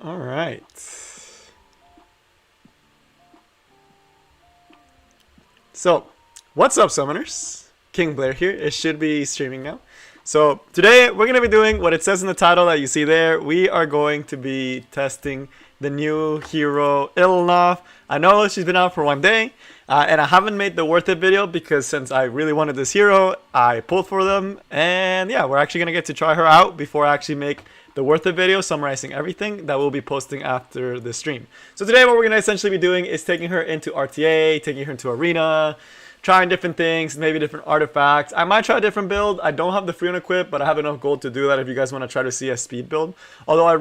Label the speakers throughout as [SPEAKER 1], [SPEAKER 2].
[SPEAKER 1] All right. So, what's up, summoners? King Blair here. It should be streaming now. So, today we're going to be doing what it says in the title that you see there. We are going to be testing the new hero, Ilynav. I know she's been out for 1 day, and I haven't made the worth it video because since I really wanted this hero, I pulled for them. And yeah, we're actually going to get to try her out before I actually make the worth it video summarizing everything that we'll be posting after the stream. So today what we're going to essentially be doing is taking her into RTA, taking her into Arena, trying different things, maybe different artifacts. I might try a different build. I don't have the free one equipped, but I have enough gold to do that if you guys want to try to see a speed build. Although I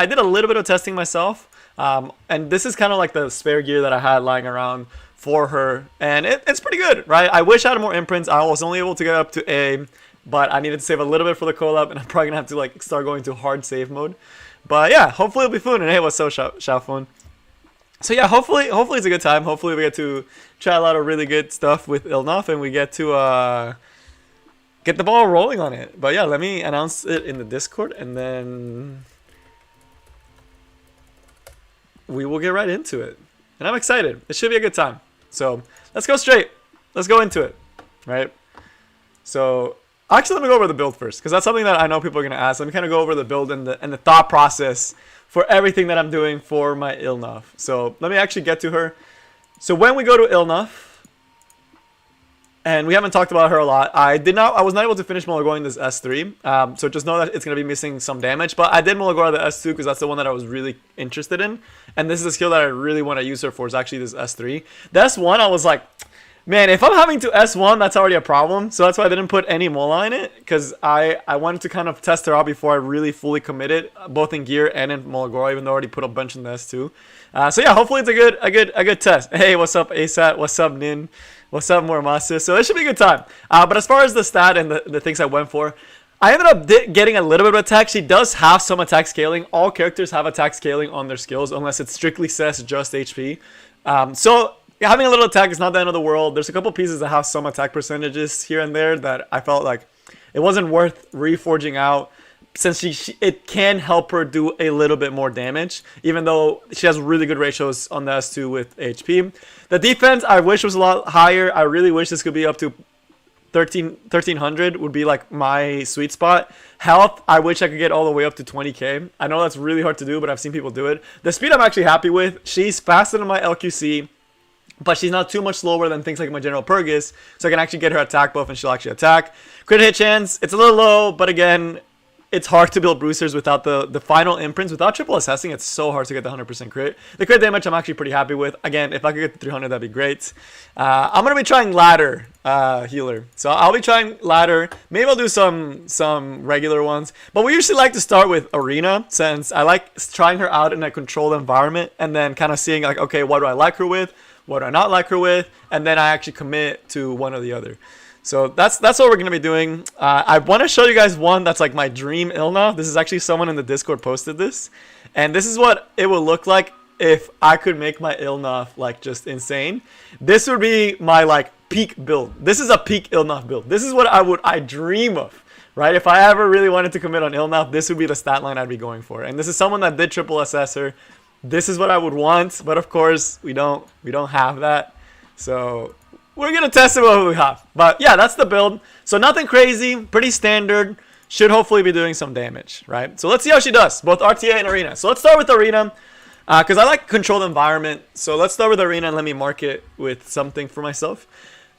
[SPEAKER 1] did a little bit of testing myself, and this is kind of like the spare gear that I had lying around for her, and it's pretty good, right? I wish I had more imprints. I was only able to get up to A, but I needed to save a little bit for the collab, and I'm probably gonna have to like start going to hard save mode. But yeah, hopefully it'll be fun. And hey, what's so fun? So yeah, hopefully it's a good time. Hopefully we get to try a lot of really good stuff with Ilynav, and we get to get the ball rolling on it. But yeah, let me announce it in the Discord, and then we will get right into it. And I'm excited. It should be a good time. So let's go straight. Let's go into it, right? So actually, let me go over the build first, because that's something that I know people are going to ask. Let me kind of go over the build and the thought process for everything that I'm doing for my Ilynav. So let me actually get to her. So when we go to Ilynav, and we haven't talked about her a lot, I was not able to finish Mulligoring this S3. So just know that it's going to be missing some damage. But I did Mulligore the S2 because that's the one that I was really interested in. And this is a skill that I really want to use her for, is actually this S3. The S1, I was like, man, if I'm having to S1, that's already a problem. So that's why I didn't put any Mola in it, because I wanted to kind of test her out before I really fully committed, both in gear and in Mulligore, even though I already put a bunch in the S2. So yeah, hopefully it's a good test. Hey, what's up, ASAT? What's up, Nin? What's up, Muramasa? So it should be a good time. But as far as the stat and the things I went for, I ended up getting a little bit of attack. She does have some attack scaling. All characters have attack scaling on their skills, unless it strictly says just HP. So yeah, having a little attack is not the end of the world. There's a couple pieces that have some attack percentages here and there that I felt like it wasn't worth reforging out, since it can help her do a little bit more damage, even though she has really good ratios on the S2 with HP. The defense I wish was a lot higher. I really wish this could be up to 1300 would be like my sweet spot. Health, I wish I could get all the way up to 20k. I know that's really hard to do, but I've seen people do it. The speed I'm actually happy with. She's faster than my LQC, but she's not too much slower than things like my General Purgus, so I can actually get her attack buff and she'll actually attack. Crit hit chance, it's a little low, but again, it's hard to build boosters without the final imprints. Without triple assessing, it's so hard to get the 100% crit. The crit damage I'm actually pretty happy with. Again, if I could get the 300, that'd be great. I'm going to be trying ladder healer. So I'll be trying ladder. Maybe I'll do some regular ones. But we usually like to start with arena, since I like trying her out in a controlled environment and then kind of seeing like, okay, what do I like her with? What do I not like her with? And then I actually commit to one or the other. So that's what we're going to be doing. I want to show you guys one that's like my dream Ilynav. This is actually someone in the Discord posted this. And this is what it would look like if I could make my Ilynav like just insane. This would be my like peak build. This is a peak Ilynav build. This is what I dream of, right? If I ever really wanted to commit on Ilynav, this would be the stat line I'd be going for. And this is someone that did triple assessor. This is what I would want, but of course we don't have that. So we're gonna test it with what we have. But yeah, that's the build. So nothing crazy, pretty standard. Should hopefully be doing some damage, right? So let's see how she does, both RTA and Arena. So let's start with Arena, because I like controlled environment. So let's start with Arena and let me mark it with something for myself.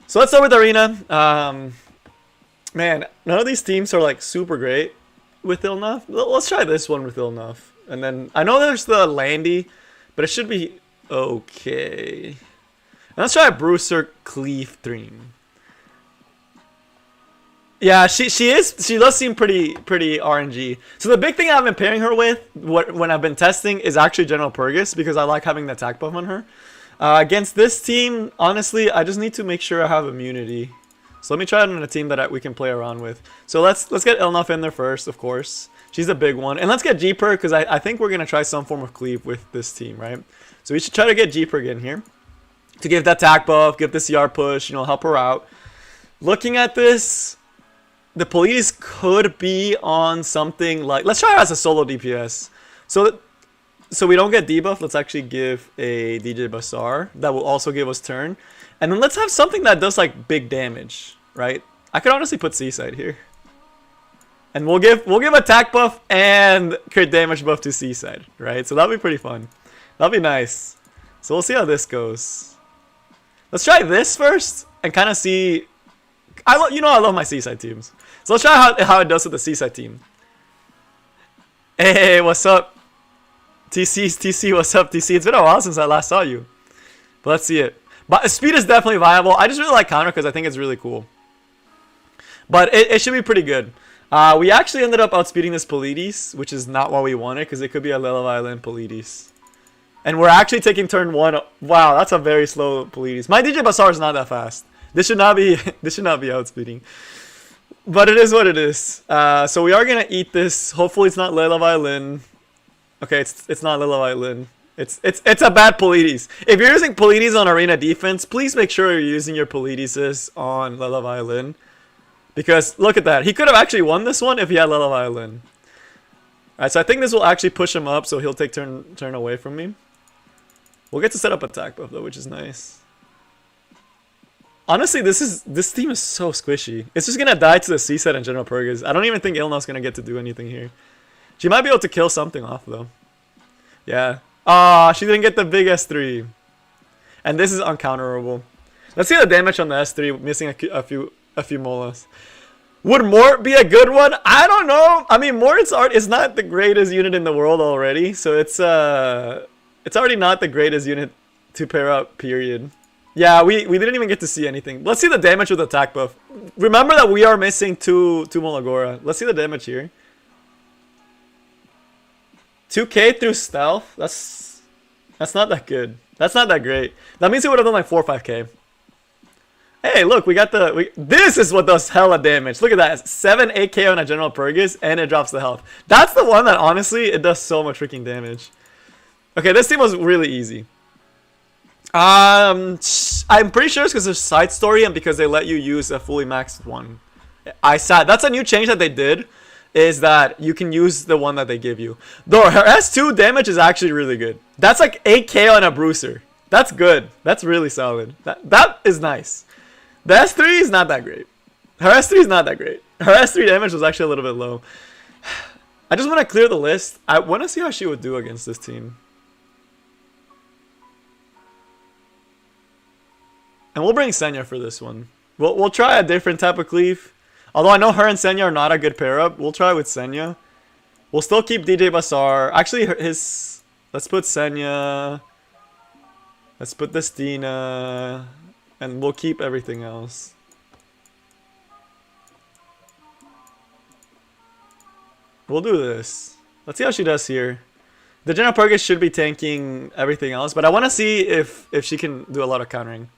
[SPEAKER 1] So let's start with Arena. Man, none of these teams are like super great with Ilynav. Let's try this one with Ilynav. And then I know there's the Landy, but it should be okay. Let's try a Bruiser Cleave Dream. Yeah, she does seem pretty RNG. So the big thing I've been pairing her with when I've been testing is actually General Purgus, because I like having the attack buff on her. Against this team, honestly, I just need to make sure I have immunity. So let me try it on a team that we can play around with. So let's get Ilynav in there first, of course. She's a big one. And let's get G-Perk, because I think we're going to try some form of cleave with this team, right? So we should try to get G-Perk in here to give that attack buff, give the CR push, you know, help her out. Looking at this, the police could be on something like... Let's try her as a solo DPS. So so we don't get debuff, let's actually give a DJ Basar that will also give us turn. And then let's have something that does like big damage, right? I could honestly put Seaside here. And we'll give attack buff and crit damage buff to Seaside, right? So that'll be pretty fun. That'll be nice. So we'll see how this goes. Let's try this first and kind of see. I love my Seaside teams. So let's try how it does with the Seaside team. Hey, what's up? TC, what's up, TC? It's been a while since I last saw you. But let's see it. But speed is definitely viable. I just really like counter because I think it's really cool. But it should be pretty good. We actually ended up outspeeding this Polides, which is not what we wanted because it could be a Leleviolin Polides. And we're actually taking turn 1. Wow, that's a very slow Polides. My DJ Basar is not that fast. This should not be outspeeding. But it is what it is. So we are gonna eat this. Hopefully it's not Leleviolin. Okay, it's not Leleviolin. It's a bad Polides. If you're using Polides on arena defense, please make sure you're using your Polides on Leleviolin. Because look at that. He could have actually won this one if he had Leleviolin. Alright, so I think this will actually push him up so he'll take turn away from me. We'll get to set up attack buff though, which is nice. Honestly, this team is so squishy. It's just gonna die to the C-set and General Purgas. I don't even think Ilynav's gonna get to do anything here. She might be able to kill something off though. Yeah. Ah, she didn't get the big S3. And this is uncounterable. Let's see the damage on the S3, missing a few molas. Would Mort be a good one? I don't know. I mean, Mort's art is not the greatest unit in the world already, so it's already not the greatest unit to pair up, period. Yeah, we didn't even get to see anything. Let's see the damage with attack buff. Remember that we are missing two Molagora. Let's see the damage here. 2k through stealth? That's not that good. That's not that great. That means it would have done like 4 or 5k. Hey, look, we got this is what does hella damage. Look at that. 7 8k on a General Purgas, and it drops the health. That's the one that, honestly, it does so much freaking damage. Okay, this team was really easy. I'm pretty sure it's because there's side story and because they let you use a fully maxed one. That's a new change that they did, is that you can use the one that they give you. Though her S2 damage is actually really good. That's like 8k on a Bruiser. That's good. That's really solid. That is nice. The S3 is not that great. Her S3 is not that great. Her S3 damage was actually a little bit low. I just want to clear the list. I want to see how she would do against this team. And we'll bring Senya for this one. We'll try a different type of cleave. Although I know her and Senya are not a good pair up. We'll try with Senya. We'll still keep DJ Basar. Actually, let's put Senya. Let's put Destina. And we'll keep everything else. We'll do this. Let's see how she does here. The General Purgas should be tanking everything else, but I want to see if she can do a lot of countering.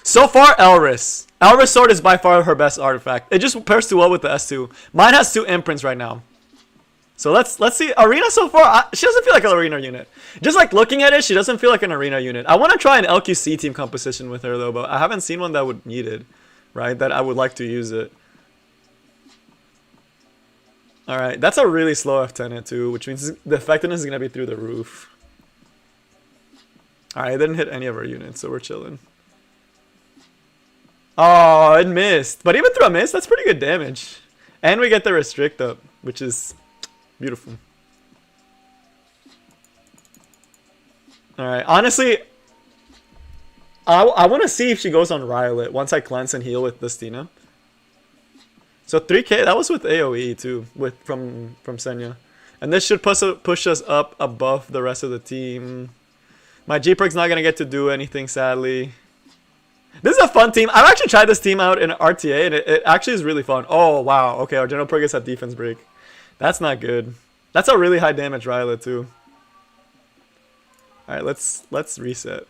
[SPEAKER 1] So far, Elris. Elris Sword is by far her best artifact. It just pairs too well with the S2. Mine has 2 imprints right now. So let's see. Arena so far, she doesn't feel like an arena unit. Just like looking at it, she doesn't feel like an arena unit. I want to try an LQC team composition with her though, but I haven't seen one that would need it, right? That I would like to use it. Alright, that's a really slow F10 too, which means the effectiveness is going to be through the roof. Alright, it didn't hit any of our units, so we're chilling. Oh, it missed. But even through a miss, that's pretty good damage. And we get the restrict up, which is beautiful. Alright, honestly, I want to see if she goes on Riolet once I cleanse and heal with Destina. So 3k, that was with AoE too, from Senya. And this should push us up above the rest of the team. My G-Perk's not going to get to do anything, sadly. This is a fun team. I've actually tried this team out in RTA, and it actually is really fun. Oh, wow. Okay, our General Purgas had defense break. That's not good. That's a really high damage Riolet too. Alright, let's reset.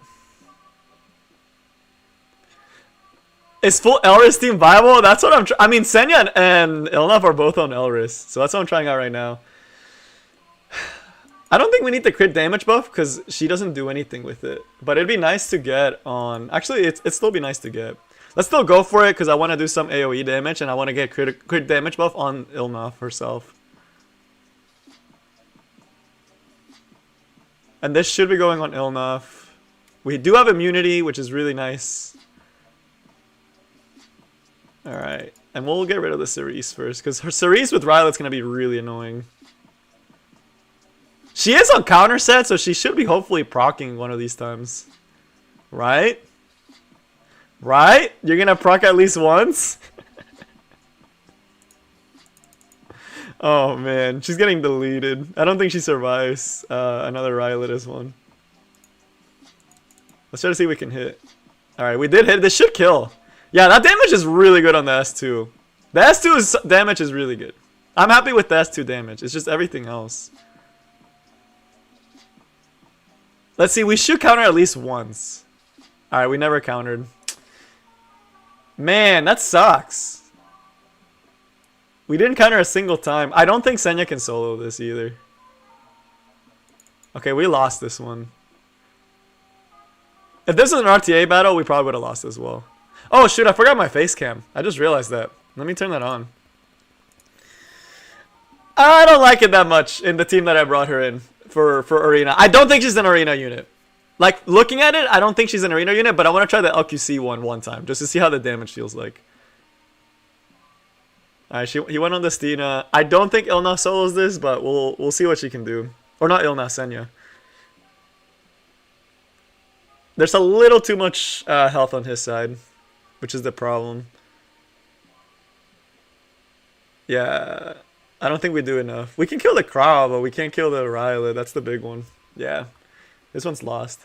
[SPEAKER 1] Is full Elris team viable? That's what I'm I mean, Senya and Ilynav are both on Elris, so that's what I'm trying out right now. I don't think we need the crit damage buff because she doesn't do anything with it. But it'd be nice to get on... Actually, it'd still be nice to get. Let's still go for it because I want to do some AoE damage and I want to get crit damage buff on Ilynav herself. And this should be going on Ilynav. We do have immunity, which is really nice. Alright. And we'll get rid of the Cerise first, because her Cerise with Rylet's going to be really annoying. She is on counter set, so she should be hopefully proccing one of these times. Right? Right? You're going to proc at least once? Oh man, she's getting deleted. I don't think she survives another Rylet one. Let's try to see if we can hit. Alright, we did hit. This should kill. Yeah, that damage is really good on the S2. The S2's damage is really good. I'm happy with the S2 damage. It's just everything else. Let's see, we should counter at least once. Alright, we never countered. Man, that sucks. We didn't counter a single time. I don't think Senya can solo this either. Okay, we lost this one. If this was an RTA battle, we probably would have lost as well. Oh shoot, I forgot my face cam. I just realized that. Let me turn that on. I don't like it that much in the team that I brought her in for Arena. I don't think she's an Arena unit. Like, looking at it, I don't think she's an Arena unit, but I want to try the LQC one time, just to see how the damage feels like. Alright, he went on the Stina. I don't think Ilynav solos this, but we'll see what she can do. Or not Ilynav, Senya. There's a little too much health on his side, which is the problem. Yeah, I don't think we do enough. We can kill the Crow, but we can't kill the Rylet. That's the big one. Yeah, this one's lost.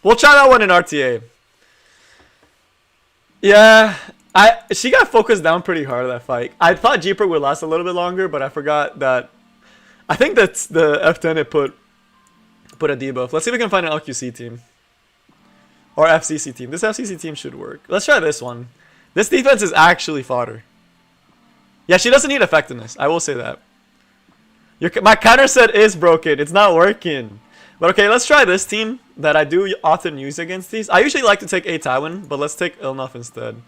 [SPEAKER 1] We'll try that one in RTA. Yeah, she got focused down pretty hard that fight. I thought Jeeper would last a little bit longer, but I forgot that. I think that's the F10 it put a debuff. Let's see if we can find an LQC team. Or FCC team. This FCC team should work. Let's try this one. This defense is actually fodder. Yeah, she doesn't need effectiveness. I will say that. My counter set is broken. It's not working. But okay, let's try this team that I do often use against these. I usually like to take a Tywin, but let's take Ilynav instead.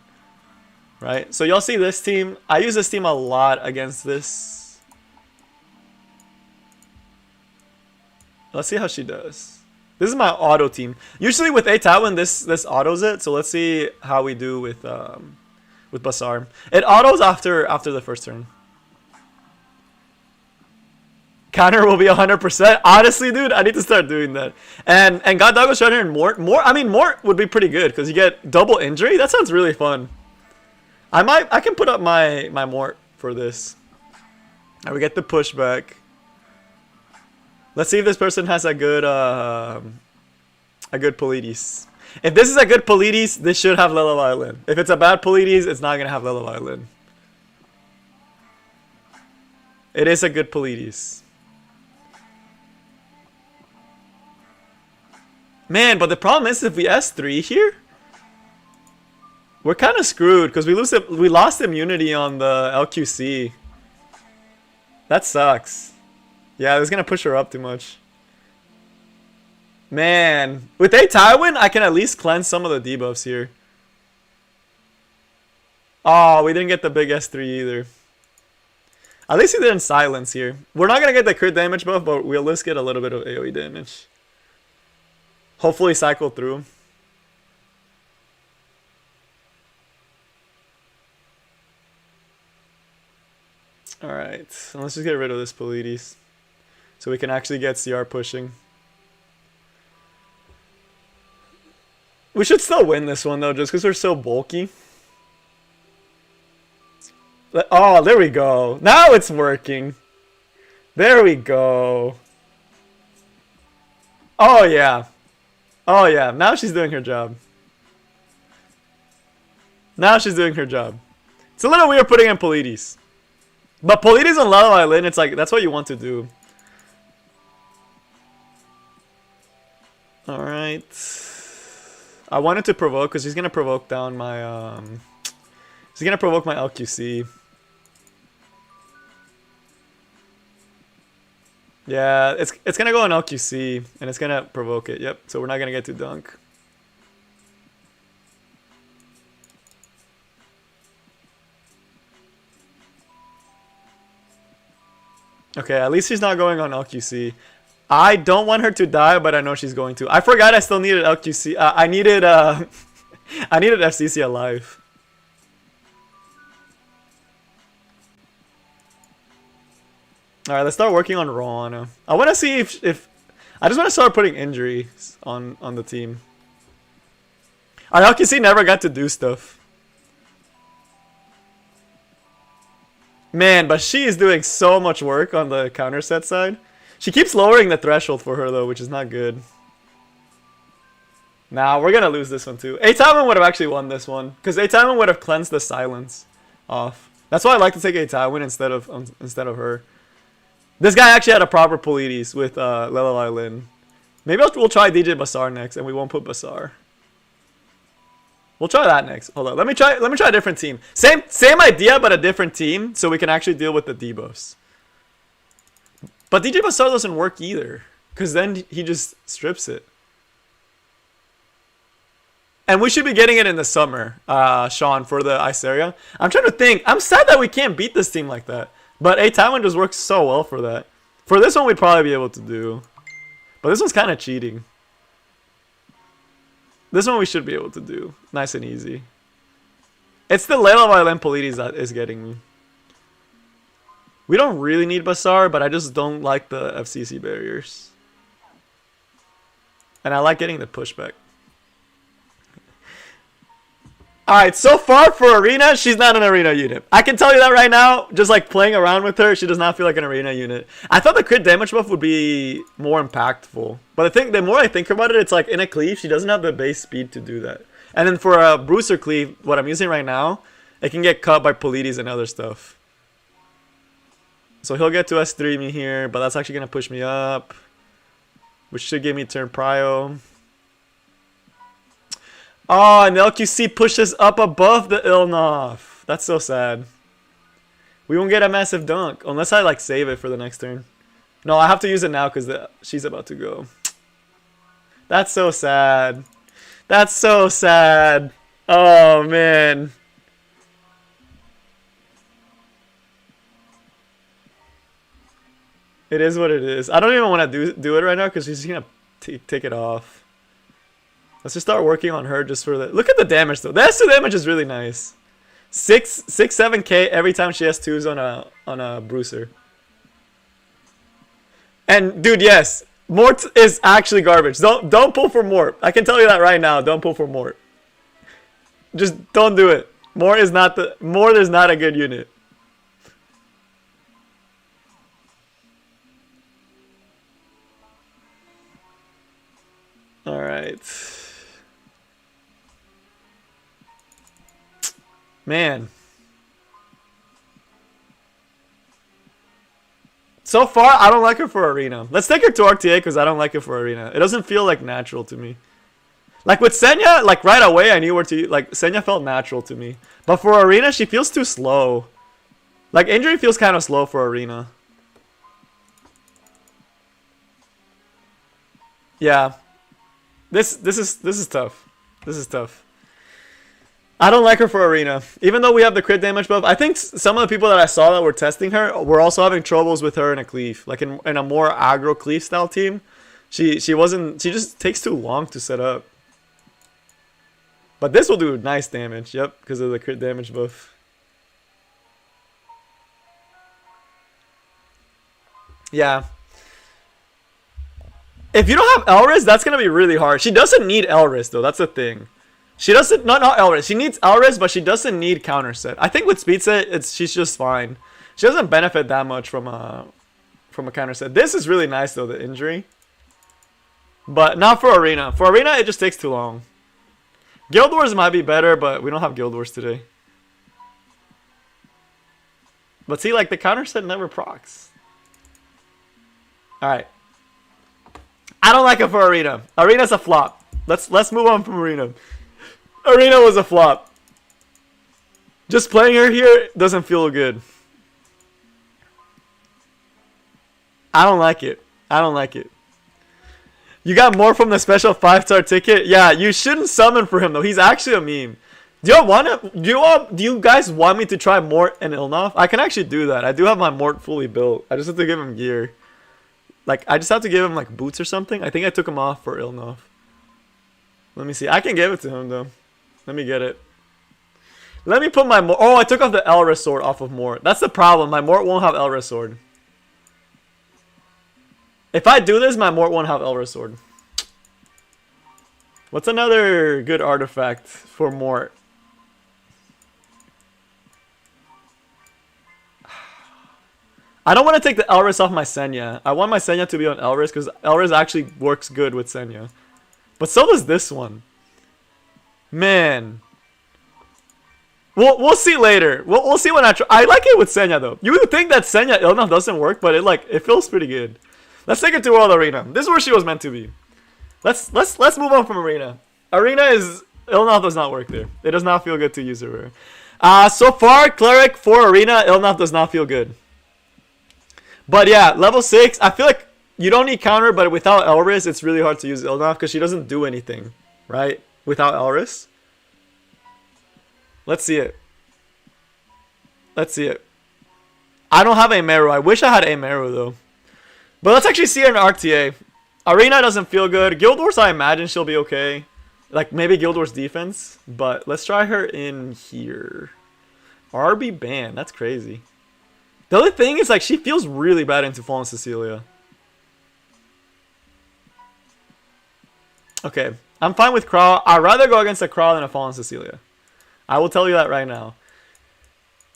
[SPEAKER 1] Right? So y'all see this team. I use this team a lot against this. Let's see how she does. This is my auto team. Usually with a Tywin, this autos it. So let's see how we do with Basar. It autos after the first turn. Counter will be 100%. Honestly, dude, I need to start doing that. And God Dog was trying to earn Mort. I mean, Mort would be pretty good because you get double injury. That sounds really fun. I can put up my Mort for this. And we get the pushback. Let's see if this person has a good Polides. If this is a good Polides, this should have Lila Violin. If it's a bad Polides, it's not gonna have Lila Violin. It is a good Polides. Man, but the problem is if we S3 here, we're kind of screwed because we lost immunity on the LQC. That sucks. Yeah, it's gonna push her up too much. Man, with a Tywin, I can at least cleanse some of the debuffs here. Oh, we didn't get the big S3 either. At least we didn't silence here. We're not gonna get the crit damage buff, but we'll at least get a little bit of AoE damage. Hopefully cycle through. Alright, so let's just get rid of this Polides. So we can actually get CR pushing. We should still win this one though, just because we're so bulky. Oh, there we go. Now it's working. There we go. Oh yeah. Oh yeah, now she's doing her job. Now she's doing her job. It's a little weird putting in Polides. But Polides on Lala Island, it's like, that's what you want to do. Alright. I wanted to provoke, because he's going to provoke down my, he's going to provoke my LQC. Yeah, it's going to go on LQC, and it's going to provoke it. Yep, so we're not going to get to dunk. Okay, at least he's not going on LQC. I don't want her to die, but I know she's going to. I forgot I still needed LQC. I needed I needed FCC alive. All right, let's start working on Roana. I want to see if I just want to start putting injuries on the team. Our LQC never got to do stuff. Man, but she is doing so much work on the counter set side. She keeps lowering the threshold for her though, which is not good. Nah, we're gonna lose this one too. A-Taiwan would have actually won this one, because A-Taiwan would have cleansed the silence off. That's why I like to take A-Taiwan instead of her. This guy actually had a proper Polides with Lelelai Lin. Maybe we'll try DJ Basar next, and we won't put Basar. We'll try that next. Hold on. Let me try a different team. Same idea, but a different team, so we can actually deal with the debuffs. But DJ Basar doesn't work either, because then he just strips it. And we should be getting it in the summer, Sean, for the Iceria. I'm trying to think. I'm sad that we can't beat this team like that. But A-Taiwan just works so well for that. For this one, we'd probably be able to do. But this one's kind of cheating. This one we should be able to do. Nice and easy. It's the Lelelai Lin Polides that is getting me. We don't really need Basar, but I just don't like the FCC barriers. And I like getting the pushback. Alright, so far for Arena, she's not an Arena unit. I can tell you that right now, just like playing around with her, she does not feel like an Arena unit. I thought the crit damage buff would be more impactful. But I think the more I think about it, it's like in a cleave, she doesn't have the base speed to do that. And then for a Bruiser cleave, what I'm using right now, it can get cut by Polides and other stuff. So he'll get to S3 me here, but that's actually going to push me up. Which should give me turn prio. Oh, and the LQC pushes up above the Ilynav. That's so sad. We won't get a massive dunk unless I like save it for the next turn. No, I have to use it now because she's about to go. That's so sad. That's so sad. Oh, man. It is what it is. I don't even want to do it right now because she's going to take it off. Let's just start working on her just for the... Look at the damage though. The S2 damage is really nice. 7k every time she has 2s on a Bruiser. And dude, yes, Mort is actually garbage. Don't pull for Mort. I can tell you that right now. Don't pull for Mort. Just don't do it. Mort is not a good unit. All right. Man. So far, I don't like her for Arena. Let's take her to RTA because I don't like it for Arena. It doesn't feel like natural to me. Like with Senya, like right away I knew where to... Like Senya felt natural to me. But for Arena, she feels too slow. Like injury feels kind of slow for Arena. Yeah. This is tough. This is tough. I don't like her for Arena. Even though we have the crit damage buff, I think some of the people that I saw that were testing her were also having troubles with her in a cleave. Like in a more aggro cleave style team. She just takes too long to set up. But this will do nice damage, yep, because of the crit damage buff. Yeah. If you don't have Elris, that's going to be really hard. She doesn't need Elris though, that's the thing. She doesn't, not Elris. She needs Elris, but she doesn't need counter set. I think with speed set, she's just fine. She doesn't benefit that much from a counter set. This is really nice though, the injury. But not for Arena. For Arena, it just takes too long. Guild Wars might be better, but we don't have Guild Wars today. But see, like the counter set never procs. Alright. I don't like it for Arena. Arena's a flop. Let's move on from Arena. Arena was a flop. Just playing her here doesn't feel good. I don't like it. I don't like it. You got more from the special 5-star ticket? Yeah, you shouldn't summon for him though. He's actually a meme. Do you guys want me to try Mort and Ilynav? I can actually do that. I do have my Mort fully built. I just have to give him gear. Like, I just have to give him, like, boots or something. I think I took him off for Ilynav. Let me see. I can give it to him, though. Let me get it. Let me put my Mort. Oh, I took off the Elris sword off of Mort. That's the problem. My Mort won't have Elris sword. If I do this, my Mort won't have Elris sword. What's another good artifact for Mort? I don't want to take the Elris off my Senya. I want my Senya to be on Elris because Elris actually works good with Senya. But so does this one. Man. We'll see later. We'll see when I try. I like it with Senya though. You would think that Senya Ilynav doesn't work, but it feels pretty good. Let's take it to World Arena. This is where she was meant to be. Let's move on from Arena. Arena is Ilynav does not work there. It does not feel good to use her. So far, Cleric for Arena, Ilynav does not feel good. But yeah, level 6. I feel like you don't need counter, but without Elris, it's really hard to use Ilynav because she doesn't do anything, right? Without Elris. Let's see it. Let's see it. I don't have a Meru. I wish I had a Meru though. But let's actually see her in RTA. Arena doesn't feel good. Guild Wars, I imagine she'll be okay. Like maybe Guild Wars defense. But let's try her in here. RB ban. That's crazy. The other thing is like she feels really bad into Fallen Cecilia. Okay. I'm fine with Crawl. I'd rather go against a Crawl than a Fallen Cecilia. I will tell you that right now.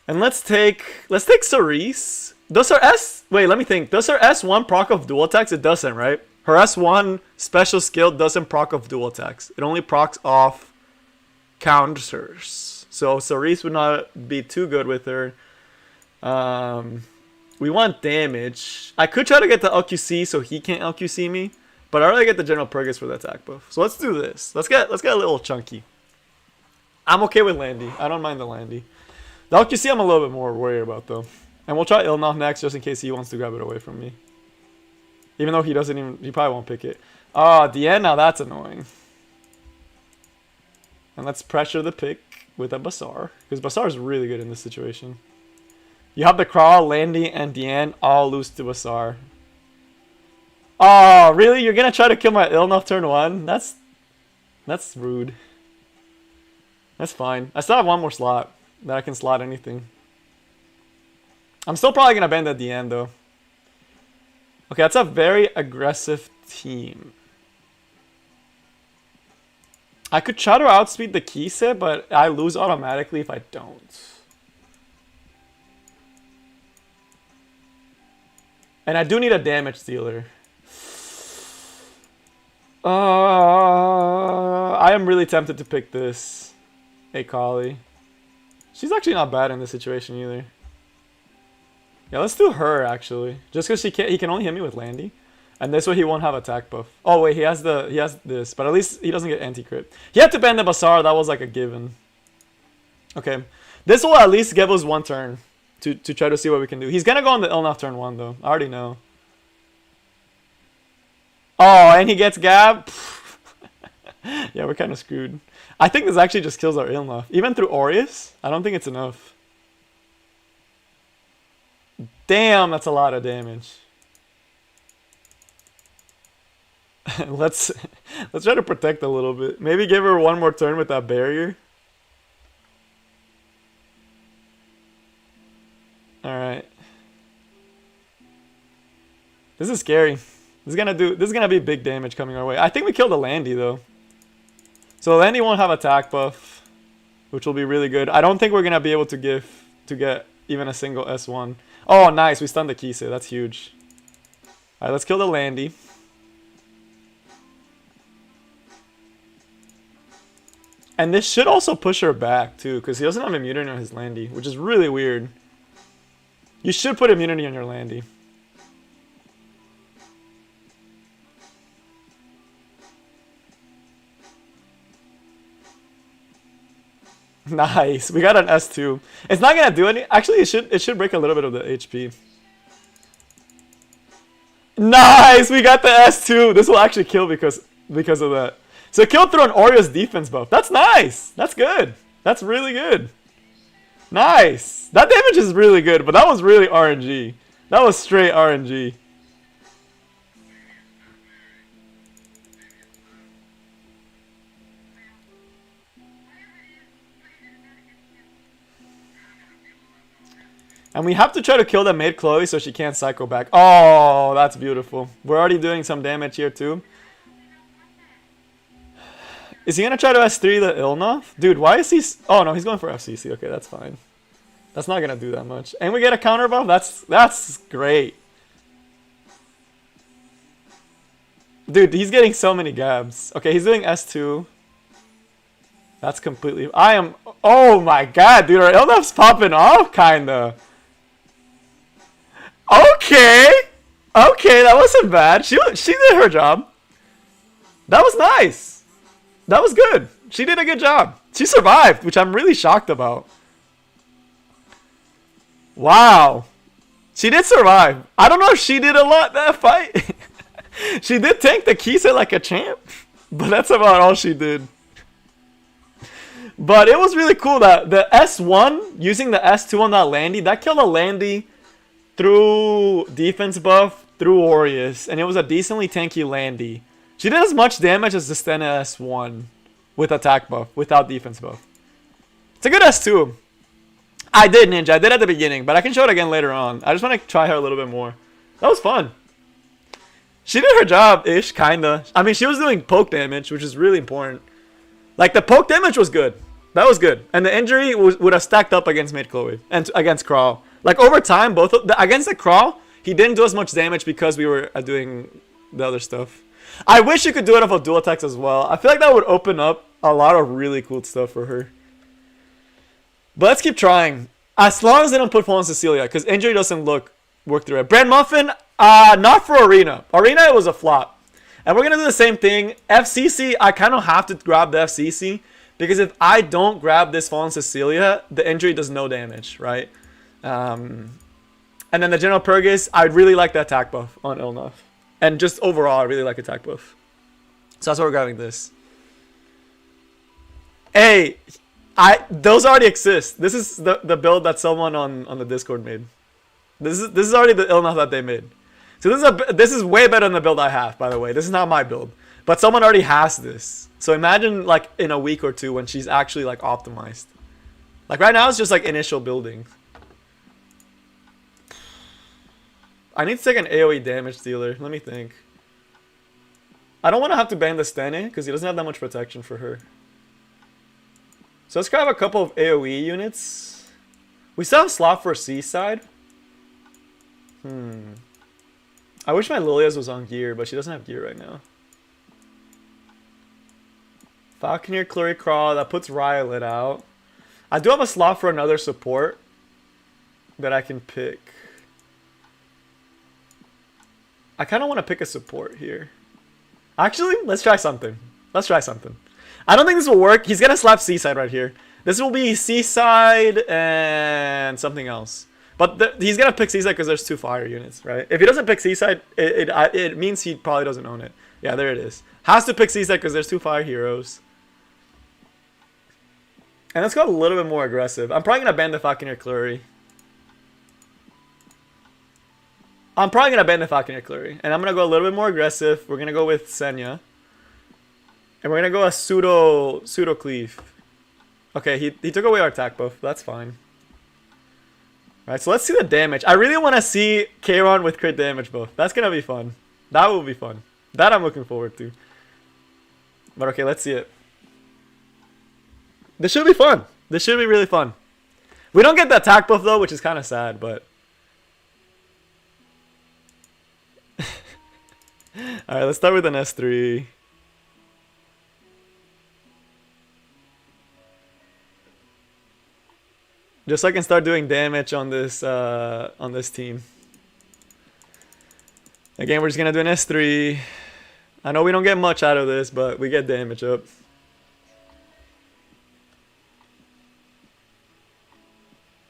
[SPEAKER 1] And let's take Cerise. Does her S... Wait, let me think. Does her S1 proc of dual attacks? It doesn't, right? Her S1 special skill doesn't proc of dual attacks. It only procs off counters. So Cerise would not be too good with her. We want damage. I could try to get the LQC so he can't LQC me. But I'd rather get the General Purgus for the attack buff. So let's do this. Let's get a little chunky. I'm okay with Landy. I don't mind the Landy. The LQC I'm a little bit more worried about though. And we'll try Ilynav next just in case he wants to grab it away from me. Even though he probably won't pick it. Oh, at the end, now that's annoying. And let's pressure the pick with a Bassar. Because Bassar is really good in this situation. You have the Crawl, Landy, and Diane all lose to Bassar. Oh, really? You're going to try to kill my Ilynav turn 1? That's rude. That's fine. I still have one more slot that I can slot anything. I'm still probably going to bend at the end, though. Okay, that's a very aggressive team. I could try to outspeed the Kise, but I lose automatically if I don't. And I do need a damage dealer. I am really tempted to pick this Akali. She's actually not bad in this situation either. Yeah, let's do her actually. Just because he can only hit me with Landy. And this way he won't have attack buff. Oh wait, he has this, but at least he doesn't get anti-crit. He had to ban the Bassar, that was like a given. Okay. This will at least give us one turn to try to see what we can do. He's gonna go on the Ilynav turn 1 though. I already know. Oh, and he gets Gab. Yeah, we're kind of screwed. I think this actually just kills our Ilynav. Even through Aureus, I don't think it's enough. Damn, that's a lot of damage. Let's try to protect a little bit. Maybe give her one more turn with that barrier. Alright. This is scary. This is gonna be big damage coming our way. I think we killed the Landy though. So Landy won't have attack buff, which will be really good. I don't think we're gonna be able to get even a single S1. Oh nice, we stunned the Kise, that's huge. Alright, let's kill the Landy. And this should also push her back too, because he doesn't have immunity on his Landy, which is really weird. You should put immunity on your Landy. Nice, we got an S2. It's not gonna do any. Actually, it should break a little bit of the HP. Nice, we got the S2. This will actually kill because of that. So it killed through an Aureus defense buff. That's nice. That's good. That's really good. Nice. That damage is really good, but that was really RNG. That was straight RNG. And we have to try to kill the mid Chloe so she can't cycle back. Oh, that's beautiful. We're already doing some damage here too. Is he gonna try to S3 the Ilynav? Dude, why is he... Oh no, he's going for FCC. Okay, that's fine. That's not gonna do that much. And we get a counter buff? That's great. Dude, he's getting so many gabs. Okay, he's doing S2. That's completely... I am... Oh my god, dude, our Ilynav's popping off, kinda. Okay! Okay, that wasn't bad. She did her job. That was nice. That was good. She did a good job. She survived, which I'm really shocked about. Wow. She did survive. I don't know if she did a lot that fight. She did tank the Kisa like a champ. But that's about all she did. But it was really cool that the S1, using the S2 on that Landy, that killed a Landy through defense buff, through Aureus. And it was a decently tanky Landy. She did as much damage as the Stena S1 with attack buff, without defense buff. It's a good S2. I did, Ninja. I did at the beginning, but I can show it again later on. I just want to try her a little bit more. That was fun. She did her job-ish, kinda. I mean, she was doing poke damage, which is really important. Like, the poke damage was good. That was good. And the injury would have stacked up against Mid Chloe and against Crawl. Like, over time, against the Crawl, he didn't do as much damage because we were doing the other stuff. I wish you could do it off of dual attacks as well. I feel like that would open up a lot of really cool stuff for her. But let's keep trying. As long as they don't put Fallen Cecilia, because injury doesn't work through it. Brand Muffin, not for Arena. Arena, it was a flop. And we're going to do the same thing. FCC, I kind of have to grab the FCC. Because if I don't grab this Fallen Cecilia, the injury does no damage, right? And then the General Purgus, I really like the attack buff on Ilynav. And just overall, I really like attack buff. So that's why we're grabbing this. Hey, those already exist. This is the build that someone on the Discord made. This is already the Ilynav that they made. So this is way better than the build I have, by the way. This is not my build. But someone already has this. So imagine like in a week or two when she's actually like optimized. Like right now it's just like initial building. I need to take an AoE damage dealer. Let me think. I don't want to have to ban the Stene because he doesn't have that much protection for her. So let's grab a couple of AoE units. We still have slot for Seaside. I wish my Lilias was on gear, but she doesn't have gear right now. Falconeer, Clury Crawl, that puts Riolet out. I do have a slot for another support that I can pick. I kind of want to pick a support here. Actually, let's try something. Let's try something. I don't think this will work. He's going to slap Seaside right here. This will be Seaside and something else. But he's going to pick Seaside because there's 2 fire units, right? If he doesn't pick Seaside, it means he probably doesn't own it. Yeah, there it is. Has to pick Seaside because there's 2 fire heroes. And let's go a little bit more aggressive. I'm probably going to ban the Falconeer Clury. And I'm going to go a little bit more aggressive. We're going to go with Senya. And we're going to go a pseudo cleave. Okay, he took away our attack buff. That's fine. Alright, so let's see the damage. I really want to see Kayron with crit damage buff. That's going to be fun. That will be fun. That I'm looking forward to. But okay, let's see it. This should be fun. This should be really fun. We don't get the attack buff though, which is kind of sad, but... Alright, let's start with an S3. Just so I can start doing damage on this team. Again, we're just gonna do an S3. I know we don't get much out of this, but we get damage up.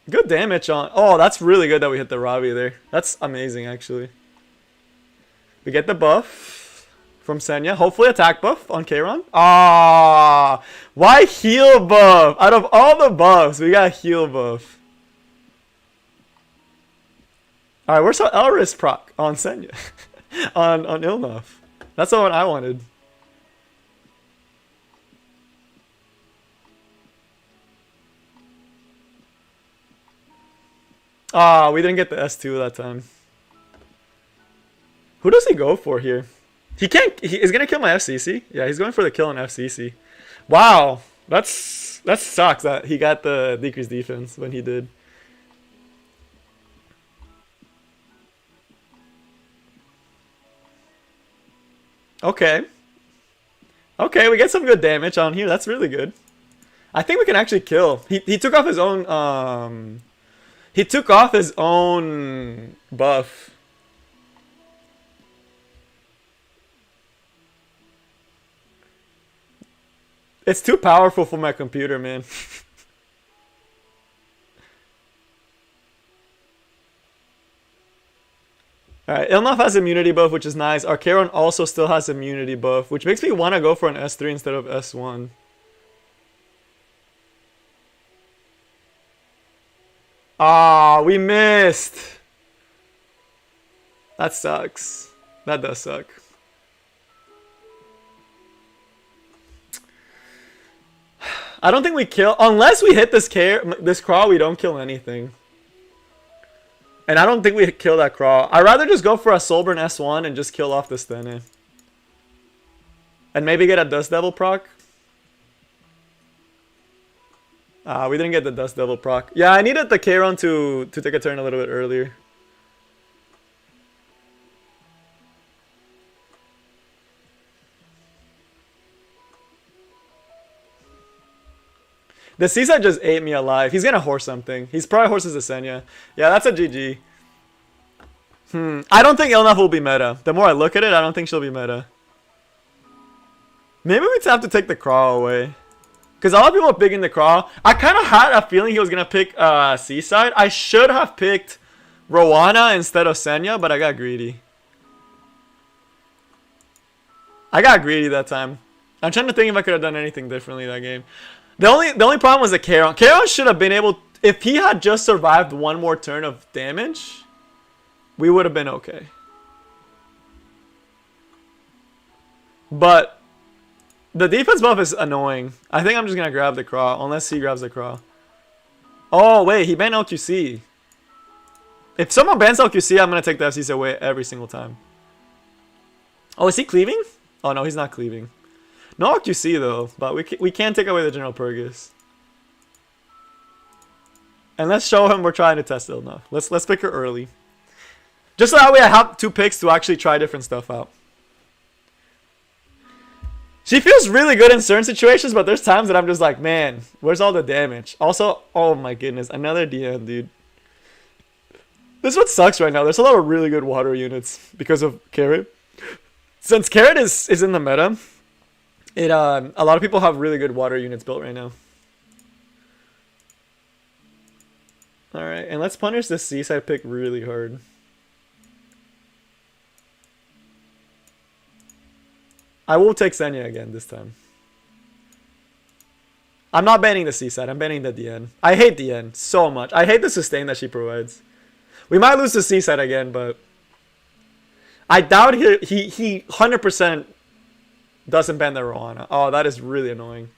[SPEAKER 1] Good damage on... Oh, that's really good that we hit the Robbie there. That's amazing, actually. We get the buff from Senya. Hopefully attack buff on Kayron. Ah, why heal buff? Out of all the buffs, we got heal buff. Alright, where's our Elris proc on Senya? on Ilynav. That's the one I wanted. Ah, we didn't get the S2 that time. Who does he go for here? He can't. He's gonna kill my FCC. Yeah, he's going for the kill on FCC. Wow, that sucks that he got the decreased defense when he did. Okay. Okay, we get some good damage on here. That's really good. I think we can actually kill. He took off his own he took off his own buff. It's too powerful for my computer, man. Alright, Ilynav has immunity buff, which is nice. Archeron also still has immunity buff, which makes me want to go for an S3 instead of S1. Ah, we missed. That sucks. That does suck. I don't think we kill unless we hit this crawl. We don't kill anything, and I don't think we kill that crawl. I'd rather just go for a Solburn S1 and just kill off the Stene, and maybe get a Dust Devil proc. We didn't get the Dust Devil proc. Yeah, I needed the Charon to take a turn a little bit earlier. The Seaside just ate me alive. He's gonna horse something. He's probably horses Asenia. Yeah, that's a GG. I don't think Ilynav will be meta. The more I look at it, I don't think she'll be meta. Maybe we just have to take the crawl away. Because a lot of people are picking the crawl. I kind of had a feeling he was gonna pick Seaside. I should have picked Rowana instead of Senya, but I got greedy. I got greedy that time. I'm trying to think if I could have done anything differently that game. The only problem was the Charon. Charon should have been able, if he had just survived one more turn of damage, we would have been okay. But the defense buff is annoying. I think I'm just gonna grab the crawl unless he grabs the crawl. Oh wait, he banned LQC. If someone bans LQC, I'm gonna take the FCC away every single time. Oh, is he cleaving? Oh no, he's not cleaving. No LQC though, but we can't take away the General Purgus. And let's show him we're trying to test Ilynav. Let's pick her early. Just so that way I have 2 picks to actually try different stuff out. She feels really good in certain situations, but there's times that I'm just like, man, where's all the damage? Also, oh my goodness, another DN, dude. This is what sucks right now. There's a lot of really good water units because of Carrot. Since Carrot is in the meta, a lot of people have really good water units built right now. Alright, and let's punish this Seaside pick really hard. I will take Senya again this time. I'm not banning the Seaside, I'm banning the DN. I hate DN so much. I hate the sustain that she provides. We might lose the Seaside again, but I doubt he 100% doesn't ban the Rowana. Oh, that is really annoying.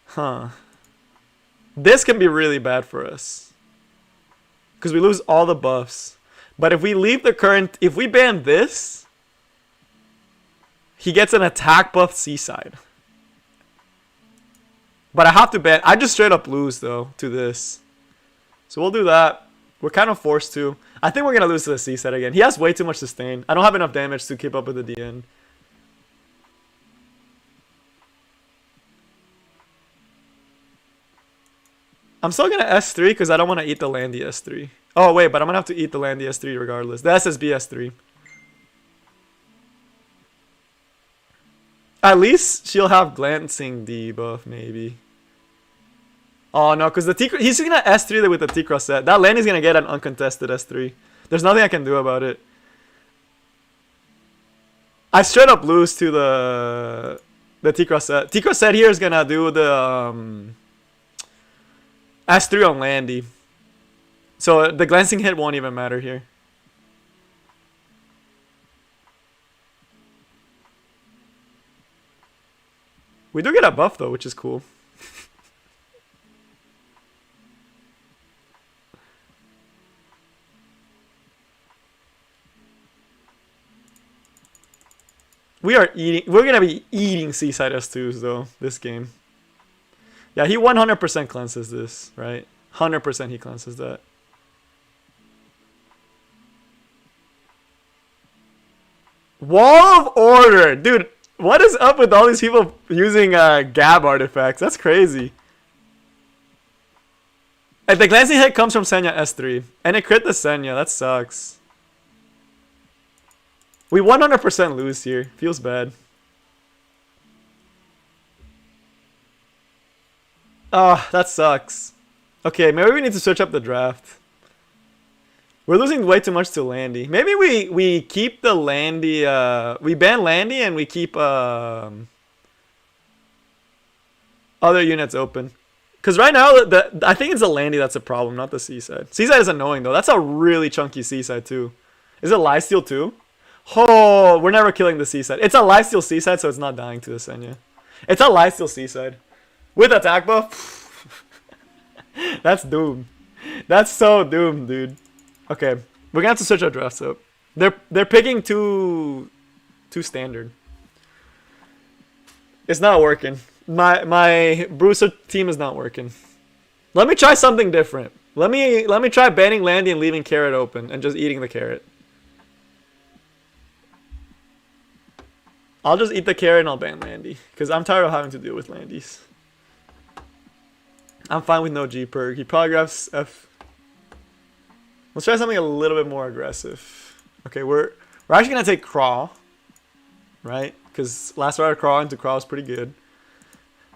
[SPEAKER 1] Huh. This can be really bad for us. Because we lose all the buffs. But if we leave the current... If we ban this... He gets an attack buff Seaside. But I have to ban... I just straight up lose, though, to this. So we'll do that. We're kind of forced to. I think we're going to lose to the Seaside again. He has way too much sustain. I don't have enough damage to keep up with the DN. I'm still going to S3 because I don't want to eat the Landy S3. Oh, wait, but I'm going to have to eat the Landy S3 regardless. The SSB S3. At least she'll have glancing debuff, maybe. Oh, no, because he's going to S3 with the T-Cross set. That Landy's going to get an uncontested S3. There's nothing I can do about it. I straight up lose to the T-Cross set. T-Cross set here is going to do the... S3 on Landy. So the glancing hit won't even matter here. We do get a buff though, which is cool. We are eating. We're gonna be eating Seaside S2s though this game. Yeah, he 100% cleanses this, right? 100% he cleanses that. Wall of Order, dude. What is up with all these people using Gab artifacts? That's crazy. And the glancing hit comes from Senya S3, and it crit the Senya. That sucks. We 100% lose here. Feels bad. Oh, that sucks. Okay, maybe we need to switch up the draft. We're losing way too much to Landy. Maybe we keep the Landy, we ban Landy and we keep other units open. Because right now, I think it's the Landy that's a problem, not the Seaside. Seaside is annoying though. That's a really chunky Seaside too. Is it Lifesteal too? Oh, we're never killing the Seaside. It's a Lifesteal Seaside, so it's not dying to the Senya. It's a Lifesteal Seaside. With attack buff? That's doomed. That's so doomed, dude. Okay, we're gonna have to switch our drafts up. They're picking too standard. It's not working. My Bruiser team is not working. Let me try something different. Let me try banning Landy and leaving carrot open and just eating the carrot. I'll just eat the carrot and I'll ban Landy because I'm tired of having to deal with Landys. I'm fine with no G perk. He probably grabs F. Let's try something a little bit more aggressive. Okay, we're actually gonna take Craw, right? Because last round Craw into Craw was pretty good.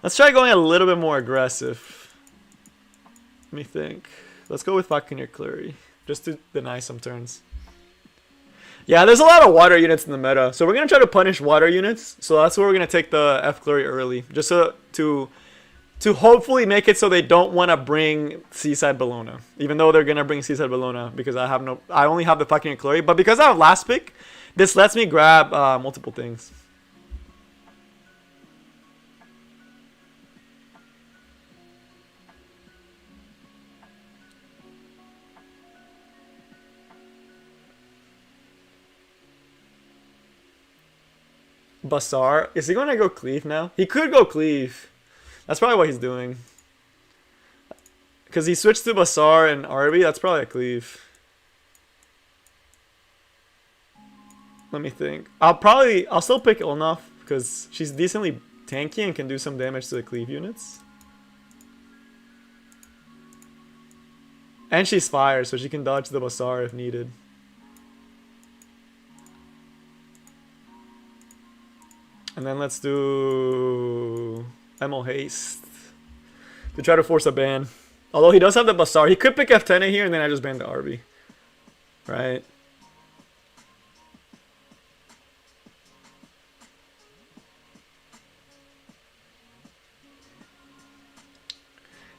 [SPEAKER 1] Let's try going a little bit more aggressive. Let me think. Let's go with Buccaneer Clary just to deny some turns. Yeah, there's a lot of water units in the meta, so we're gonna try to punish water units. So that's where we're gonna take the F Clary early, just so to hopefully make it so they don't want to bring Seaside Bellona, even though they're gonna bring Seaside Bellona because I only have the fucking Clary. But because I have last pick, this lets me grab multiple things. Basar, is he gonna go Cleave now? He could go Cleave. That's probably what he's doing. Because he switched to Basar and Arby, that's probably a Cleave. Let me think. I'll still pick Ilynav because she's decently tanky and can do some damage to the Cleave units. And she's fire, so she can dodge the Basar if needed. And then let's do Emil Haste to try to force a ban. Although he does have the Basar. He could pick F10 here and then I just ban the Arby. Right?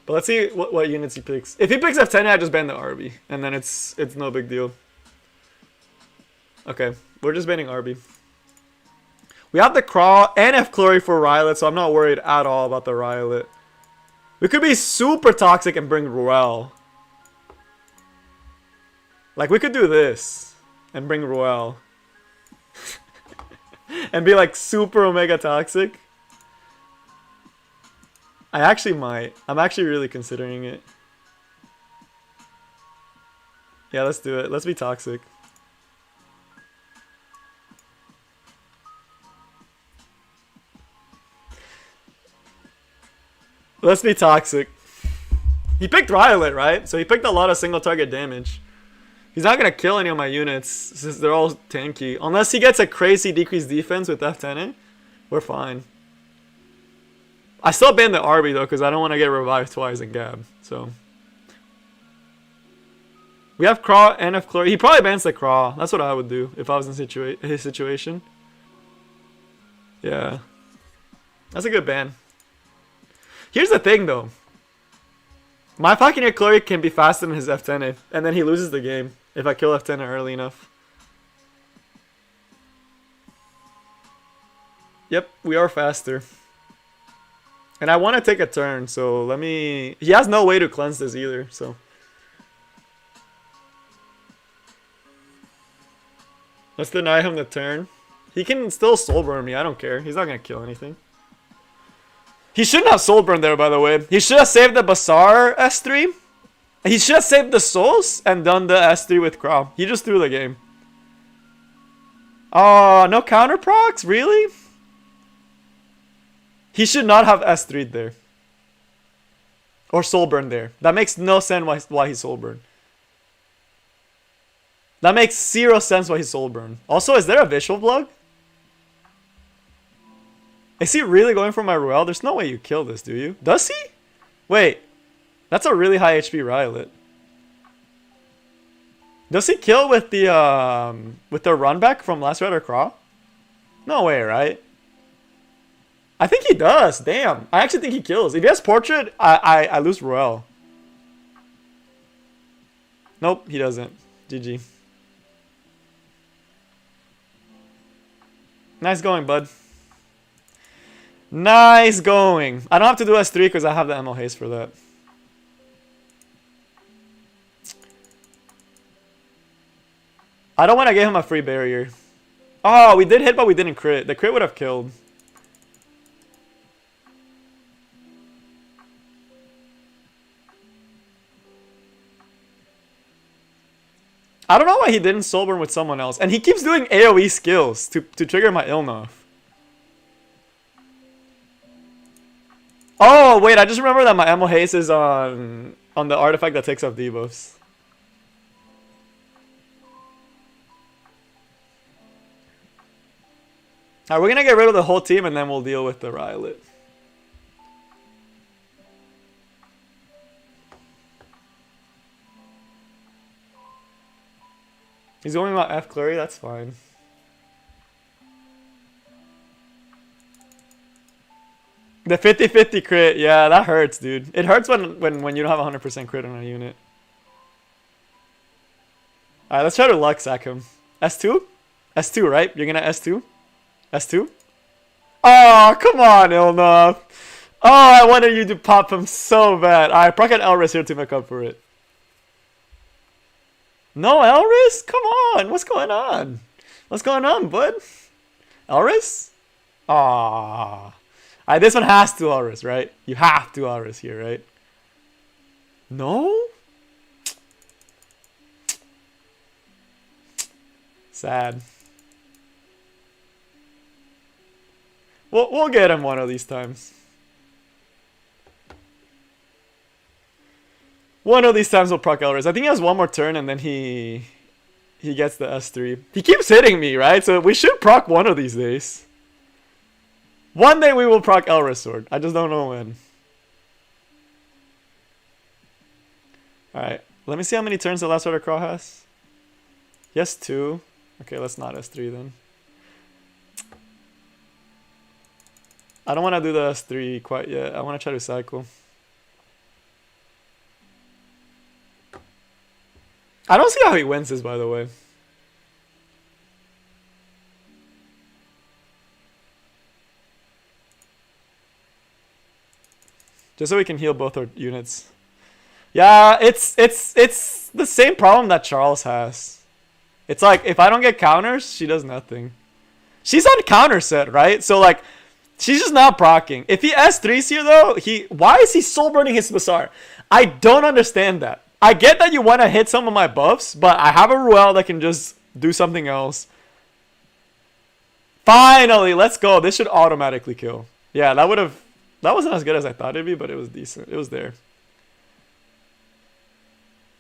[SPEAKER 1] But let's see what units he picks. If he picks F10, I just ban the Arby. And then it's no big deal. Okay, we're just banning Arby. We have the Craw and F Clary for Rylot, so I'm not worried at all about the Rylot. We could be super toxic and bring Ruel. Like, we could do this and bring Ruel. And be like super omega toxic. I actually might. I'm actually really considering it. Yeah, let's do it. Let's be toxic. Let's be toxic. He picked Rylot, right? So he picked a lot of single target damage. He's not going to kill any of my units since they're all tanky. Unless he gets a crazy decreased defense with F10, we're fine. I still ban the Arby though because I don't want to get revived twice in Gab. So we have Craw and F Clary. He probably bans the Craw. That's what I would do if I was in his situation. Yeah. That's a good ban. Here's the thing though. My fucking Clary can be faster than his F10 and then he loses the game if I kill F10 early enough. Yep, we are faster. And I want to take a turn, so let me... He has no way to cleanse this either, so... Let's deny him the turn. He can still soul burn me. I don't care. He's not gonna kill anything. He shouldn't have soul burn there, by the way. He should have saved the Basar S3. He should have saved the souls and done the S3 with Crow. He just threw the game. Oh, no counter procs? Really? He should not have S3'd there. Or soul burn there. That makes no sense why he soul burn. That makes 0 sense why he soul burn. Also, is there a visual block? Is he really going for my Ruel? There's no way you kill this, do you? Does he? Wait. That's a really high HP Rylot. Does he kill with the run back from Last Rider Craw? No way, right? I think he does. Damn. I actually think he kills. If he has Portrait, I lose Ruel. Nope, he doesn't. GG. Nice going, bud. Nice going. I don't have to do S3 because I have the ML haste for that. I don't want to give him a free barrier. Oh, we did hit, but we didn't crit. The crit would have killed. I don't know why he didn't soul burn with someone else. And he keeps doing AoE skills to trigger my Ilynav. Oh, wait, I just remember that my ammo haste is on the artifact that takes off debuffs. Alright, we're gonna get rid of the whole team and then we'll deal with the Rylot. He's going about F Clary, that's fine. The 50-50 crit, yeah, that hurts, dude. It hurts when you don't have 100% crit on a unit. Alright, let's try to luck sack him. S2? S2, right? You're gonna S2? S2? Oh, come on, Ilynav. Oh, I wanted you to pop him so bad. Alright, proc an Elris here to make up for it. No Elris? Come on, what's going on? What's going on, bud? Elris? Ah. Alright, this one has to Elris, right? You have to Elris here, right? No? Sad. We'll get him one of these times. One of these times we'll proc Elris. I think he has one more turn and then he gets the S3. He keeps hitting me, right? So we should proc one of these days. One day we will proc Elris Sword. I just don't know when. Alright. Let me see how many turns the Last Rider Craw has. He has 2. Okay, let's not S3 then. I don't want to do the S3 quite yet. I want to try to cycle. I don't see how he wins this, by the way. Just so we can heal both our units. Yeah, it's the same problem that Charles has. It's like, if I don't get counters, she does nothing. She's on counter set, right? So, like, she's just not proccing. If he S3s here, though, why is he soul burning his Basar? I don't understand that. I get that you want to hit some of my buffs, but I have a Ruel that can just do something else. Finally, let's go. This should automatically kill. Yeah, that wasn't as good as I thought it'd be, but it was decent. It was there.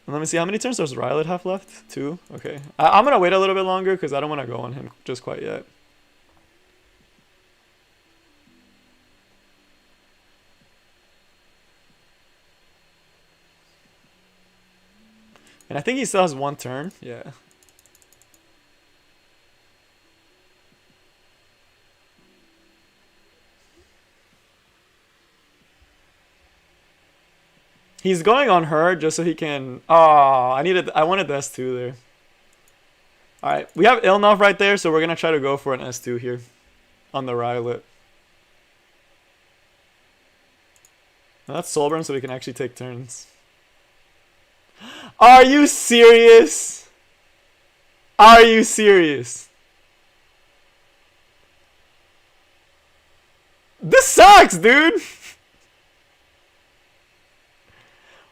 [SPEAKER 1] And let me see, how many turns does Rylot have left? 2? Okay. I'm going to wait a little bit longer because I don't want to go on him just quite yet. And I think he still has 1 turn. Yeah. He's going on her just so he can... Oh, I wanted the S2 there. Alright, we have Ilynav right there, so we're going to try to go for an S2 here on the Rylot. Now that's Soulburn so we can actually take turns. Are you serious? Are you serious? This sucks, dude.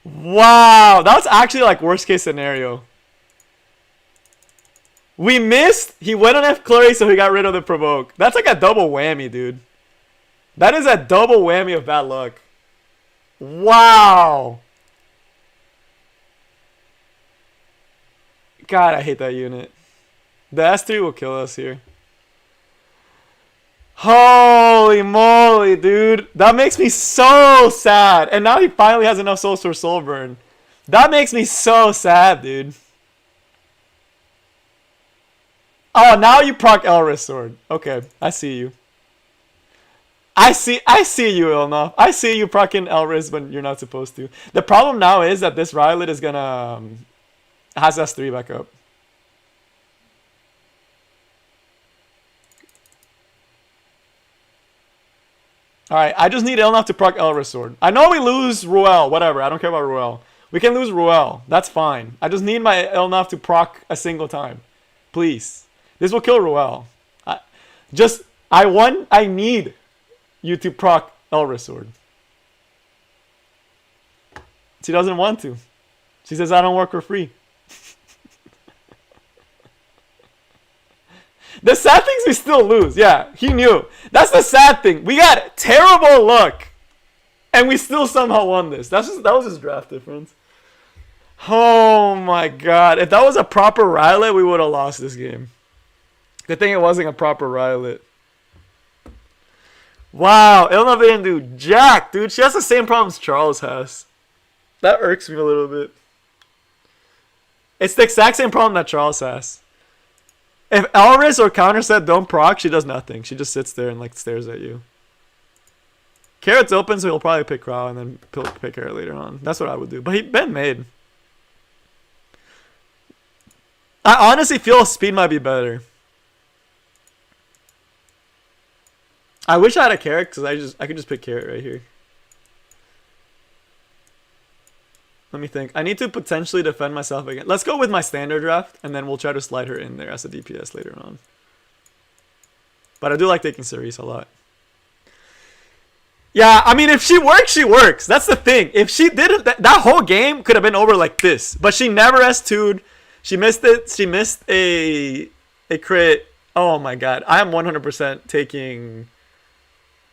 [SPEAKER 1] Wow, that was actually like worst case scenario. We missed. He went on F Flurry, so he got rid of the provoke. That's like a double whammy, dude. That is a double whammy of bad luck. Wow. God, I hate that unit. The S3 will kill us here. Holy moly, dude. That makes me so sad. And now he finally has enough souls for soul burn. That makes me so sad, dude. Oh, now you proc Elris sword. Okay, I see you. I see you, Ilynav. I see you procking Elris when you're not supposed to. The problem now is that this Rylet is gonna has S3 back up. Alright, I just need Ilynav to proc Elris sword. I know we lose Ruel, whatever. I don't care about Ruel. We can lose Ruel. That's fine. I just need my Ilynav to proc a single time. Please. This will kill Ruel. I need you to proc Elris sword. She doesn't want to. She says I don't work for free. The sad thing is we still lose. Yeah, he knew. That's the sad thing. We got terrible luck, and we still somehow won this. That was his draft difference. Oh my god! If that was a proper Rylet, we would have lost this game. Good thing it wasn't a proper Rylet. Wow, Ilynav didn't do jack, dude. She has the same problems Charles has. That irks me a little bit. It's the exact same problem that Charles has. If Elris or Counter said don't proc, she does nothing. She just sits there and like stares at you. Carrot's open, so he'll probably pick Crow and then pick Carrot later on. That's what I would do. But he Ben made. I honestly feel speed might be better. I wish I had a Carrot because I could just pick Carrot right here. Let me think. I need to potentially defend myself again. Let's go with my standard draft, and then we'll try to slide her in there as a DPS later on. But I do like taking Cerise a lot. Yeah, I mean, if she works, she works. That's the thing. If she didn't, that whole game could have been over like this. But she never S2'd. She missed it. She missed a crit. Oh my god. I am 100% taking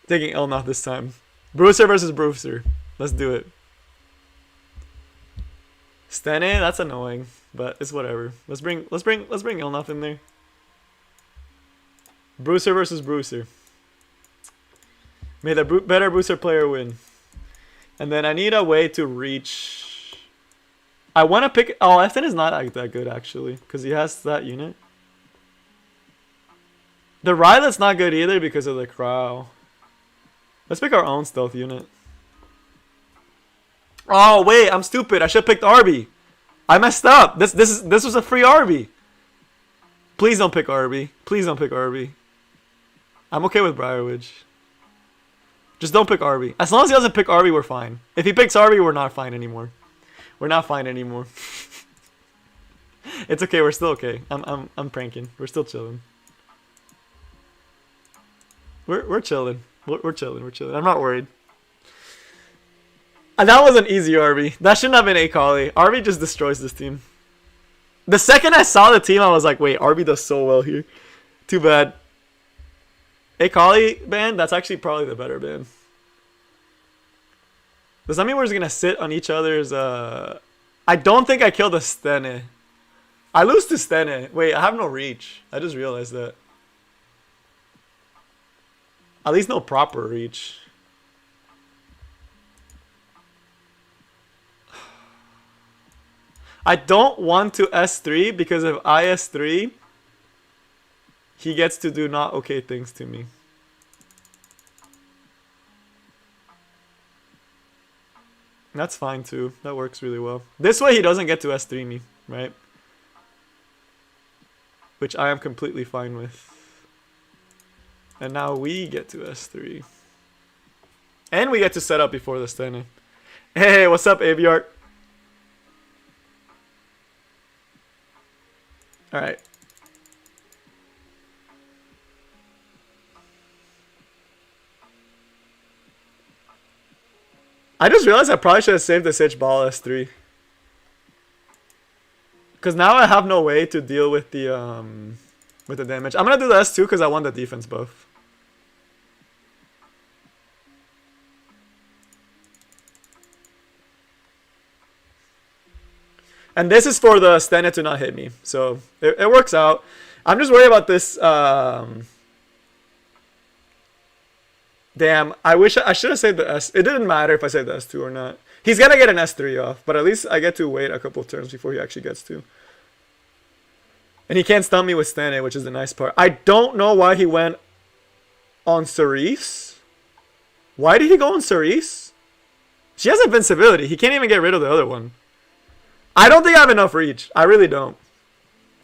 [SPEAKER 1] Ilynav this time. Brewster versus Brewster. Let's do it. Stene, that's annoying, but it's whatever. Let's bring Ilynav in there. Brewster versus Brewster. May the better Brewster player win. And then I need a way to reach. I want to pick. Oh, Efton is not that good actually, because he has that unit. The Rylet's not good either because of the Crow. Let's pick our own stealth unit. Oh wait, I'm stupid. I should have picked Arby. I messed up. This was a free Arby. Please don't pick Arby. Please don't pick Arby. I'm okay with Briarwitch. Just don't pick Arby. As long as he doesn't pick Arby, we're fine. If he picks Arby, we're not fine anymore. We're not fine anymore. It's okay. We're still okay. I'm pranking. We're still chilling. We're chilling. We're chilling. We're chilling. I'm not worried. And that was an easy Arby. That shouldn't have been Akali. Arby just destroys this team. The second I saw the team, I was like, wait, Arby does so well here. Too bad. Akali ban? That's actually probably the better ban. Does that mean we're just going to sit on each other's... I don't think I killed a Stene. I lose to Stene. Wait, I have no reach. I just realized that. At least no proper reach. I don't want to S3 because if I S3, he gets to do not okay things to me. That's fine too. That works really well. This way he doesn't get to S3 me, right? Which I am completely fine with. And now we get to S3. And we get to set up before the Stene. Hey, what's up, Aviart? Alright. I just realized I probably should have saved the Sage Ball S3. Because now I have no way to deal with the damage. I'm going to do the S2 because I want the defense buff. And this is for the Stena to not hit me. So it works out. I'm just worried about this. Damn, I wish I should have saved the S. It didn't matter if I saved the S2 or not. He's going to get an S3 off. But at least I get to wait a couple of turns before he actually gets to. And he can't stun me with Stena, which is the nice part. I don't know why he went on Cerise. Why did he go on Cerise? She has invincibility. He can't even get rid of the other one. I don't think I have enough reach. I really don't.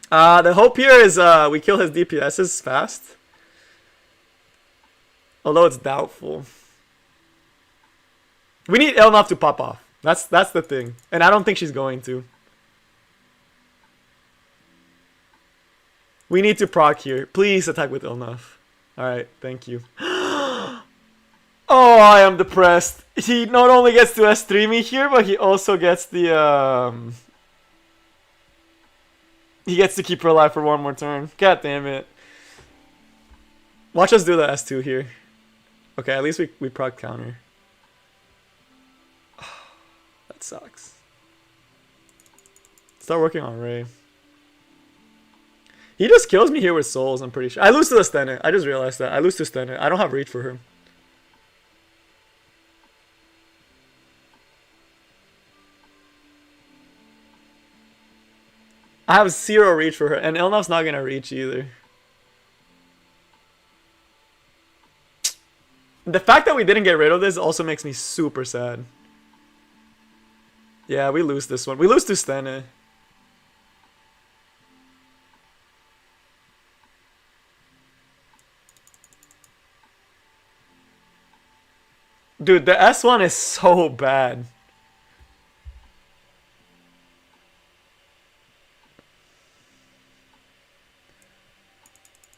[SPEAKER 1] The hope here is we kill his DPSs fast. Although it's doubtful. We need Ilynav to pop off. That's the thing. And I don't think she's going to. We need to proc here. Please attack with Ilynav. Alright, thank you. Oh, I am depressed. He not only gets to S3 me here, but he also gets the he gets to keep her alive for one more turn. God damn it. Watch us do the S2 here. Okay, at least we proc counter. That sucks. Start working on Ray. He just kills me here with souls, I'm pretty sure. I lose to the Stena. I just realized that. I lose to Stena. I don't have reach for her. I have 0 reach for her, and Ilnav's not gonna reach either. The fact that we didn't get rid of this also makes me super sad. Yeah, we lose this one. We lose to Stena. Dude, the S1 is so bad.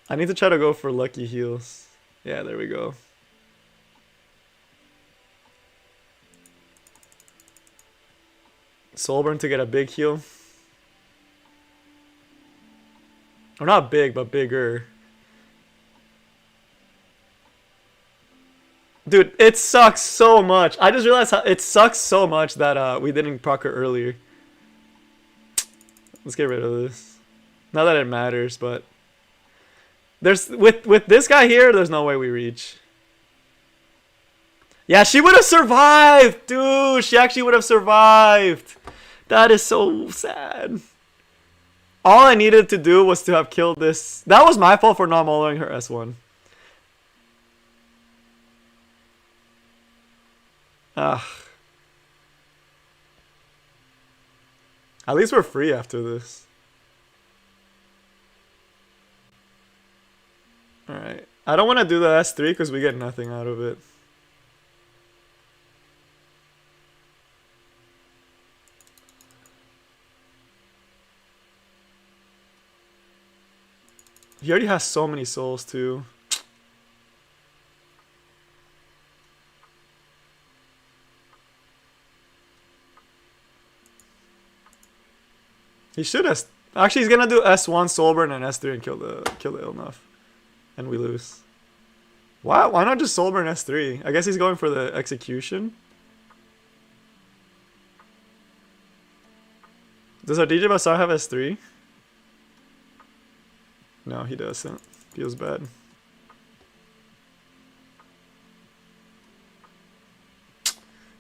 [SPEAKER 1] I need to try to go for lucky heals. Yeah, there we go. Soulburn to get a big heal. Or not big, but bigger. Dude, it sucks so much. I just realized how it sucks so much that we didn't proc her earlier. Let's get rid of this. Not that it matters, but there's with this guy here, there's no way we reach. Yeah, she would have survived, dude. She actually would have survived. That is so sad. All I needed to do was to have killed this. That was my fault for not moloing her S1. Ugh. At least we're free after this. Alright. I don't want to do the S3 because we get nothing out of it. He already has so many souls too. He should have. Actually, he's gonna do S1 Soulburn and S3 and kill the Ilynav, and we lose. Why not just Soulburn S3? I guess he's going for the execution. Does our DJ Basar have S3? No, he doesn't. Feels bad.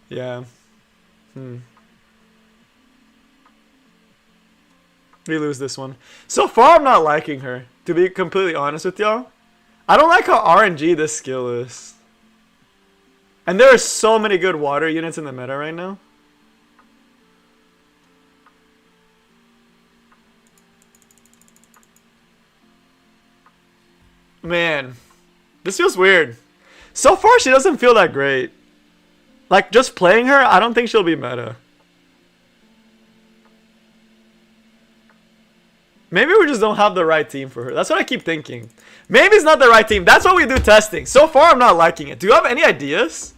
[SPEAKER 1] Yeah. We lose this one. So far, I'm not liking her. To be completely honest with y'all. I don't like how RNG this skill is. And there are so many good water units in the meta right now. Man, this feels weird. So far, she doesn't feel that great. Like, just playing her, I don't think she'll be meta. Maybe we just don't have the right team for her. That's what I keep thinking. Maybe it's not the right team. That's why we do testing. So far, I'm not liking it. Do you have any ideas?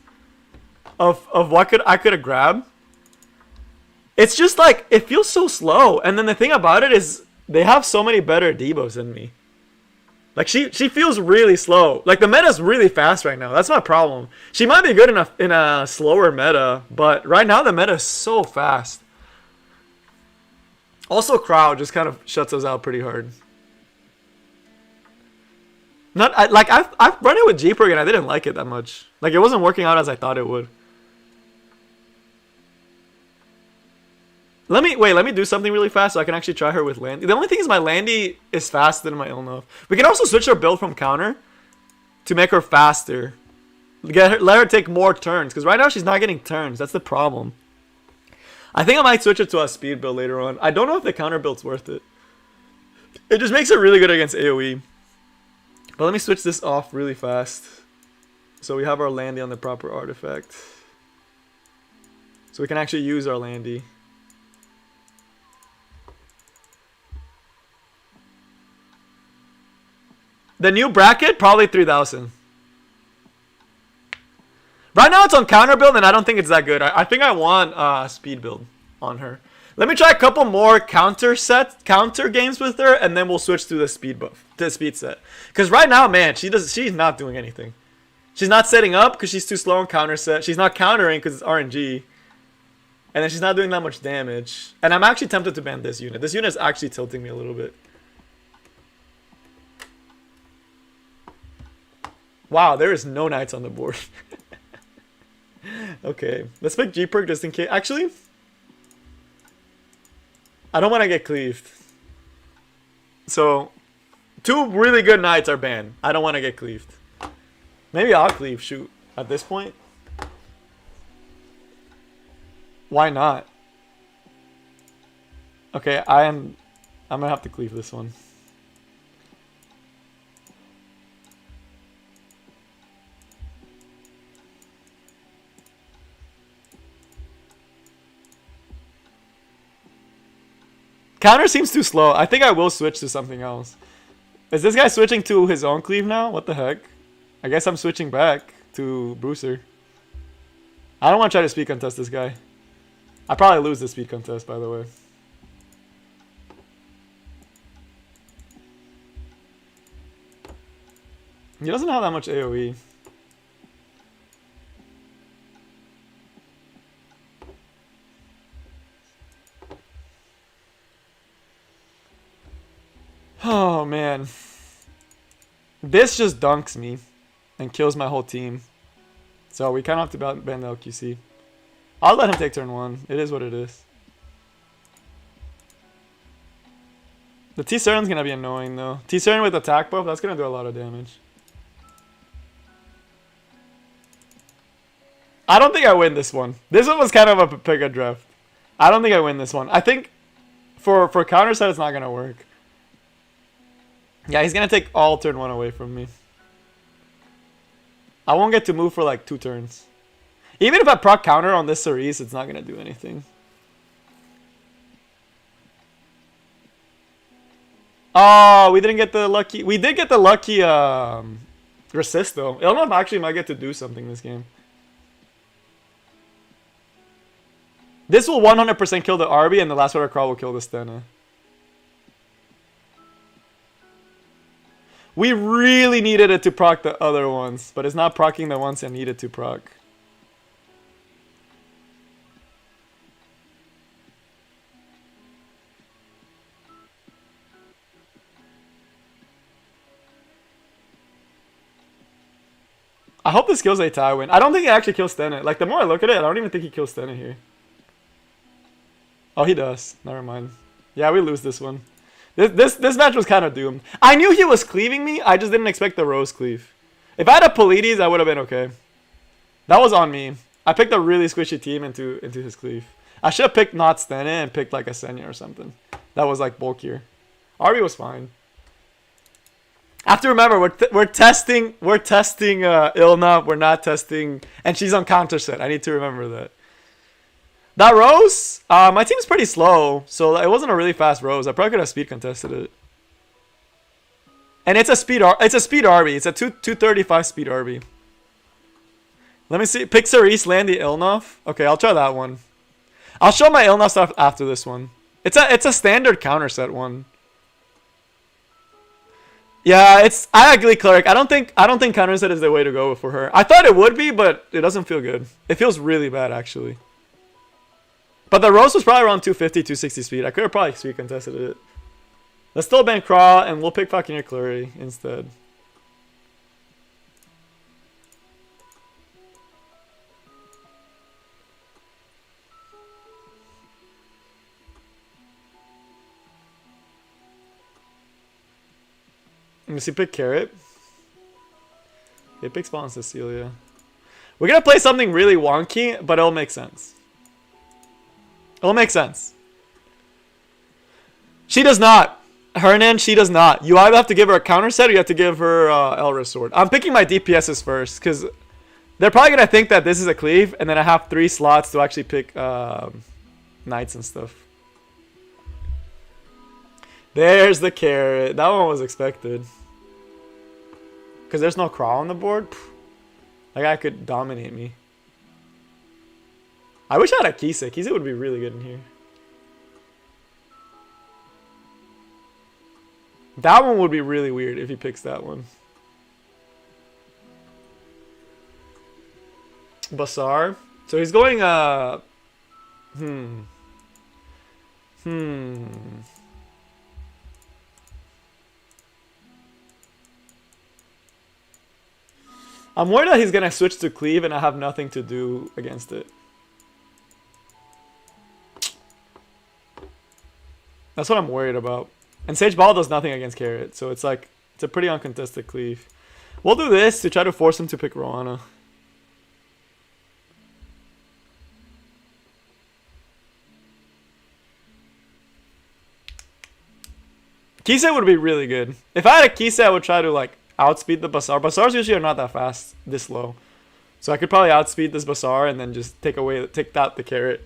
[SPEAKER 1] of what I could have grabbed. It's just like it feels so slow. And then the thing about it is they have so many better debuffs than me. Like she feels really slow. Like the meta's really fast right now. That's my problem. She might be good in a slower meta, but right now the meta is so fast. Also, crowd just kind of shuts us out pretty hard. I've run it with Jeeper and I didn't like it that much. Like it wasn't working out as I thought it would. Let me do something really fast so I can actually try her with Landy. The only thing is my Landy is faster than my Ilynav. We can also switch her build from counter to make her faster. Let her take more turns, because right now she's not getting turns. That's the problem. I think I might switch it to a speed build later on. I don't know if the counter build's worth it. It just makes it really good against AoE. But let me switch this off really fast. So we have our Landy on the proper artifact. So we can actually use our Landy. The new bracket, probably 3,000. Right now it's on counter build and I don't think it's that good. I think I want speed build on her. Let me try a couple more counter games with her and then we'll switch to the speed buff, to the speed set. Because right now, man, she's not doing anything. She's not setting up because she's too slow on counter set. She's not countering because it's RNG. And then she's not doing that much damage. And I'm actually tempted to ban this unit. This unit is actually tilting me a little bit. Wow, there is no knights on the board. Okay, let's pick G-Perk just in case. Actually, I don't want to get cleaved. So, 2 really good knights are banned. I don't want to get cleaved. Maybe I'll cleave, shoot, at this point. Why not? Okay, I'm gonna have to cleave this one. Counter seems too slow. I think I will switch to something else. Is this guy switching to his own cleave now? What the heck? I guess I'm switching back to Bruiser. I don't want to try to speed contest this guy. I probably lose the speed contest, by the way. He doesn't have that much AoE. Oh man, this just dunks me and kills my whole team. So we kind of have to ban the LQC. I'll let him take turn 1. It is what it is. The T-Seren's gonna be annoying though. T-Seren with attack buff, that's gonna do a lot of damage. I don't think I win this one. This one was kind of a pick a draft. I don't think I win this one. I think for counter set it's not gonna work. Yeah, he's gonna take all turn 1 away from me. I won't get to move for like 2 turns. Even if I proc counter on this Cerise, it's not gonna do anything. Oh, we didn't get the lucky. We did get the lucky resist though. Ilynav actually might get to do something this game. This will 100% kill the Arby, and the last water crawl will kill the Stena. We really needed it to proc the other ones, but it's not procking the ones I needed to proc. I hope this kills a tie win. I don't think he actually kills Stena. Like, the more I look at it, I don't even think he kills Stena here. Oh, he does. Never mind. Yeah, we lose this one. This match was kind of doomed. I knew he was cleaving me. I just didn't expect the Rose cleave. If I had a Polides, I would have been okay. That was on me. I picked a really squishy team into his cleave. I should have picked not Stena and picked like a Senya or something. That was like bulkier. Arby was fine. I have to remember we're testing Ilynav. We're not testing, and she's on counter set. I need to remember that. That Rose, my team's pretty slow, so it wasn't a really fast Rose. I probably could have speed contested it. And it's a speed Arby. It's a 235 speed Arby. Let me see. Pick Cerise, land the Ilynav. Okay, I'll try that one. I'll show my Ilynav stuff after this one. It's a standard counter set one. Yeah, I agree, Cleric. I don't think counter set is the way to go for her. I thought it would be, but it doesn't feel good. It feels really bad actually. But the roast was probably around 250, 260 speed. I could have probably speed contested it. Let's still ban Craw and we'll pick fucking Clary instead. Let me see, pick Carrot. Okay, pick Spawn Cecilia. We're gonna play something really wonky, but it'll make sense. It'll make sense. She does not. Hernan, she does not. You either have to give her a counter set or you have to give her Elris Sword. I'm picking my DPSs first, because they're probably gonna think that this is a cleave, and then I have 3 slots to actually pick knights and stuff. There's the Carrot. That one was expected. Because there's no Crawl on the board. That guy could dominate me. I wish I had a Kise. Kise would be really good in here. That one would be really weird if he picks that one. Basar. So he's going I'm worried that he's gonna switch to cleave and I have nothing to do against it. That's what I'm worried about. And Sage Ball does nothing against Carrot, so it's like it's a pretty uncontested cleave. We'll do this to try to force him to pick Roana. Kise would be really good. If I had a Kise, I would try to like outspeed the Basar. Basars usually are not that fast this low. So I could probably outspeed this Basar and then just take out the Carrot.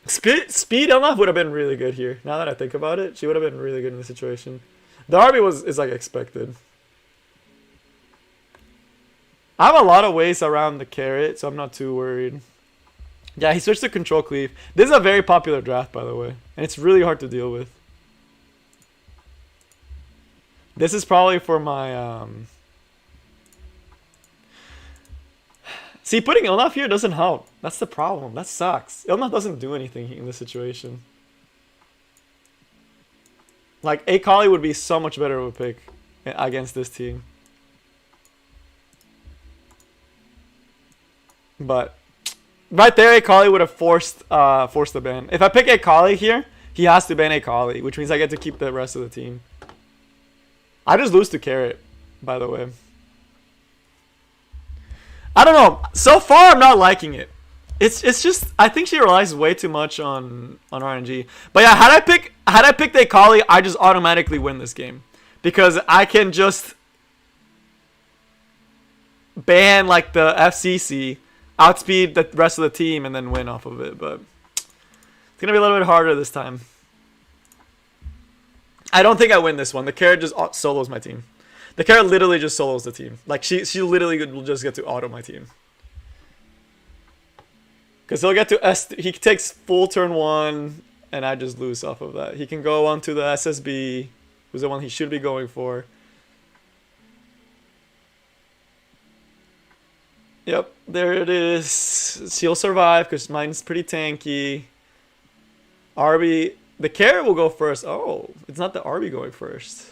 [SPEAKER 1] Speed Ilynav would have been really good here. Now that I think about it, she would have been really good in the situation. The RB is like expected. I have a lot of ways around the Carrot, so I'm not too worried. Yeah, he switched to control cleave. This is a very popular draft, by the way, and it's really hard to deal with. This is probably for my See, putting Ilynav here doesn't help. That's the problem. That sucks. Ilynav doesn't do anything in this situation. Like, Akali would be so much better of a pick against this team. But right there, Akali would have forced the ban. If I pick Akali here, he has to ban Akali, which means I get to keep the rest of the team. I just lose to Carrot, by the way. I don't know. So far, I'm not liking it. It's just I think she relies way too much on RNG. But yeah, had I picked Akali, I just automatically win this game because I can just ban like the FCC, outspeed the rest of the team, and then win off of it. But it's gonna be a little bit harder this time. I don't think I win this one. The Carrot just solos my team. The Carrot literally just solos the team. Like, she literally will just get to auto my team. Because he'll get to he takes full turn 1, and I just lose off of that. He can go on to the SSB, who's the one he should be going for. Yep, there it is. She'll survive, because mine's pretty tanky. RB, the Carrot will go first. Oh, it's not the RB going first.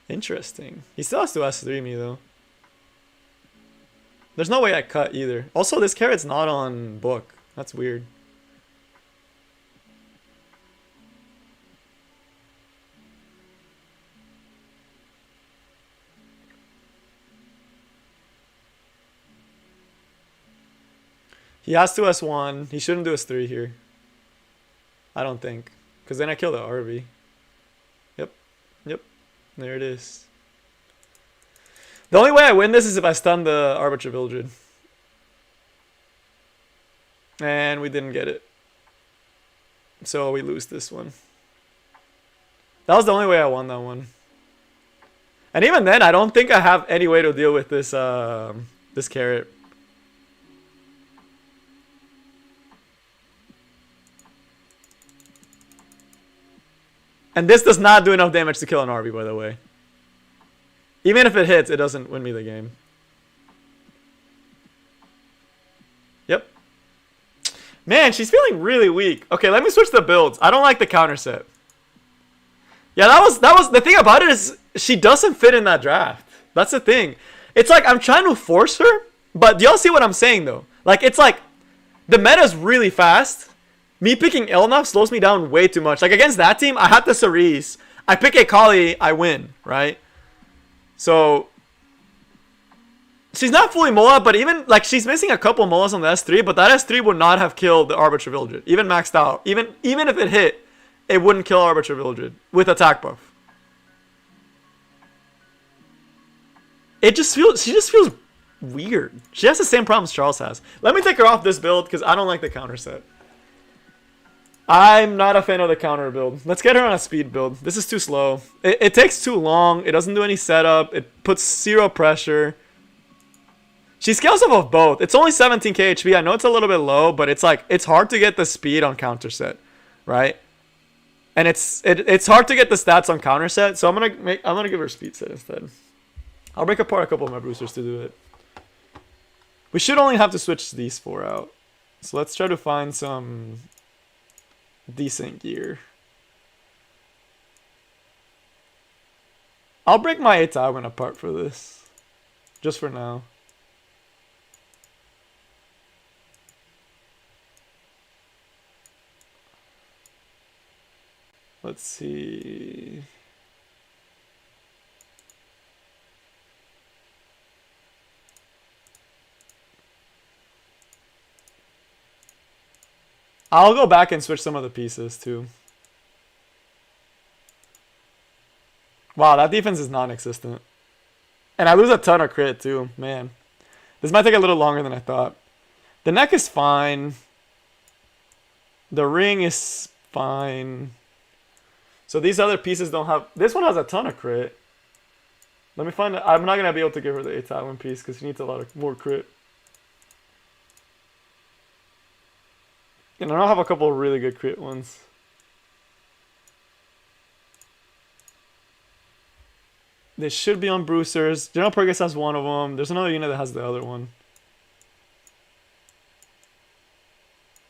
[SPEAKER 1] Interesting. He still has to S3 me though. There's no way I cut either. Also, this Carrot's not on book. That's weird. He has to S1. He shouldn't do S3 here. I don't think. Because then I kill the RB. Yep. Yep. There it is. The only way I win this is if I stun the Arbiter Vildred. And we didn't get it. So we lose this one. That was the only way I won that one. And even then, I don't think I have any way to deal with this this carrot. And this does not do enough damage to kill an Arby, by the way. Even if it hits, it doesn't win me the game. Yep. Man, she's feeling really weak. Okay, let me switch the builds. I don't like the counter set. Yeah, that was the thing about it is she doesn't fit in that draft. That's the thing. It's like I'm trying to force her, but do y'all see what I'm saying though? Like it's like the meta's really fast. Me picking Ilynav slows me down way too much. Like against that team, I had the Cerise. I pick a Kali, I win, right? So she's not fully Mola, but even like she's missing a couple Molas on the S3, but that S3 would not have killed the Arbiter Vildred, even maxed out. Even if it hit, it wouldn't kill Arbiter Vildred with attack buff. She just feels weird. She has the same problems Charles has. Let me take her off this build because I don't like the counter set. I'm not a fan of the counter build. Let's get her on a speed build. This is too slow. It takes too long. It doesn't do any setup. It puts 0 pressure. She scales off of both. It's only 17k HP. I know it's a little bit low, but it's like it's hard to get the speed on counter set, right? And it's hard to get the stats on counter set, so I'm gonna give her speed set instead. I'll break apart a couple of my boosters to do it. We should only have to switch these 4 out. So let's try to find some decent gear. I'll break my Tywin apart for this. Just for now. Let's see. I'll go back and switch some of the pieces too. Wow, that defense is non-existent. And I lose a ton of crit too, man. This might take a little longer than I thought. The neck is fine. The ring is fine. So these other pieces don't have... This one has a ton of crit. Let me find... I'm not going to be able to give her the Tywin piece because she needs a lot of more crit. And I don't have a couple of really good crit ones. They should be on Bruisers. General Purgus has one of them. There's another unit that has the other one.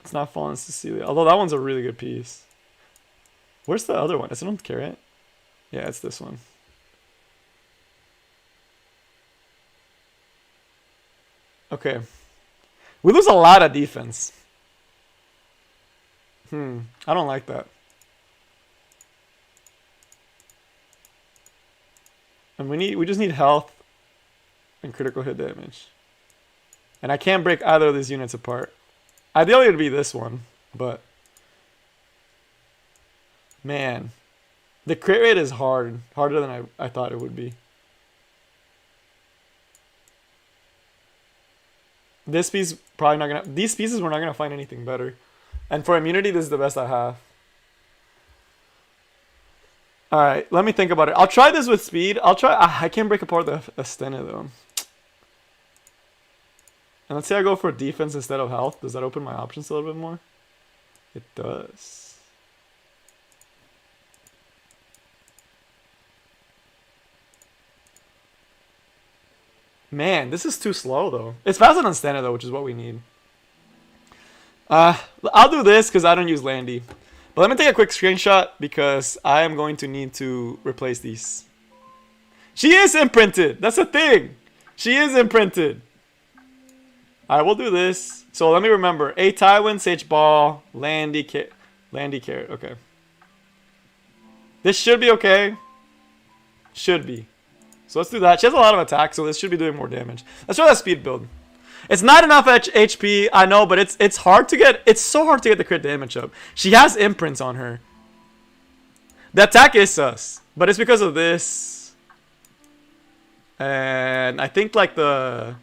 [SPEAKER 1] It's not Fallen Cecilia. Although that one's a really good piece. Where's the other one? Is it on Carrot? Yeah, it's this one. Okay. We lose a lot of defense. I don't like that. And we just need health and critical hit damage. And I can't break either of these units apart. Ideally it'd be this one, but man, the crit rate is harder than I thought it would be. This piece probably not gonna. These pieces we're not gonna find anything better. And for immunity, this is the best I have. All right, let me think about it. I'll try this with speed. I'll try. I can't break apart the Astena though. And let's say I go for defense instead of health. Does that open my options a little bit more? It does. Man, this is too slow though. It's faster than Stena though, which is what we need. I'll do this because I don't use Landy. But let me take a quick screenshot because I am going to need to replace these. She is imprinted. That's the thing. She is imprinted. Alright, we'll do this. So let me remember. A Tywin, Sage Ball, Landy Carrot. Okay. This should be okay. Should be. So let's do that. She has a lot of attack, so this should be doing more damage. Let's try that speed build. It's not enough HP, I know, but it's hard to get. It's so hard to get the crit damage up. She has imprints on her. The attack is sus, but it's because of this. And I think like the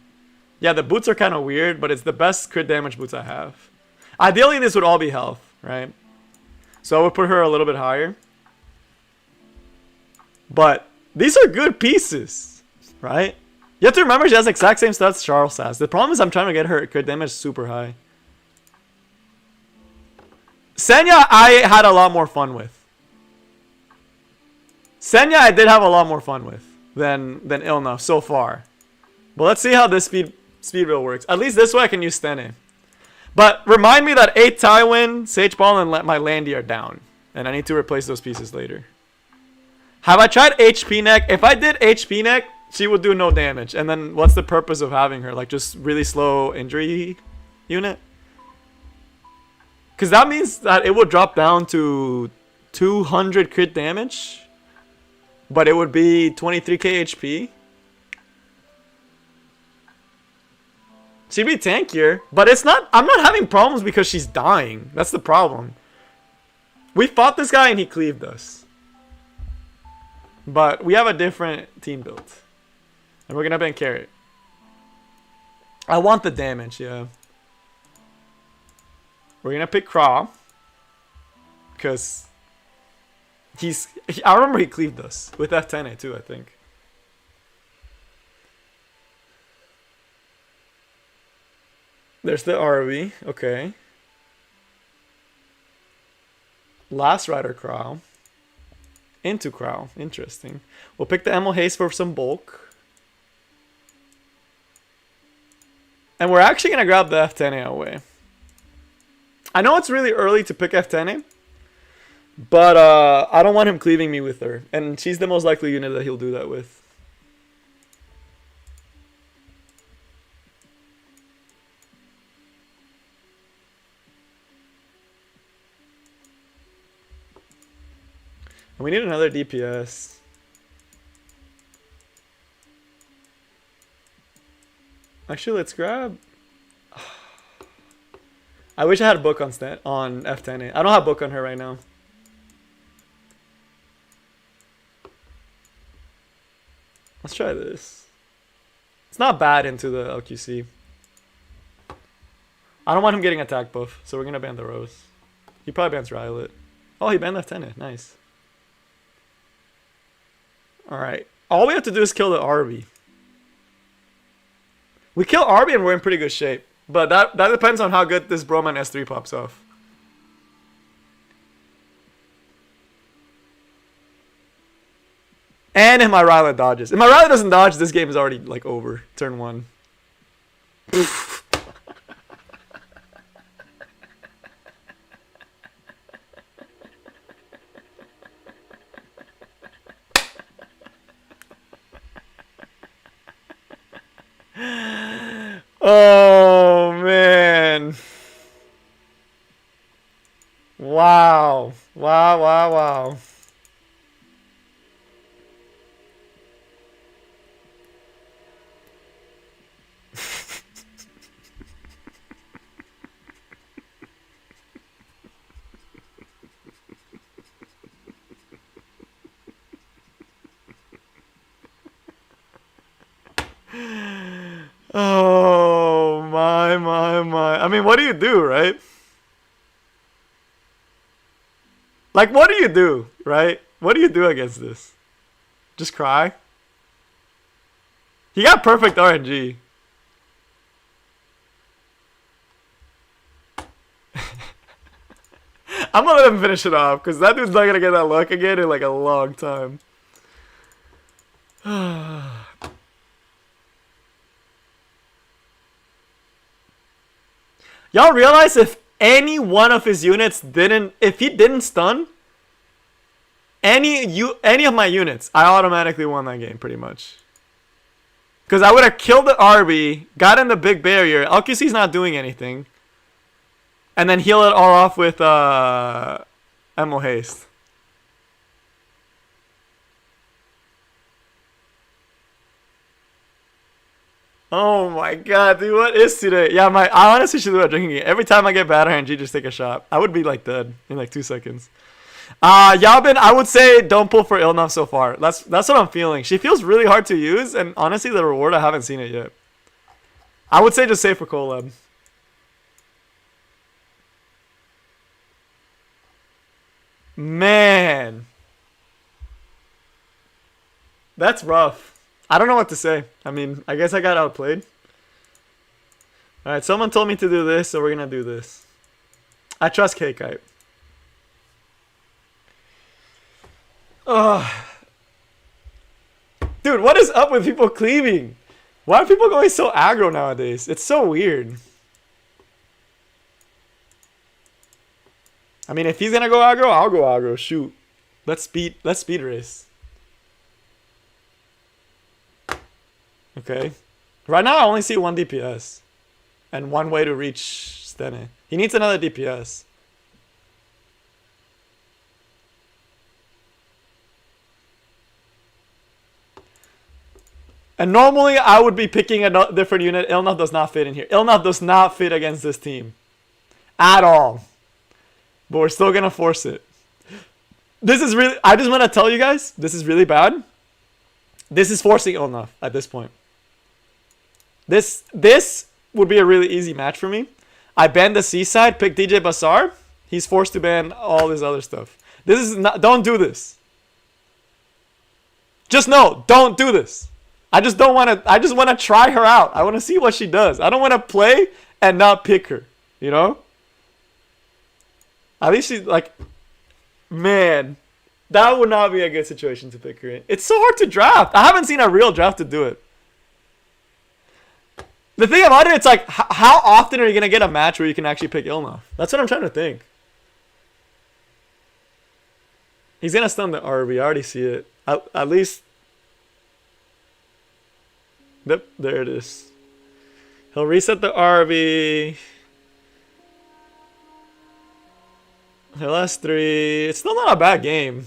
[SPEAKER 1] boots are kind of weird, but it's the best crit damage boots I have. Ideally, this would all be health, right? So I would put her a little bit higher. But these are good pieces, right? You have to remember she has the exact same stats Charles has. The problem is I'm trying to get her crit damage super high. Senya I had a lot more fun with. Senya I did have a lot more fun with than Ilynav so far. But let's see how this speed build works. At least this way I can use Stene. But remind me that 8 Tywin, Sage Ball, and my Landy are down. And I need to replace those pieces later. Have I tried HP neck? If I did HP neck, she would do no damage. And then what's the purpose of having her? Like just really slow injury unit? Because that means that it would drop down to 200 crit damage. But it would be 23k HP. She'd be tankier. But it's not... I'm not having problems because she's dying. That's the problem. We fought this guy and he cleaved us. But we have a different team build. And we're going to ban Carrot. I want the damage, yeah. We're going to pick Craw. Because... I remember he cleaved us. With F10A too, I think. There's the RV. Okay. Last Rider Crow. Into Crow. Interesting. We'll pick the Emil Haste for some bulk. And we're actually going to grab the F10A away. I know it's really early to pick F10A. But I don't want him cleaving me with her. And she's the most likely unit that he'll do that with. And we need another DPS. Actually, let's grab... I wish I had a book on F10A. I don't have a book on her right now. Let's try this. It's not bad into the LQC. I don't want him getting attack buff, so we're going to ban the Rose. He probably bans Rylet. Oh, he banned F10A. Nice. Alright. All we have to do is kill the Arby. We kill Arby and we're in pretty good shape. But that depends on how good this Broman S3 pops off. And if my Rylet dodges. If my Rylet doesn't dodge, this game is already like over. Turn 1. Oh man. Wow. Wow, wow, wow. Oh my. I mean, what do you do, right? Like, what do you do, right? What do you do against this? Just cry? He got perfect RNG. I'm gonna let him finish it off, because that dude's not gonna get that luck again in like a long time. Y'all realize if any one of his units if he didn't stun any of my units, I automatically won that game pretty much. Because I would have killed the RB, got in the big barrier, LQC's not doing anything, and then heal it all off with Emil Haste. Oh my god, dude, what is today? Yeah, I honestly should do a drinking game. Every time I get bad RNG, just take a shot. I would be like dead in like 2 seconds. Yabin, I would say don't pull for Ilynav so far. That's what I'm feeling. She feels really hard to use, and honestly, the reward, I haven't seen it yet. I would say just save for collab. Man. That's rough. I don't know what to say. I mean, I guess I got outplayed. Alright, someone told me to do this, so we're gonna do this. I trust K-Kite. Ugh. Dude, what is up with people cleaving? Why are people going so aggro nowadays? It's so weird. I mean, if he's gonna go aggro, I'll go aggro. Shoot. Let's speed race. Okay. Right now I only see 1 DPS. And 1 way to reach Stene. He needs another DPS. And normally I would be picking a different unit. Ilynav does not fit in here. Ilynav does not fit against this team. At all. But we're still going to force it. This is really... I just want to tell you guys, this is really bad. This is forcing Ilynav at this point. This would be a really easy match for me. I ban the Seaside, pick DJ Basar. He's forced to ban all this other stuff. This is not... Don't do this. Just no, don't do this. I just don't want to... I just want to try her out. I want to see what she does. I don't want to play and not pick her. You know? At least she's like... Man. That would not be a good situation to pick her in. It's so hard to draft. I haven't seen a real draft to do it. The thing about it, it's like... How often are you going to get a match where you can actually pick Ilynav? That's what I'm trying to think. He's going to stun the RB. I already see it. At least... Yep, there it is. He'll reset the RB. He'll S3. It's still not a bad game.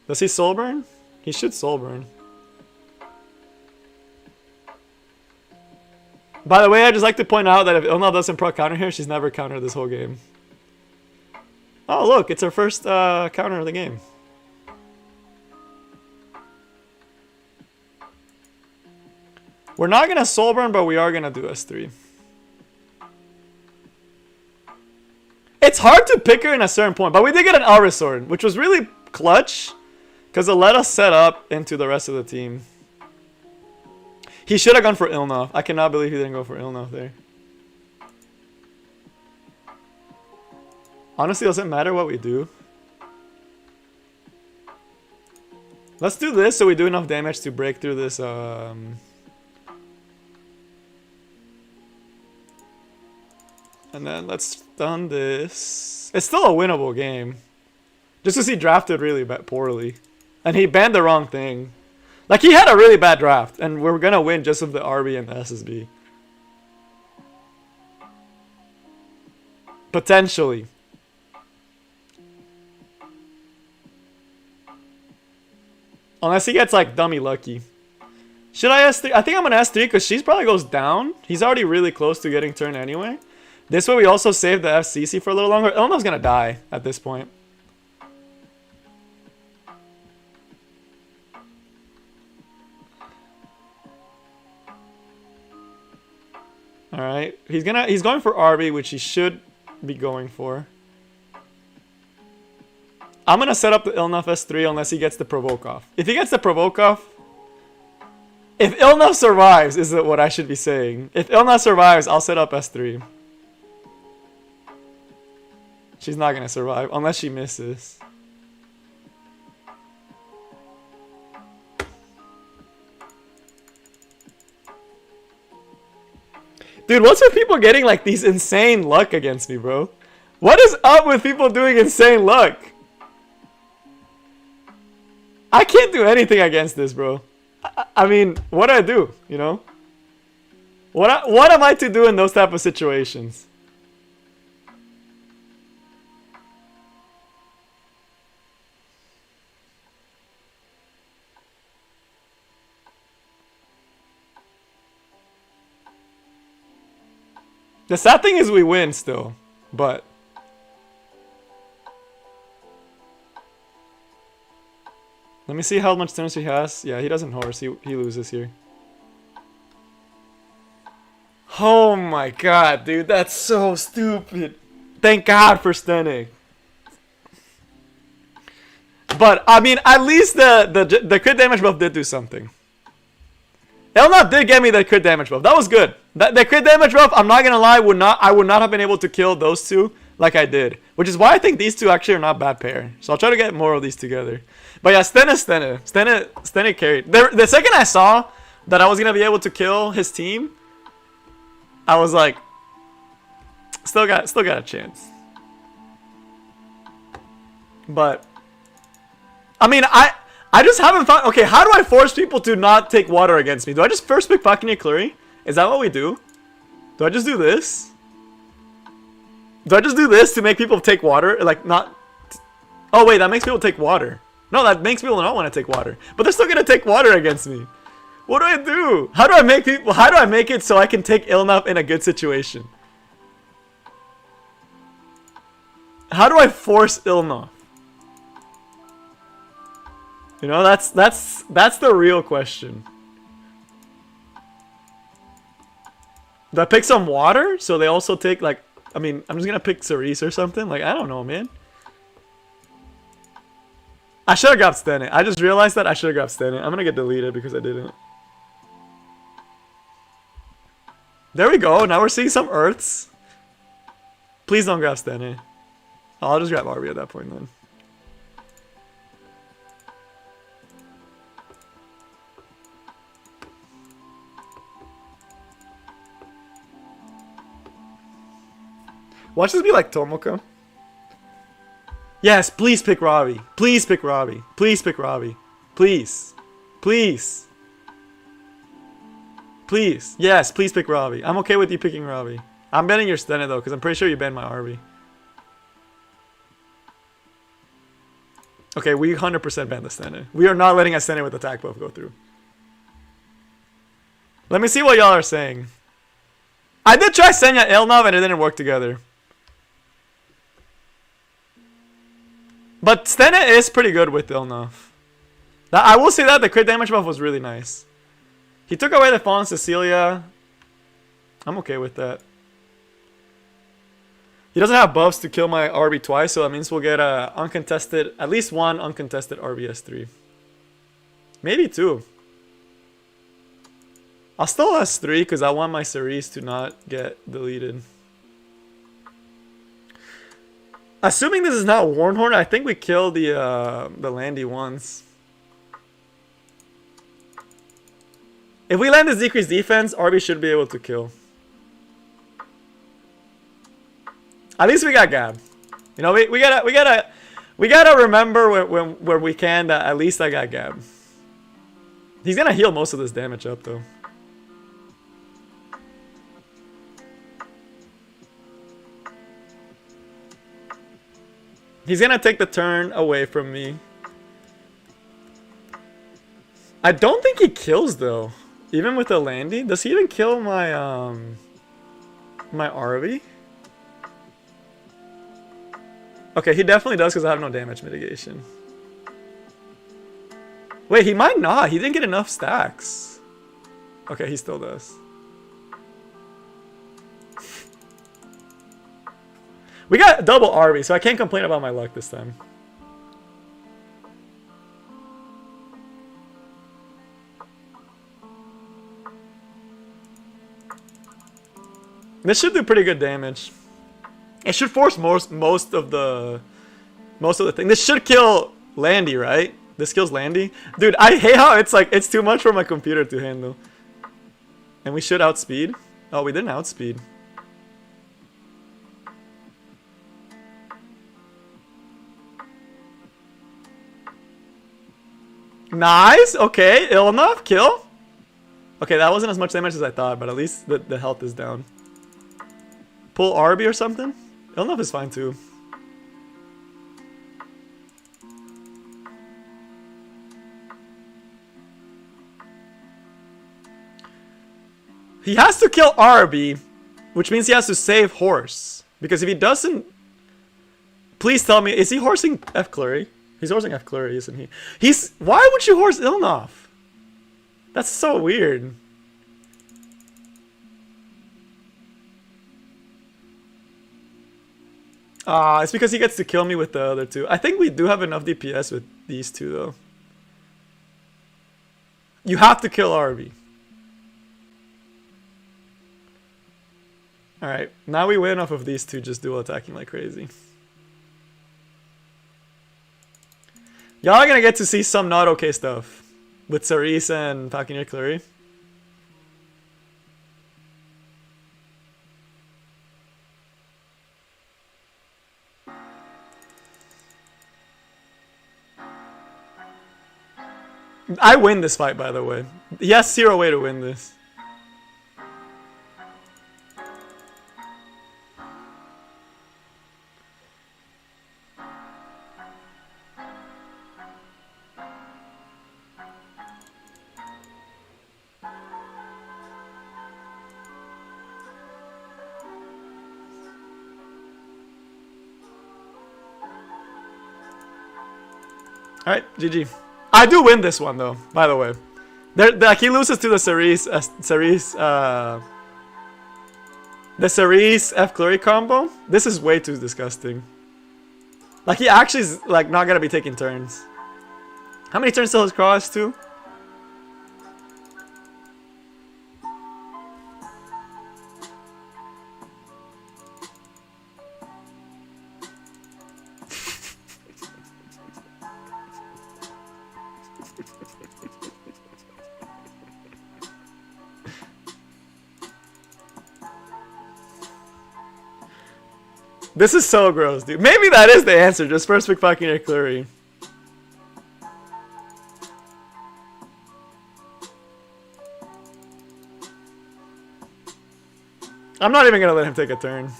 [SPEAKER 1] Does he soulburn? He should soulburn. By the way, I'd just like to point out that if Ilynav doesn't proc counter here, she's never countered this whole game. Oh, look, it's her first counter of the game. We're not going to soulburn, but we are going to do S3. It's hard to pick her in a certain point, but we did get an Elris Sword, which was really clutch, because it let us set up into the rest of the team. He should have gone for Ilynav. I cannot believe he didn't go for Ilynav there. Honestly, it doesn't matter what we do. Let's do this so we do enough damage to break through this... And then let's stun this. It's still a winnable game. Just because he drafted really poorly. And he banned the wrong thing. Like, he had a really bad draft. And we're going to win just with the RB and the SSB. Potentially. Unless he gets, like, dummy lucky. Should I S3? I think I'm going to S3 because she probably goes down. He's already really close to getting turned anyway. This way we also save the FCC for a little longer. Ilynav's gonna die at this point. Alright. He's going for RB, which he should be going for. I'm gonna set up the Ilynav S3 unless he gets the provoke off. If he gets the provoke off... If Ilynav survives, is what I should be saying. If Ilynav survives, I'll set up S3. She's not going to survive unless she misses. Dude, what's with people getting like these insane luck against me, bro? What is up with people doing insane luck? I can't do anything against this, bro. I mean, what do I do, you know? What am I to do in those type of situations? The sad thing is we win still, but... Let me see how much turns he has. Yeah, he doesn't horse. He loses here. Oh my god, dude. That's so stupid. Thank God for stunning. But I mean, at least the crit damage buff did do something. Ilynav did get me the crit damage buff. That was good. The crit damage buff, I'm not gonna lie, I would not have been able to kill those two like I did. Which is why I think these two actually are not bad pair. So I'll try to get more of these together. But yeah, Stene carried. The second I saw that I was gonna be able to kill his team, I was like, still got a chance. But I mean, I just haven't found. Okay, how do I force people to not take water against me? Do I just first pick Pakini Clury? Is that what we do? Do I just do this? Do I just do this to make people take water? Like, not. Oh, wait, that makes people take water. No, that makes people not want to take water. But they're still going to take water against me. What do I do? How do I make people. How do I make it so I can take Ilynav in a good situation? How do I force Ilynav? You know, that's the real question. Do I pick some water so they also take, like, I mean, I'm just gonna pick Cerise or something. Like, I don't know, man. I should have grabbed Stene. I just realized that I should have grabbed Stene. I'm gonna get deleted because I didn't. There we go. Now we're seeing some Earths. Please don't grab Stene. I'll just grab Arby at that point then. Watch this be like Tomoka. Yes, please pick Robbie. Please pick Robbie. Please pick Robbie. Please. Please. Please. Yes, please pick Robbie. I'm okay with you picking Robbie. I'm banning your Stene though, because I'm pretty sure you banned my Arby. Okay, we 100% banned the Stene. We are not letting a Stene with attack buff go through. Let me see what y'all are saying. I did try Senya Ilynav and it didn't work together. But Stene is pretty good with Ilynav. I will say that the crit damage buff was really nice. He took away the Fallen Cecilia. I'm okay with that. He doesn't have buffs to kill my RB twice, so that means we'll get a uncontested, at least one uncontested RBS3. Maybe two. I'll still S3 because I want my Cerise to not get deleted. Assuming this is not Warnhorn, I think we kill the Landy once. If we land this decreased defense, RB should be able to kill. At least we got Gab. You know, we gotta remember when we can that at least I got Gab. He's gonna heal most of this damage up though. He's gonna take the turn away from me. I don't think he kills though. Even with the Landy, does he even kill my my RV? Okay, he definitely does because I have no damage mitigation. Wait, he might not. He didn't get enough stacks. Okay, he still does. We got double RB, so I can't complain about my luck this time. This should do pretty good damage. It should force most of the thing. This should kill Landy, right? This kills Landy. Dude, I hate how it's like it's too much for my computer to handle. And we should outspeed. Oh, we didn't outspeed. Nice. Okay, Ilynav, kill. Okay, that wasn't as much damage as I thought, but at least the health is down. Pull RB or something? Ilynav is fine too. He has to kill RB, which means he has to save horse. Because if he doesn't... Please tell me, is he horsing F Clury? He's horsing F Clury, isn't he? He's... Why would you horse Ilynav? That's so weird. It's because he gets to kill me with the other two. I think we do have enough DPS with these two though. You have to kill RB. Alright, now we win off of these two just dual attacking like crazy. Y'all are gonna get to see some not okay stuff with Cerise and Falconeer Clary. I win this fight, by the way. He has 0 way to win this. Alright, GG. I do win this one though, by the way. Like he loses to the Cerise F Clary combo. This is way too disgusting. Like he actually is like not gonna be taking turns. How many turns till his cross too? This is so gross, dude. Maybe that is the answer. Just first pick fucking Clary. I'm not even gonna let him take a turn.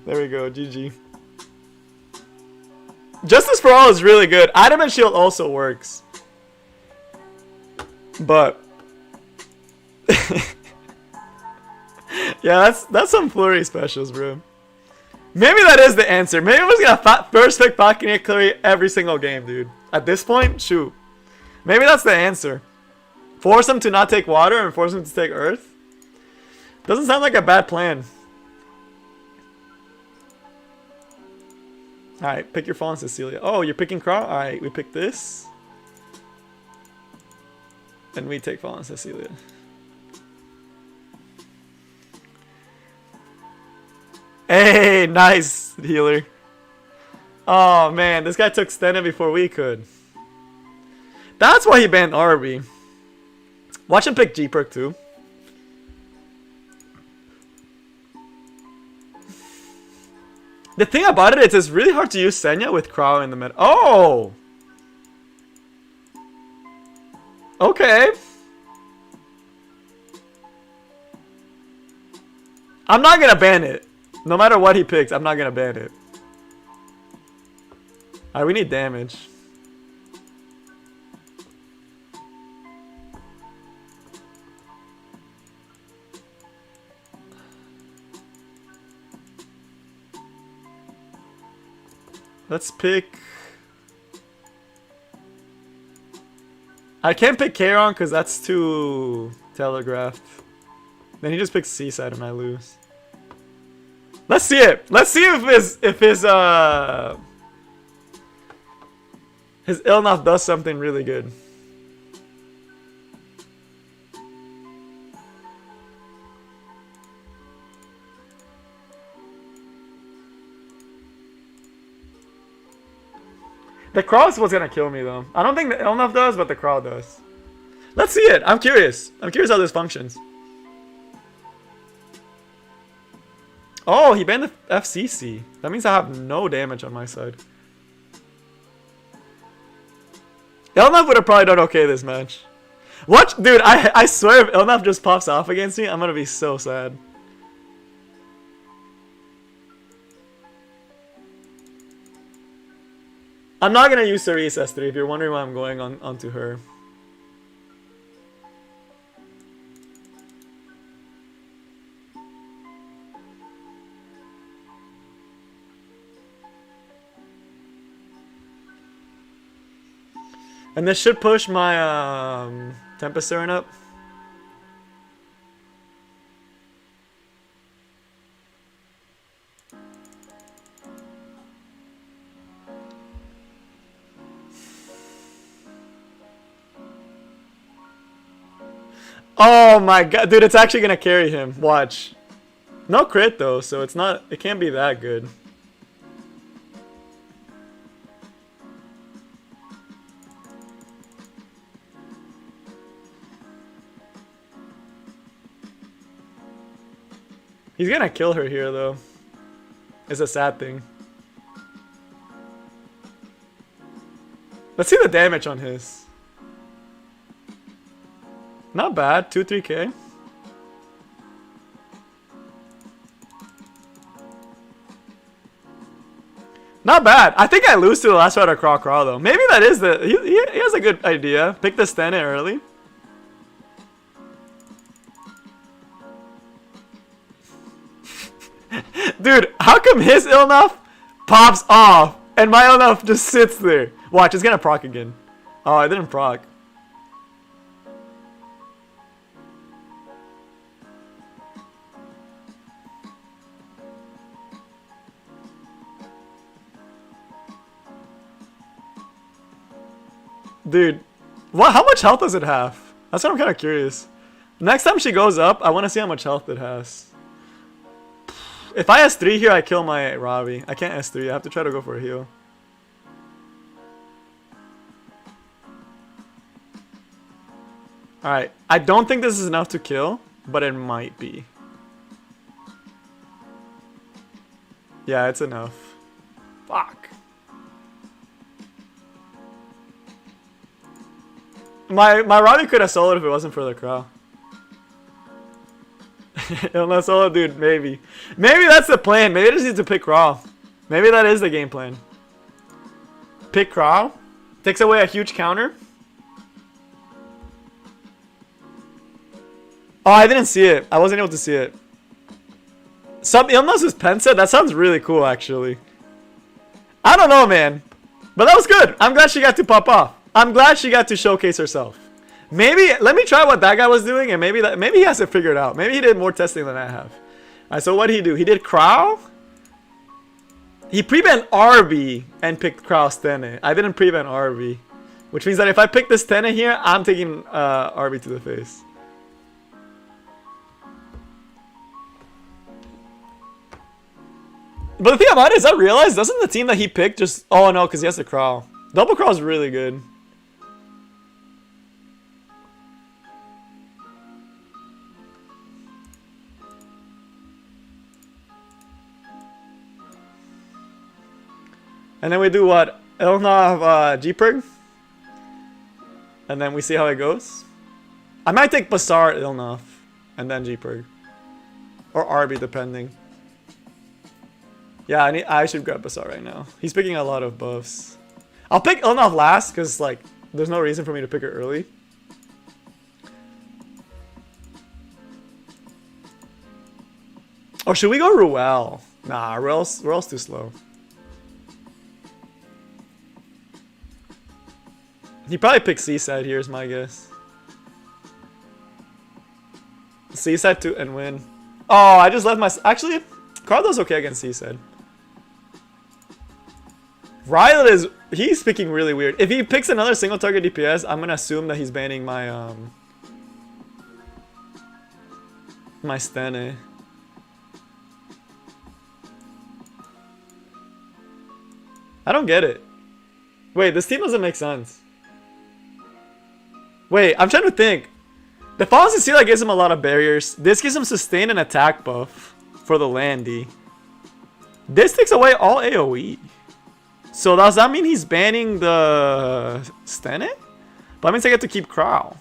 [SPEAKER 1] There we go, GG. Justice for All is really good. Adamant Shield also works. But yeah, that's some flurry specials, bro. Maybe that is the answer. Maybe I'm just gonna first pick Falconeer Clary every single game, dude. At this point, shoot. Maybe that's the answer. Force him to not take water and force him to take earth. Doesn't sound like a bad plan. Alright, pick your Fallen Cecilia. Oh, you're picking Crow? Alright, we pick this. And we take Fallen Cecilia. Hey, nice, healer. Oh, man, this guy took Stena before we could. That's why he banned RB. Watch him pick G-Perk too. The thing about it is it's really hard to use Senya with Crow in the mid. Oh! Okay. I'm not gonna ban it. No matter what he picks, I'm not gonna ban it. Alright, we need damage. Let's pick... I can't pick Charon because that's too telegraphed. Then he just picks Seaside and I lose. Let's see it. Let's see if his Ilynav does something really good. The cross was gonna kill me though. I don't think the Ilynav does, but the crow does. Let's see it. I'm curious. I'm curious how this functions. Oh, he banned the FCC. That means I have no damage on my side. Ilynav would have probably done okay this match. What? Dude, I swear if Ilynav just pops off against me, I'm gonna be so sad. I'm not gonna use Cerise S3 if you're wondering why I'm going onto her. And this should push my Tempest stirring up. Oh my god, dude, it's actually gonna carry him. Watch. No crit though, so it's not. It can't be that good. He's gonna kill her here though. It's a sad thing. Let's see the damage on his. Not bad, 2-3k. Not bad. I think I lose to the last fighter Craw Craw though. Maybe that is the. He has a good idea. Pick the Stene early. Dude, how come his Ilynav pops off and my Ilynav just sits there? Watch, it's gonna proc again. Oh, I didn't proc. Dude, what? How much health does it have? That's what I'm kind of curious. Next time she goes up, I want to see how much health it has. If I S3 here, I kill my Ravi. I can't S3. I have to try to go for a heal. Alright. I don't think this is enough to kill, but it might be. Yeah, it's enough. Fuck. My Ravi could have soloed if it wasn't for the Crow. Unless solo, dude, maybe. Maybe that's the plan. Maybe I just need to pick Raw. Maybe that is the game plan. Pick Crow. Takes away a huge counter. Oh, I didn't see it. I wasn't able to see it. Sub Illness is Pensa? That sounds really cool, actually. I don't know, man. But that was good. I'm glad she got to pop off. I'm glad she got to showcase herself. Maybe, let me try what that guy was doing, and maybe he has it figured out. Maybe he did more testing than I have. Alright, so what did he do? He did Crow. He pre-banned RB and picked Crow Stene. I didn't pre-ban RB. Which means that if I pick this Stene here, I'm taking RB to the face. But the thing about it is, I realized, doesn't the team that he picked just... Oh no, because he has the Crow. Double Crow is really good. And then we do what? Ilynav G-Perg? And then we see how it goes. I might take Basar Ilynav and then G-Perg. Or RB depending. Yeah, I should grab Basar right now. He's picking a lot of buffs. I'll pick Ilynav last because like there's no reason for me to pick her early. Or should we go Ruel? Nah, Ruel's too slow. He probably picked Seaside here is my guess. Seaside to and win. Oh, I just left my... Actually, Carlo's okay against Seaside. Rylet is... He's picking really weird. If he picks another single target DPS, I'm gonna assume that he's banning my... my Stene. I don't get it. Wait, this team doesn't make sense. Wait, I'm trying to think. The Fallen Cecilia gives him a lot of barriers. This gives him sustain and attack buff for the Landy. This takes away all AoE. So does that mean he's banning the Stene? But that means I get to keep Crow.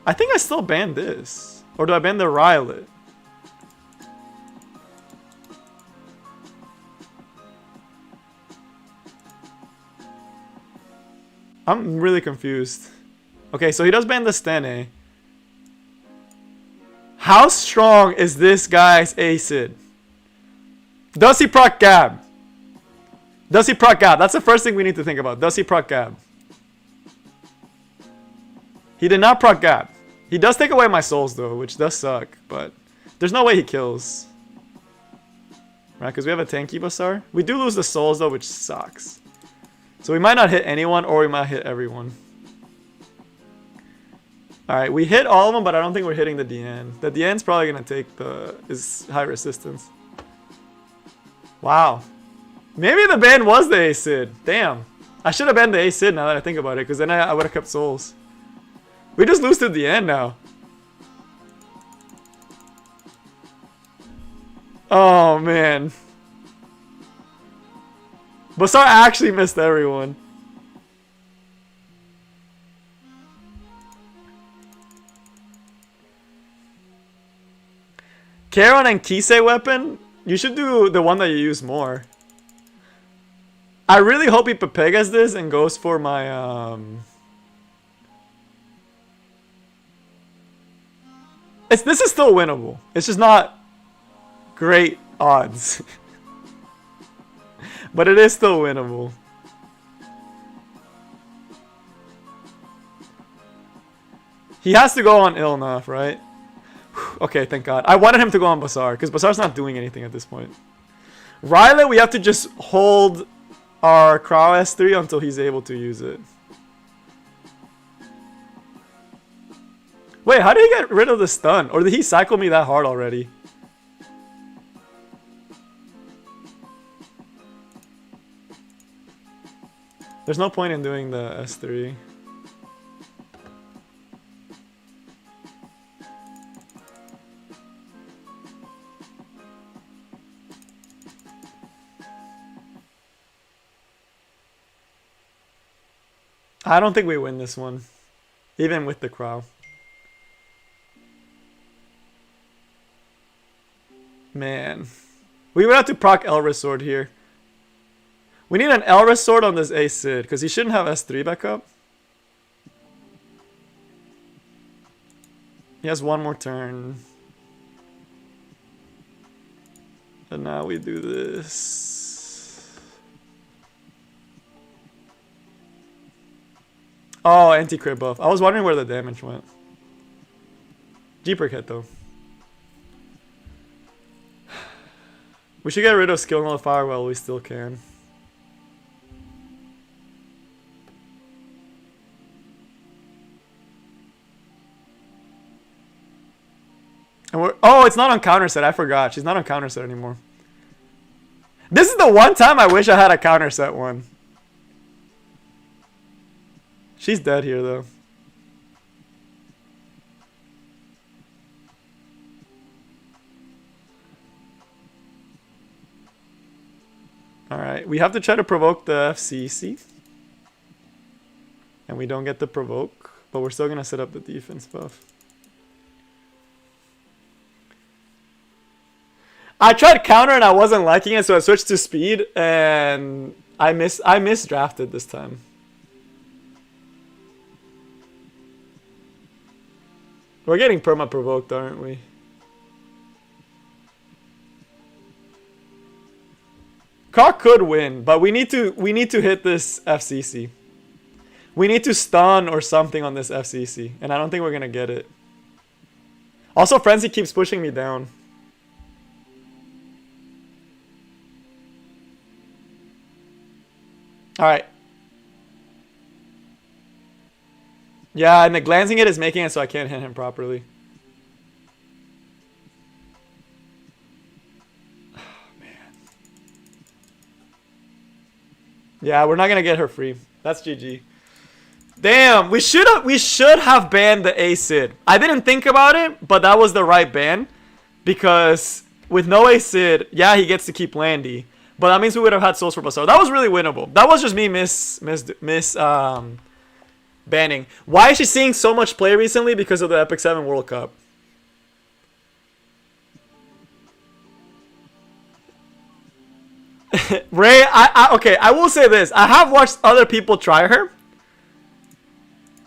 [SPEAKER 1] I think I still ban this. Or do I ban the Rylet? I'm really confused. Okay, so he does ban the Stene. How strong is this guy's Acid? Does he proc Gab? Does he proc Gab? That's the first thing we need to think about. Does he proc Gab? He did not proc gap. He does take away my souls though, which does suck, but there's no way he kills. Right, because we have a tanky Basar. We do lose the souls though, which sucks. So we might not hit anyone, or we might hit everyone. Alright, we hit all of them, but I don't think we're hitting the DN. The DN's probably going to take is high resistance. Wow. Maybe the ban was the Acid. Damn. I should have banned the Acid now that I think about it, because then I would have kept souls. We just lose to the end now. Oh, man. Basar actually missed everyone. Charon and Kisei weapon? You should do the one that you use more. I really hope he Pepegas this and goes for my this is still winnable. It's just not great odds. But it is still winnable. He has to go on Ilynav, right? Okay, thank God. I wanted him to go on Basar, because Basar's not doing anything at this point. Riley, we have to just hold our Crow S3 until he's able to use it. Wait, how did he get rid of the stun? Or did he cycle me that hard already? There's no point in doing the S3. I don't think we win this one, even with the Crow. Man, we would have to proc Elris Sword here. We need an Elris Sword on this Acid, because he shouldn't have S3 backup. He has one more turn. And now we do this. Oh, anti-crit buff. I was wondering where the damage went. Jeeper hit though. We should get rid of skill nullifier while we still can. And oh, it's not on counter set. I forgot. She's not on counter set anymore. This is the one time I wish I had a counter set one. She's dead here, though. Alright, we have to try to provoke the FCC. And we don't get the provoke, but we're still going to set up the defense buff. I tried counter and I wasn't liking it, so I switched to speed, and I misdrafted this time. We're getting perma-provoked, aren't we? Car could win, but we need to hit this FCC. We need to stun or something on this FCC, and I don't think we're gonna get it. Also, Frenzy keeps pushing me down. Alright. Yeah, and the glancing it is making it so I can't hit him properly. Oh, man. Yeah, we're not gonna get her free. That's GG. Damn, we should have banned the Acid. I didn't think about it, but that was the right ban. Because with no Acid, yeah, he gets to keep Landy. But that means we would have had souls for Basar. That was really winnable. That was just me banning. Why is she seeing so much play recently? Because of the Epic 7 World Cup. Ray, okay, I will say this. I have watched other people try her.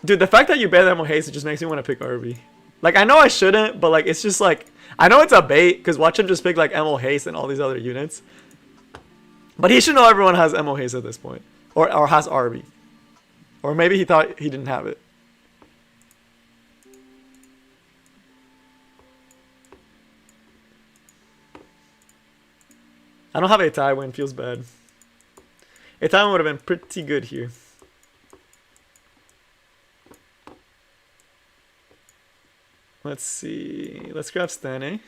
[SPEAKER 1] Dude, the fact that you ban Emo Haste, it just makes me want to pick Arby. Like, I know I shouldn't, but like, it's just like, I know it's a bait, because watch him just pick like Emo Haste and all these other units. But he should know everyone has Emo Haste at this point. Or has Arby. Or maybe he thought he didn't have it. I don't have a tie win. Feels bad. A tie win would have been pretty good here. Let's see. Let's grab Stane.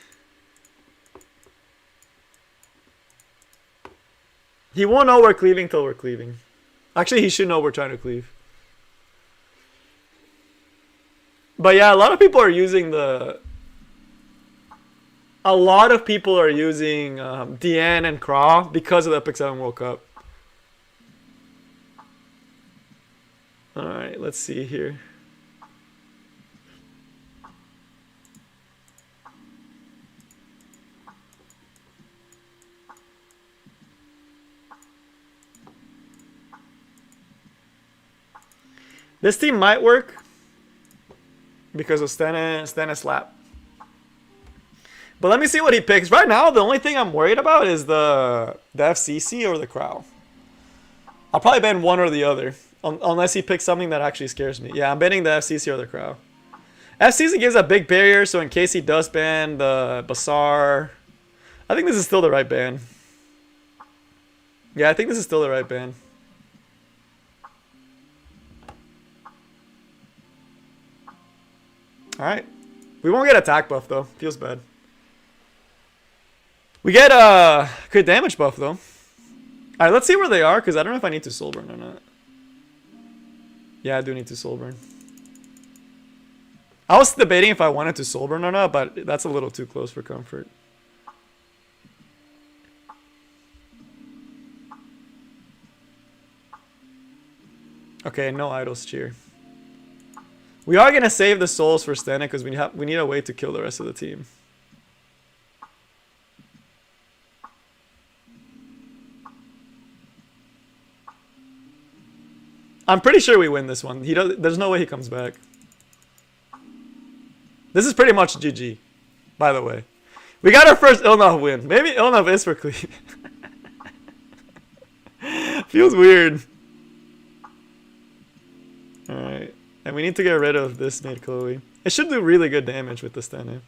[SPEAKER 1] He won't know we're cleaving till we're cleaving. Actually, he should know we're trying to cleave. But yeah, a lot of people are using the... A lot of people are using Deanne and Craw because of the Epic 7 World Cup. Alright, let's see here. This team might work because of Stane slap. But let me see what he picks. Right now, the only thing I'm worried about is the FCC or the Crow. I'll probably ban one or the other. Unless he picks something that actually scares me. Yeah, I'm banning the FCC or the Crow. FCC gives a big barrier, so in case he does ban the Bazaar... I think this is still the right ban. Yeah, I think this is still the right ban. Alright. We won't get attack buff though. Feels bad. We get crit damage buff though. Alright, let's see where they are, because I don't know if I need to soul burn or not. Yeah, I do need to soul burn. I was debating if I wanted to soul burn or not, but that's a little too close for comfort. Okay, no idols cheer. We are gonna save the souls for Stane because we need a way to kill the rest of the team. I'm pretty sure we win this one. There's no way he comes back. This is pretty much GG, by the way. We got our first Ilynav win. Maybe Ilynav is for clean. Feels weird. Alright. And we need to get rid of this made Chloe. It should do really good damage with the Stane.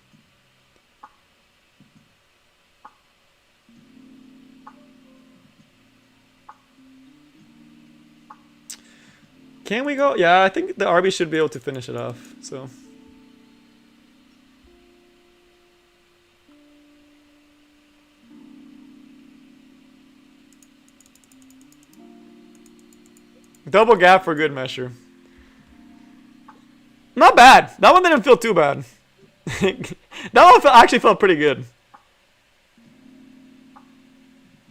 [SPEAKER 1] Can we go? Yeah, I think the RB should be able to finish it off. So. Double gap for good measure. Not bad. That one didn't feel too bad. That one actually felt pretty good.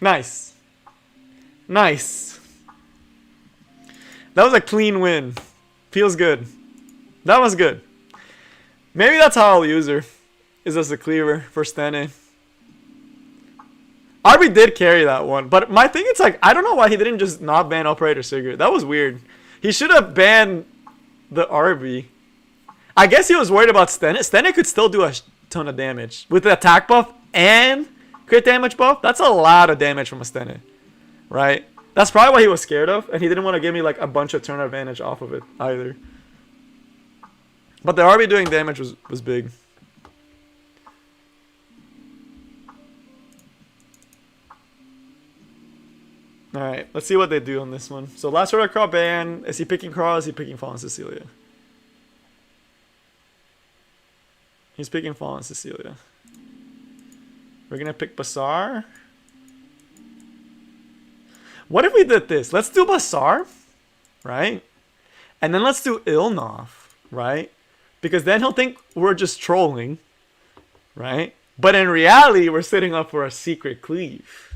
[SPEAKER 1] Nice. Nice. That was a clean win. Feels good. That was good. Maybe that's how I'll use her. Is as a cleaver for Stane. RB did carry that one. But my thing is like, I don't know why he didn't just not ban Operator Sigurd. That was weird. He should have banned the RB. I guess he was worried about Stane. Stane could still do a ton of damage. With the attack buff and crit damage buff, that's a lot of damage from a Stane. Right? That's probably what he was scared of. And he didn't want to give me like a bunch of turn advantage off of it either. But the RB doing damage was big. Alright, let's see what they do on this one. So last order Craw ban. Is he picking Craw? Is he picking Fallen Cecilia? He's picking Fallen Cecilia. We're gonna pick Bazaar. What if we did this? Let's do Bazaar, right? And then let's do Ilynav, right? Because then he'll think we're just trolling, right? But in reality, we're setting up for a secret cleave.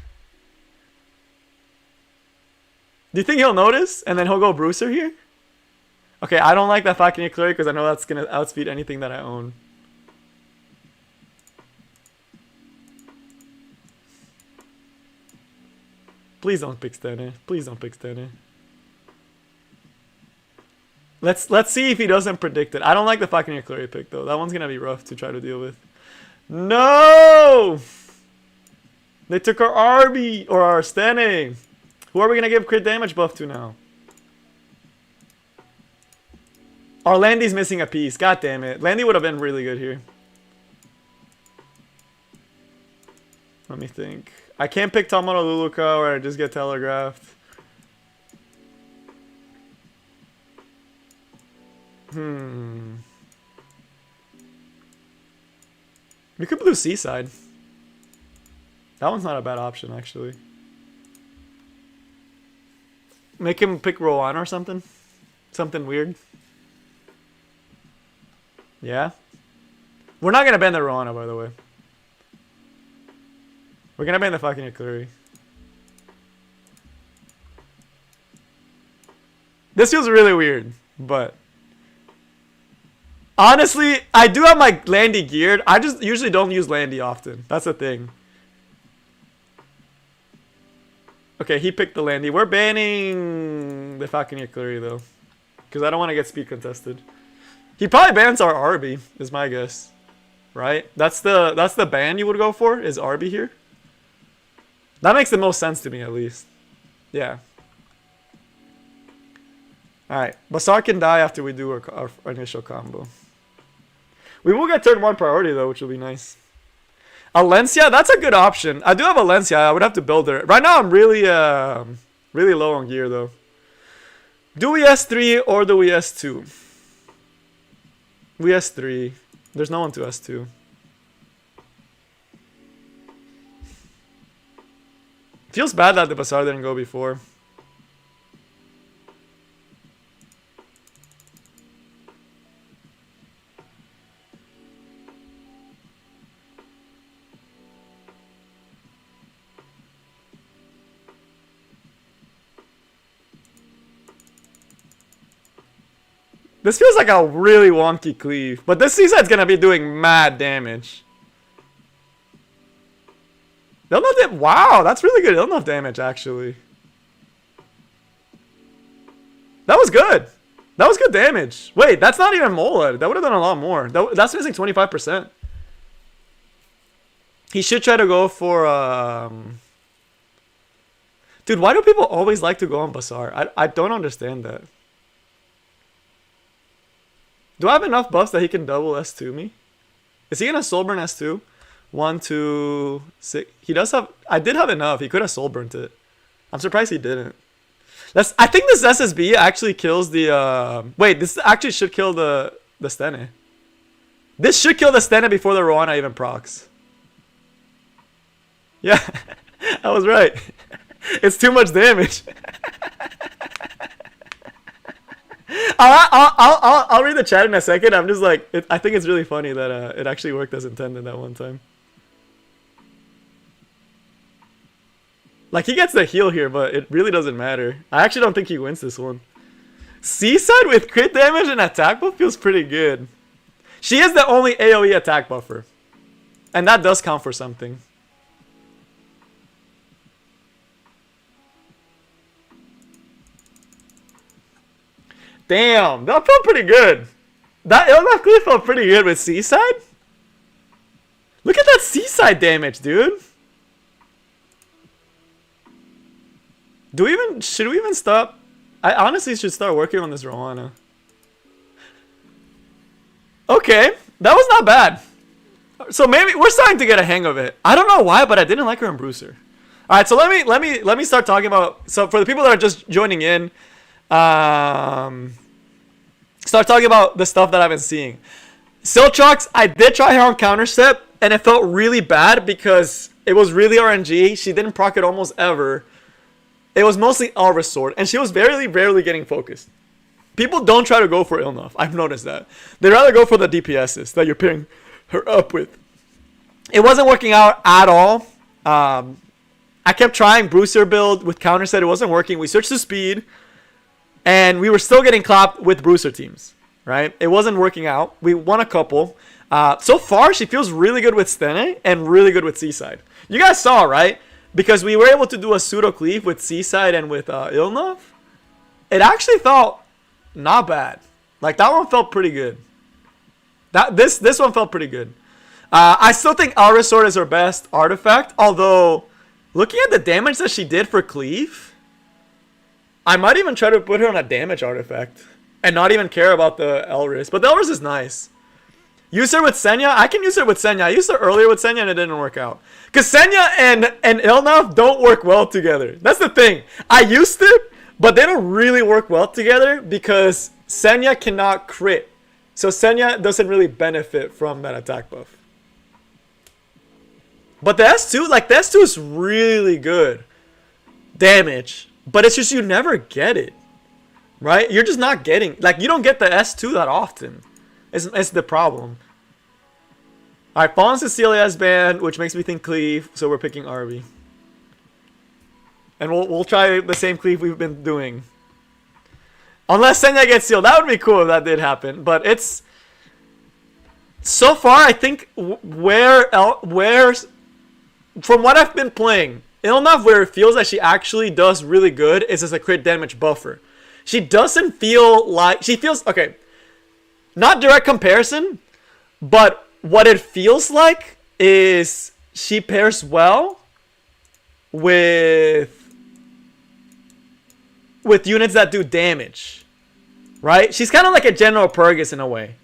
[SPEAKER 1] Do you think he'll notice? And then he'll go Bruiser here? Okay, I don't like that Falconeer Cleric because I know that's going to outspeed anything that I own. Please don't pick Stane. Please don't pick Stane. Let's see if he doesn't predict it. I don't like the Falconeer Cleric pick though. That one's going to be rough to try to deal with. No! They took our RB or our Stane. Who are we going to give crit damage buff to now? Our Landy's missing a piece. God damn it. Landy would have been really good here. Let me think. I can't pick Tamano Luluka or I just get telegraphed. We could blue Seaside. That one's not a bad option, actually. Make him pick Rowan or something. Something weird. Yeah. We're not going to ban the Rowana, by the way. We're going to ban the fucking Yakuri. This feels really weird, but... Honestly, I do have my Landy geared. I just usually don't use Landy often. That's the thing. Okay, he picked the Landy. We're banning the fucking Yakuri, though. Because I don't want to get speed contested. He probably bans our Arby, is my guess. Right? That's the ban you would go for, is Arby here. That makes the most sense to me, at least. Yeah. Alright. Basar can die after we do our initial combo. We will get turn 1 priority, though, which will be nice. Alencia, that's a good option. I do have Alencia. I would have to build her. Right now, I'm really low on gear, though. Do we S3 or do we S2? We S3. There's no one to S2. Feels bad that the Basar didn't go before. This feels like a really wonky cleave. But this Seaside's gonna be doing mad damage. Wow, that's really good Ilynav damage, actually. That was good. That was good damage. Wait, that's not even Mola. That would have done a lot more. That's missing 25%. He should try to go for... Dude, why do people always like to go on Basar? I don't understand that. Do I have enough buffs that he can double S2 me? Is he gonna soulburn S2? 1, 2, 6. He does have... I did have enough. He could have soulburnt it. I'm surprised he didn't. I think this SSB actually kills the... Wait, this actually should kill the Stene. This should kill the Stene before the Rowana even procs. Yeah, I was right. It's too much damage. I'll read the chat in a second. I'm just like, I think it's really funny that it actually worked as intended that one time. Like, he gets the heal here, but it really doesn't matter. I actually don't think he wins this one. Seaside with crit damage and attack buff feels pretty good. She is the only AoE attack buffer. And that does count for something. Damn, that felt pretty good. That Ilynav cleave felt pretty good with Seaside. Look at that Seaside damage, dude. Should we even stop? I honestly should start working on this Rowana. Okay, that was not bad. So maybe we're starting to get a hang of it. I don't know why, but I didn't like her in Bruiser. All right, so let me start talking about. So for the people that are just joining in, start talking about the stuff that I've been seeing. Siltrox, I did try her on counter step, and it felt really bad because it was really RNG. She didn't proc it almost ever. It was mostly Alva's sword, and she was very rarely getting focused. People don't try to go for Ilynav. I've noticed that. They rather go for the DPSs that you're pairing her up with. It wasn't working out at all. I kept trying Bruiser build with counter set. It wasn't working. We switched to speed, and we were still getting clapped with Bruiser teams, right? It wasn't working out. We won a couple. So far, she feels really good with Stene and really good with Seaside. You guys saw, right? Because we were able to do a pseudo cleave with Seaside and with Ilynav. It actually felt not bad. Like, that one felt pretty good. This one felt pretty good. I still think Alva's sword is her best artifact. Although, looking at the damage that she did for cleave, I might even try to put her on a damage artifact and not even care about the Elris. But the Elris is nice. Use her with Senya. I can use her with Senya. I used her earlier with Senya and it didn't work out. Because Senya and Ilynav don't work well together. That's the thing. I used it, but they don't really work well together because Senya cannot crit. So Senya doesn't really benefit from that attack buff. But the S2, like the S2 is really good damage. But it's just you never get it. Right? You're just not getting, like you don't get the S2 that often. It's the problem. Alright, Fallen Cecilia is banned, which makes me think Cleave, so we're picking Arby. And we'll try the same Cleave we've been doing. Unless Senya gets sealed. That would be cool if that did happen. But it's... So far, I think where's... From what I've been playing, Ilynav, where it feels like she actually does really good, is as a crit damage buffer. She doesn't feel like... She feels... Okay. Not direct comparison, but what it feels like is she pairs well with units that do damage, right? She's kind of like a General Purgus in a way,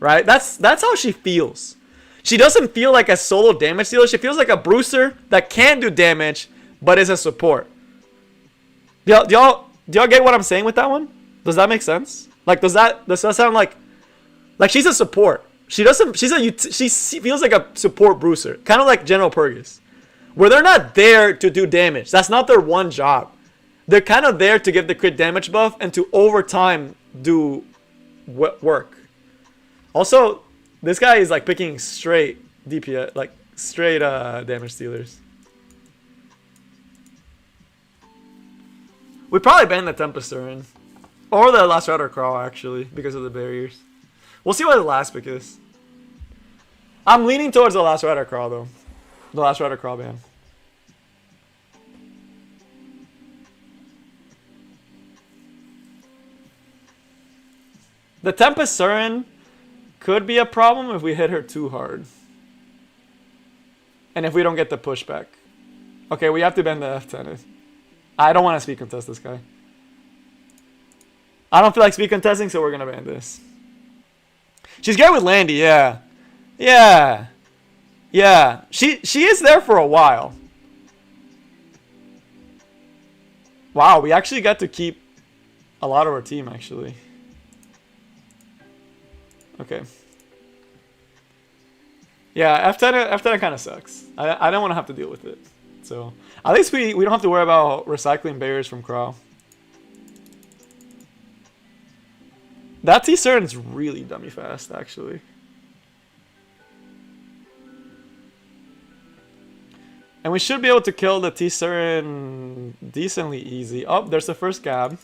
[SPEAKER 1] right? That's how she feels. She doesn't feel like a solo damage dealer. She feels like a bruiser that can do damage, but is a support. Do y'all get what I'm saying with that one? Does that make sense? Like, does that sound like she's a support? She feels like a support bruiser, kind of like General Purgus, where they're not there to do damage. That's not their one job. They're kind of there to give the crit damage buff and to over time do work. Also, this guy is like picking straight DPS, like straight damage dealers. We probably ban the Tempest Urn or the Last Rider Crawl actually because of the barriers. We'll see what the last pick is. I'm leaning towards the Last Rider Crawl though. The Last Rider Crawl ban. The Tempest Surin could be a problem if we hit her too hard. And if we don't get the pushback. Okay, we have to ban the F10. I don't want to speed contest this guy. I don't feel like speed contesting, so we're going to ban this. She's good with Landy, yeah. Yeah. Yeah. She is there for a while. Wow, we actually got to keep a lot of our team, actually. Okay. Yeah, F10 kind of sucks. I don't want to have to deal with it. So, at least we don't have to worry about recycling barriers from Crawl. That T-Cern's really dummy fast, actually. And we should be able to kill the T-Cern decently easy. Oh, there's the first Gab.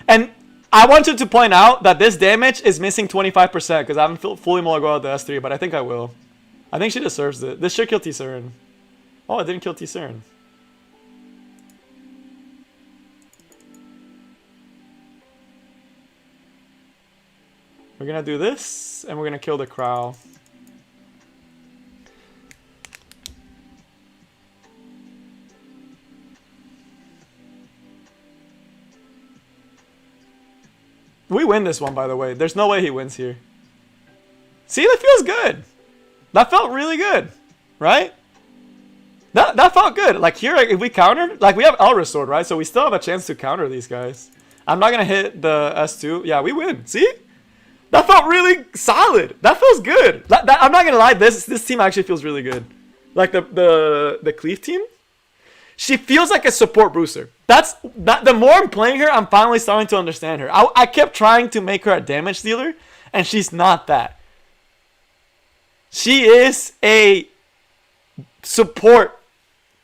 [SPEAKER 1] And I wanted to point out that this damage is missing 25% because I haven't fully Mulligan the S3, but I think I will. I think she deserves it. This should kill T-Cern. Oh, it didn't kill T-Cern. We're gonna do this, and we're gonna kill the Crow. We win this one, by the way. There's no way he wins here. See, that feels good. That felt really good, right? That felt good. Like here, if we counter, like we have Elris Sword, right? So we still have a chance to counter these guys. I'm not gonna hit the S2. Yeah, we win. See? That felt really solid. That feels good. I'm not gonna lie. This team actually feels really good. Like the Cleave team. She feels like a support bruiser. The more I'm playing her, I'm finally starting to understand her. I kept trying to make her a damage dealer, and she's not that. She is a support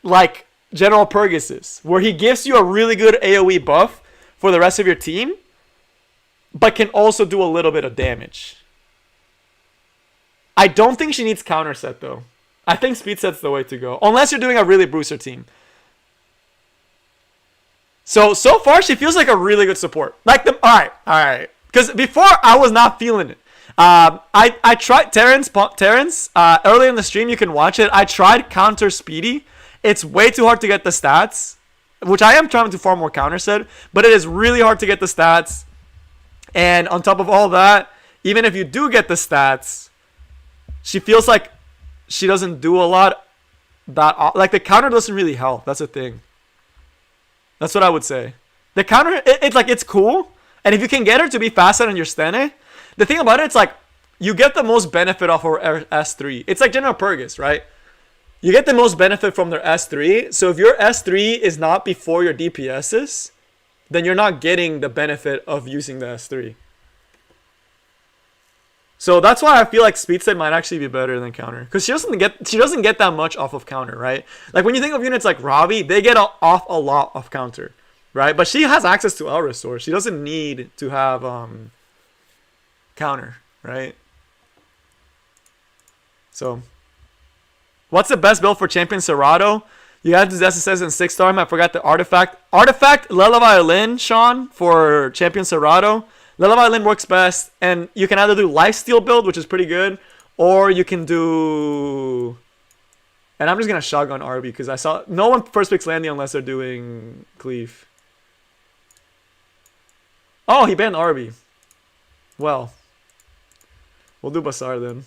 [SPEAKER 1] like General Purgus is, where he gives you a really good AoE buff for the rest of your team, but can also do a little bit of damage. I don't think she needs counter set though. I think speed set's the way to go, unless you're doing a really bruiser team. So far she feels like a really good support. Like the all right. Because before I was not feeling it. I tried Terrence earlier in the stream. You can watch it. I tried counter Speedy. It's way too hard to get the stats. which I am trying to farm more counter set, but it is really hard to get the stats. And on top of all that, even if you do get the stats, she feels like she doesn't do a lot. Like the counter doesn't really help. That's the thing. That's what I would say. The counter, it's like it's cool, and if you can get her to be faster than your Stene, the thing about it, it's like you get the most benefit off her S3. It's like General Purgus, right? You get the most benefit from their S3. So if your S3 is not before your DPSs, then you're not getting the benefit of using the S3. So that's why I feel like speed set might actually be better than counter, because she doesn't get that much off of counter, right? Like when you think of units like Ravi, they get off a lot of counter, right? But she has access to L restore. She doesn't need to have counter, right? So what's the best build for champion Serato? You have this SSS and 6-star. I forgot the artifact. Artifact Lullaby Lin, Sean, for champion Serato. Lullaby Lin works best, and you can either do lifesteal build, which is pretty good, or you can do... And I'm just going to shotgun RB, because I saw... No one first picks Landy unless they're doing Cleave. Oh, he banned RB. Well. We'll do Basar then.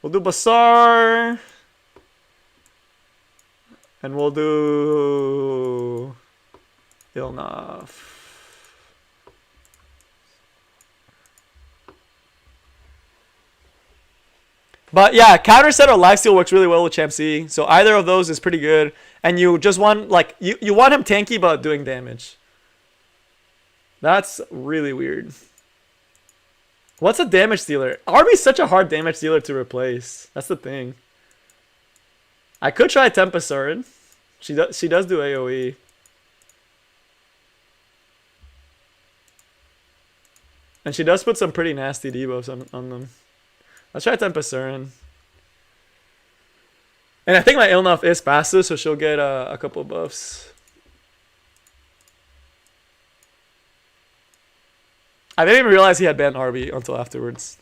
[SPEAKER 1] We'll do Basar. And we'll do... Ilynav. But yeah, counter set or lifesteal works really well with Champ C. So either of those is pretty good. And you just want, like, you want him tanky but doing damage. That's really weird. What's a damage dealer? RB's such a hard damage dealer to replace. That's the thing. I could try Tempest. She does do AoE. And she does put some pretty nasty debuffs on them. Let's try Tempest. And I think my Ilynav is faster, so she'll get a couple buffs. I didn't even realize he had banned RB until afterwards.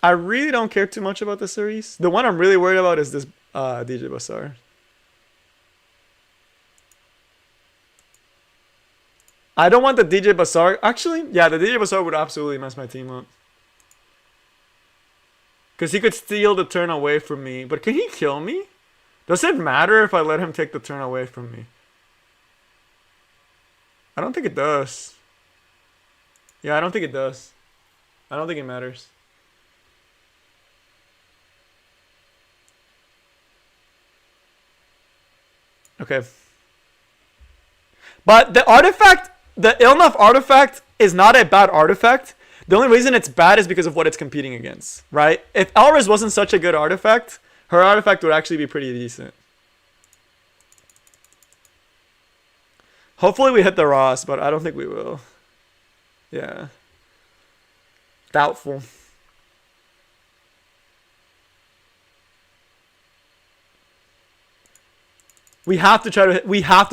[SPEAKER 1] I really don't care too much about the series. The one I'm really worried about is this DJ Basar. I don't want the DJ Basar. Actually, yeah, the DJ Basar would absolutely mess my team up. Because he could steal the turn away from me. But can he kill me? Does it matter if I let him take the turn away from me? I don't think it does. Yeah, I don't think it does. I don't think it matters. Okay. But the artifact, the Ilynav artifact is not a bad artifact. The only reason it's bad is because of what it's competing against, right? If Elris wasn't such a good artifact, her artifact would actually be pretty decent. Hopefully we hit the Ross, but I don't think we will. Yeah. Doubtful. We have to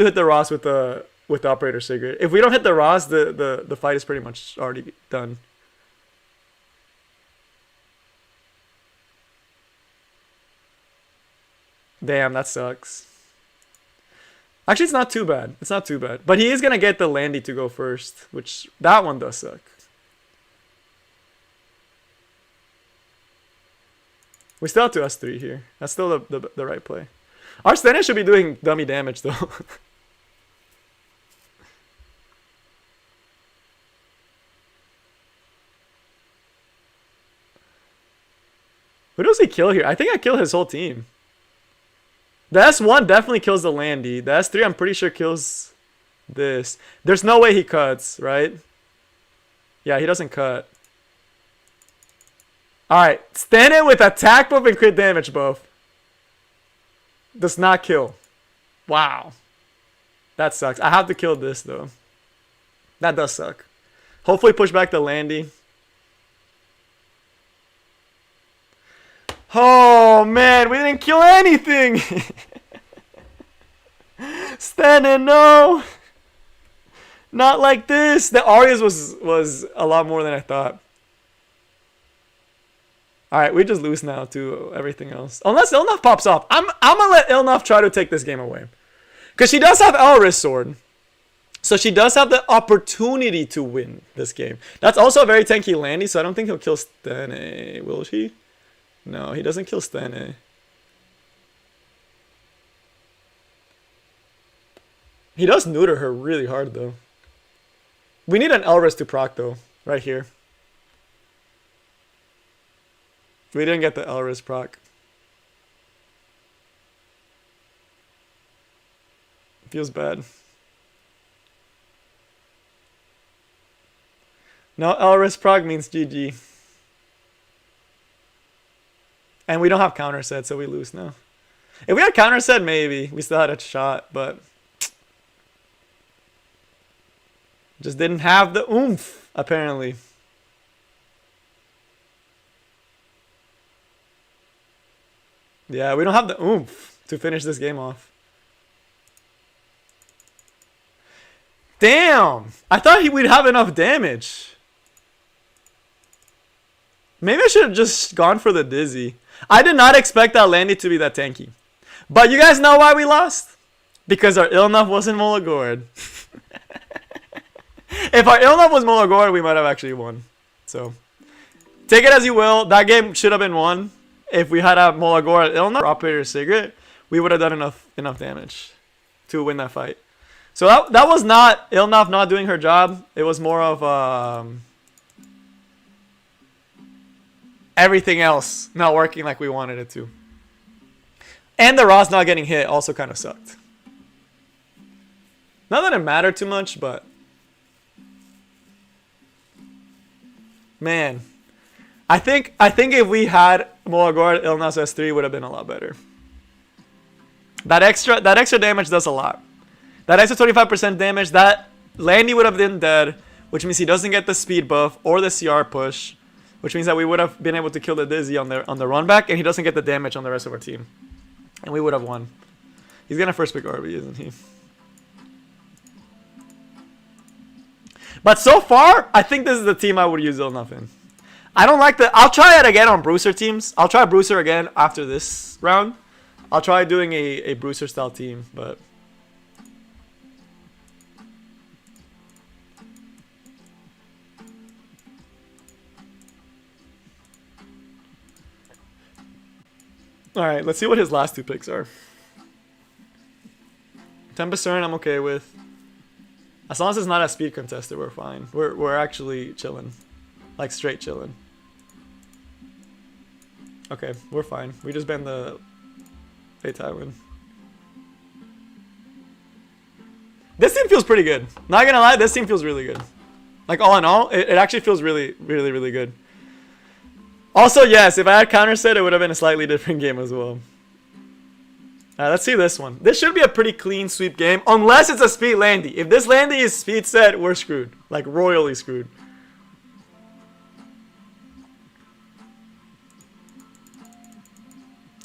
[SPEAKER 1] hit the Ross with the Operator Sigurd. If we don't hit the Ross, the fight is pretty much already done. Damn, that sucks. Actually, it's not too bad. It's not too bad. But he is going to get the Landy to go first, which that one does suck. We still have to S3 here. That's still the right play. Our Stene should be doing dummy damage, though. Who does he kill here? I think I kill his whole team. The S1 definitely kills the Landy. The S3 I'm pretty sure kills this. There's no way he cuts, right? Yeah, he doesn't cut. Alright, Stene with attack buff and crit damage buff. Does not kill. Wow. That sucks. I have to kill this, though. That does suck. Hopefully push back the Landy. Oh, man. We didn't kill anything. Stene, no. Not like this. The Arias was a lot more than I thought. Alright, we just lose now to everything else. Unless Ilynav pops off. I'm gonna let Ilynav try to take this game away. Because she does have Elris Sword. So she does have the opportunity to win this game. That's also a very tanky Landy, so I don't think he'll kill Stene. Will he? No, he doesn't kill Stene. He does neuter her really hard, though. We need an Elris to proc, though. Right here. We didn't get the Elris proc. Feels bad. No Elris proc means GG. And we don't have counter set, so we lose now. If we had counter set, maybe. We still had a shot, but... just didn't have the oomph, apparently. Yeah, we don't have the oomph to finish this game off. Damn! I thought we'd have enough damage. Maybe I should have just gone for the Dizzy. I did not expect that Landy to be that tanky. But you guys know why we lost? Because our Ilynav wasn't Molagord. If our Ilynav was Molagord, we might have actually won. So, take it as you will. That game should have been won. If we had a Molagord Ilynav or Operator Sigrid, we would have done enough damage to win that fight. So that was not Ilynav not doing her job. It was more of everything else not working like we wanted it to. And the Ross not getting hit also kind of sucked. Not that it mattered too much, but man, I think if we had Molagord Ilynav S3 would have been a lot better. That extra damage does a lot. That extra 25% damage, that Landy would have been dead, which means he doesn't get the speed buff or the CR push, which means that we would have been able to kill the Dizzy on the run back, and he doesn't get the damage on the rest of our team. And we would have won. He's gonna first pick RB, isn't he? But so far, I think this is the team I would use Ilynav in. I don't like the... I'll try it again on Bruiser teams. I'll try Bruiser again after this round. I'll try doing a Bruiser style team, but... Alright, let's see what his last two picks are. Tempestern, I'm okay with. As long as it's not a speed contested, we're fine. We're actually chilling. Like, straight chilling. Okay, we're fine. We just banned the Tywin. This team feels pretty good. Not gonna lie, this team feels really good. Like, all in all, it actually feels really, really, really good. Also, yes, if I had counter set, it would have been a slightly different game as well. Let's see this one. This should be a pretty clean sweep game, unless it's a speed Landy. If this Landy is speed set, we're screwed. Like, royally screwed.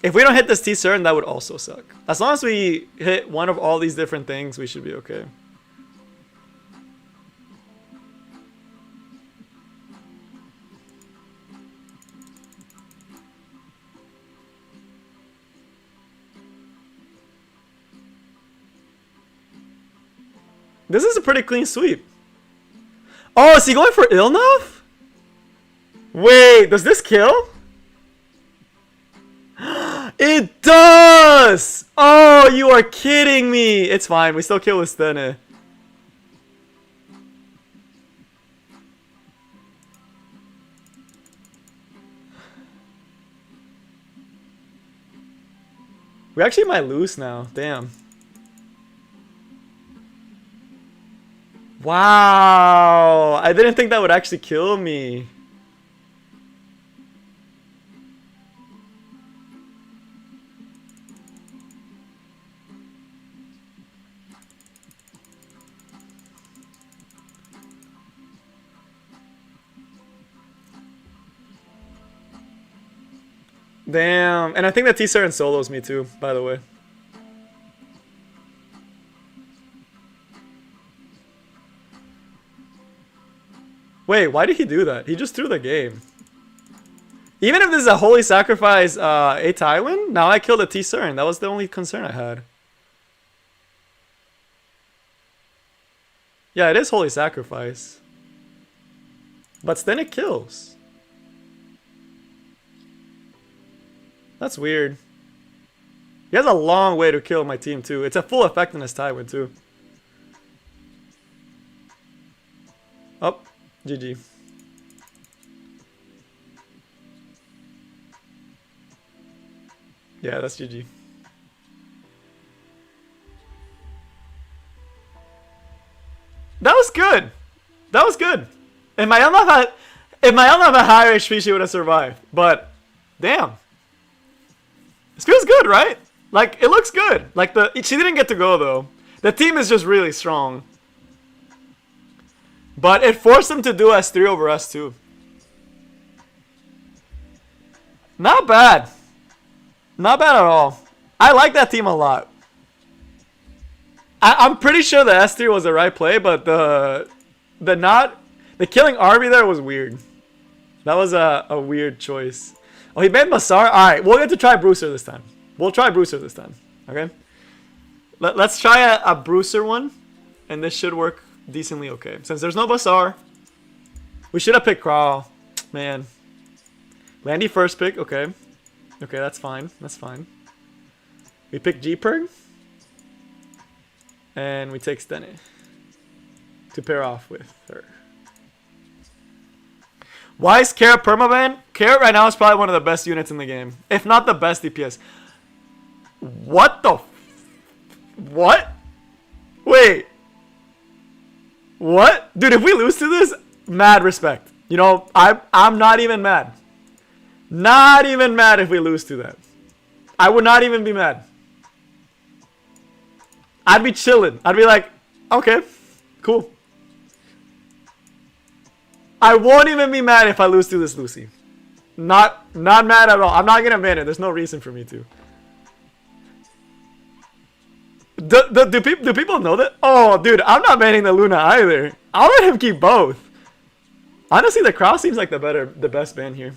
[SPEAKER 1] If we don't hit this T-Cern, that would also suck. As long as we hit one of all these different things, we should be okay. This is a pretty clean sweep. Oh, is he going for Ilynav? Wait, does this kill? It does! Oh, you are kidding me. It's fine. We still kill with Stene. We actually might lose now. Damn. Wow. I didn't think that would actually kill me. Damn. And I think that T-Cern solos me too, by the way. Wait, why did he do that? He just threw the game. Even if this is a holy sacrifice a Tywin, now I killed a T-Cern. That was the only concern I had. Yeah, it is holy sacrifice. But then it kills. That's weird. He has a long way to kill my team too. It's a full effectiveness Tywin too. Oh, GG. Yeah, that's GG. That was good. That was good. If my Ilynav had higher HP, she would have survived. But damn, this feels good, right? Like it looks good. Like she didn't get to go though. The team is just really strong. But it forced them to do S3 over S2. Not bad. Not bad at all. I like that team a lot. I'm pretty sure the S3 was the right play, but the killing Arby there was weird. That was a weird choice. Oh, he banned Massar? Alright, we'll get to try Bruiser this time. We'll try Bruiser this time. Okay? Let's try a Bruiser one, and this should work decently okay. Since there's no Bassar, we should have picked Crawl. Man. Landy first pick, okay. Okay, that's fine. That's fine. We pick G-Perg. And we take Steny to pair off with her. Why is Carrot permaban? Carrot right now is probably one of the best units in the game. If not the best DPS. What the what? Wait. What? Dude, if we lose to this, mad respect. You know, I'm not even mad. Not even mad if we lose to that. I would not even be mad. I'd be chilling. I'd be like, okay, cool. I won't even be mad if I lose to this Lucy. Not mad at all. I'm not gonna ban it. There's no reason for me to. Do people know that? Oh, dude, I'm not banning the Luna either. I'll let him keep both. Honestly, the Cross seems like the best ban here.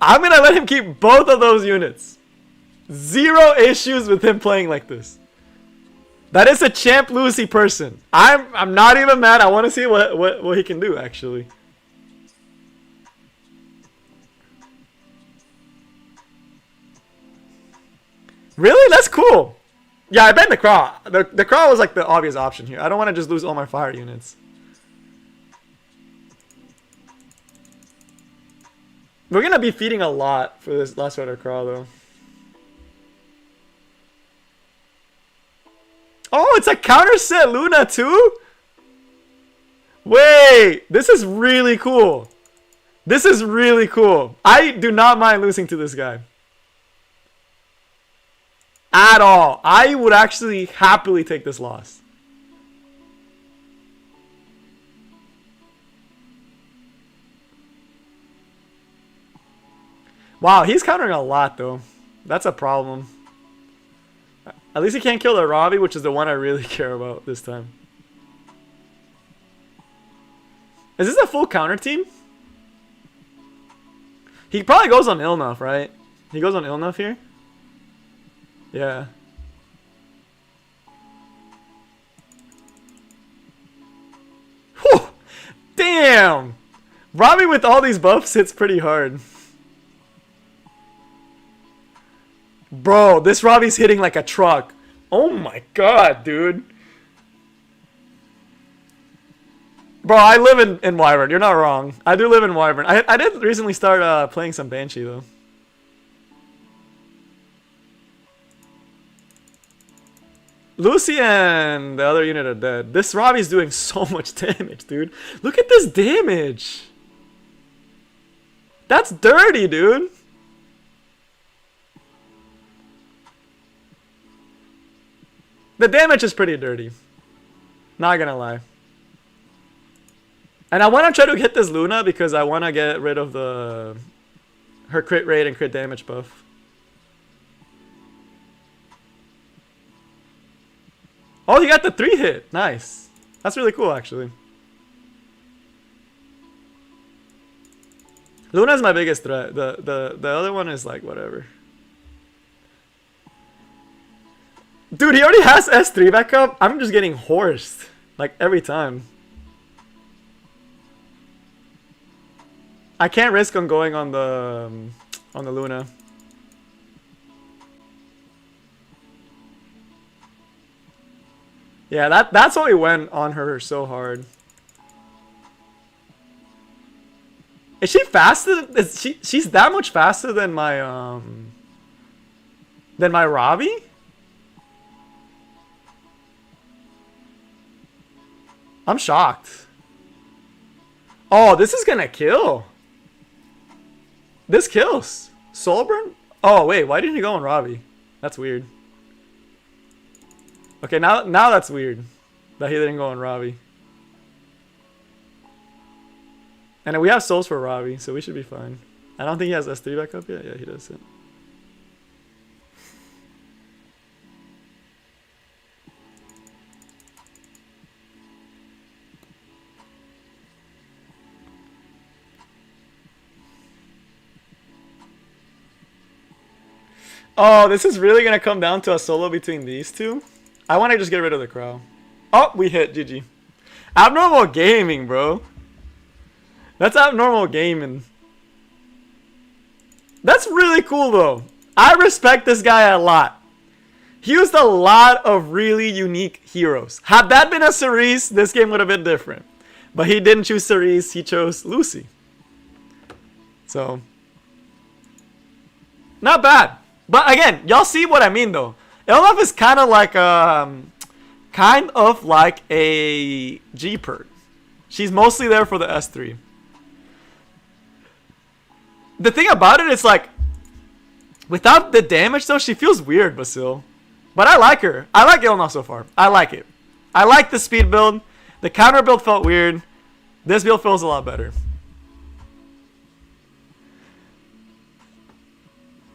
[SPEAKER 1] I'm gonna let him keep both of those units. Zero issues with him playing like this. That is a Champ Lucy person. I'm not even mad. I want to see what he can do actually. Really? That's cool. Yeah, I bet the Craw. The Craw was like the obvious option here. I don't want to just lose all my fire units. We're gonna be feeding a lot for this last Rider Craw though. Oh, it's a counter set Luna too? Wait, this is really cool. This is really cool. I do not mind losing to this guy. At all. I would actually happily take this loss. Wow, he's countering a lot though. That's a problem. At least he can't kill the Robbie, which is the one I really care about this time. Is this a full counter team? He probably goes on Ilynav, right? He goes on Ilynav here? Yeah. Whew! Damn! Robbie with all these buffs hits pretty hard. Bro, this Robbie's hitting like a truck. Oh my god, dude. Bro, I live in Wyvern. You're not wrong. I do live in Wyvern. I did recently start playing some Banshee, though. Lucy and the other unit are dead. This Robbie's doing so much damage, dude. Look at this damage. That's dirty, dude. The damage is pretty dirty. Not gonna lie. And I want to try to hit this Luna because I want to get rid of her crit rate and crit damage buff. Oh, he got the 3-hit. Nice. That's really cool, actually. Luna's my biggest threat. The other one is like whatever. Dude, he already has S3 backup. I'm just getting horsed like every time. I can't risk on going on the Luna. Yeah, that's why we went on her so hard. Is she faster? She's that much faster than my Robbie? I'm shocked. Oh, this is gonna kill. This kills. Soulburn? Oh wait, why didn't he go on Robbie? That's weird. Okay, now that's weird that he didn't go on Robbie. And we have souls for Robbie, so we should be fine. I don't think he has S3 back up yet. Yeah, he does it. Oh, this is really gonna come down to a solo between these two. I want to just get rid of the crow. Oh, we hit. GG. Abnormal gaming, bro. That's abnormal gaming. That's really cool, though. I respect this guy a lot. He used a lot of really unique heroes. Had that been a Cerise, this game would have been different. But he didn't choose Cerise. He chose Lucy. So, not bad. But again, y'all see what I mean, though. Ilynav is kind of like a G-Perk. She's mostly there for the S3. The thing about it is like, without the damage though, she feels weird, Basil. But I like her. I like Ilynav so far. I like it. I like the speed build. The counter build felt weird. This build feels a lot better.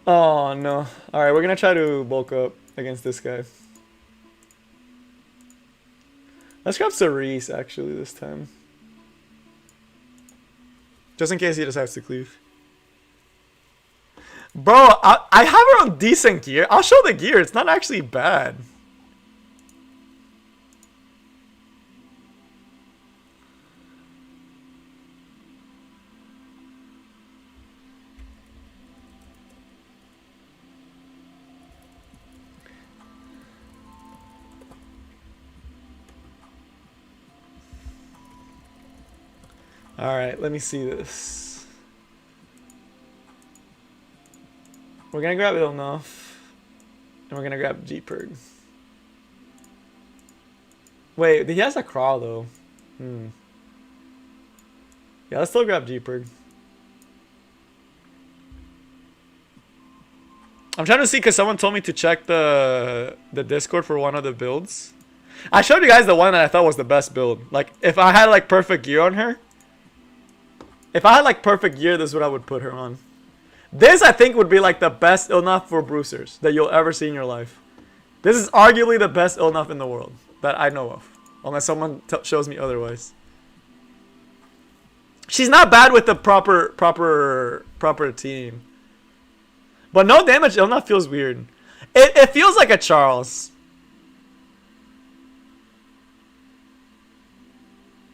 [SPEAKER 1] Oh no. Alright, we're gonna try to bulk up against this guy. Let's grab Cerise actually this time. Just in case he decides to cleave. Bro, I have her on decent gear. I'll show the gear. It's not actually bad. Alright, let me see this. We're gonna grab Ilynav. And we're gonna grab G-Perg. Wait, he has a crawl though. Yeah, let's still grab G-Perg. I'm trying to see because someone told me to check the Discord for one of the builds. I showed you guys the one that I thought was the best build. Like, if I had like perfect gear on her. If I had like perfect gear, this is what I would put her on. This, I think, would be like the best Ilynav for bruisers that you'll ever see in your life. This is arguably the best Ilynav in the world that I know of. Unless someone shows me otherwise. She's not bad with the proper team. But no damage, Ilynav feels weird. It feels like a Charles.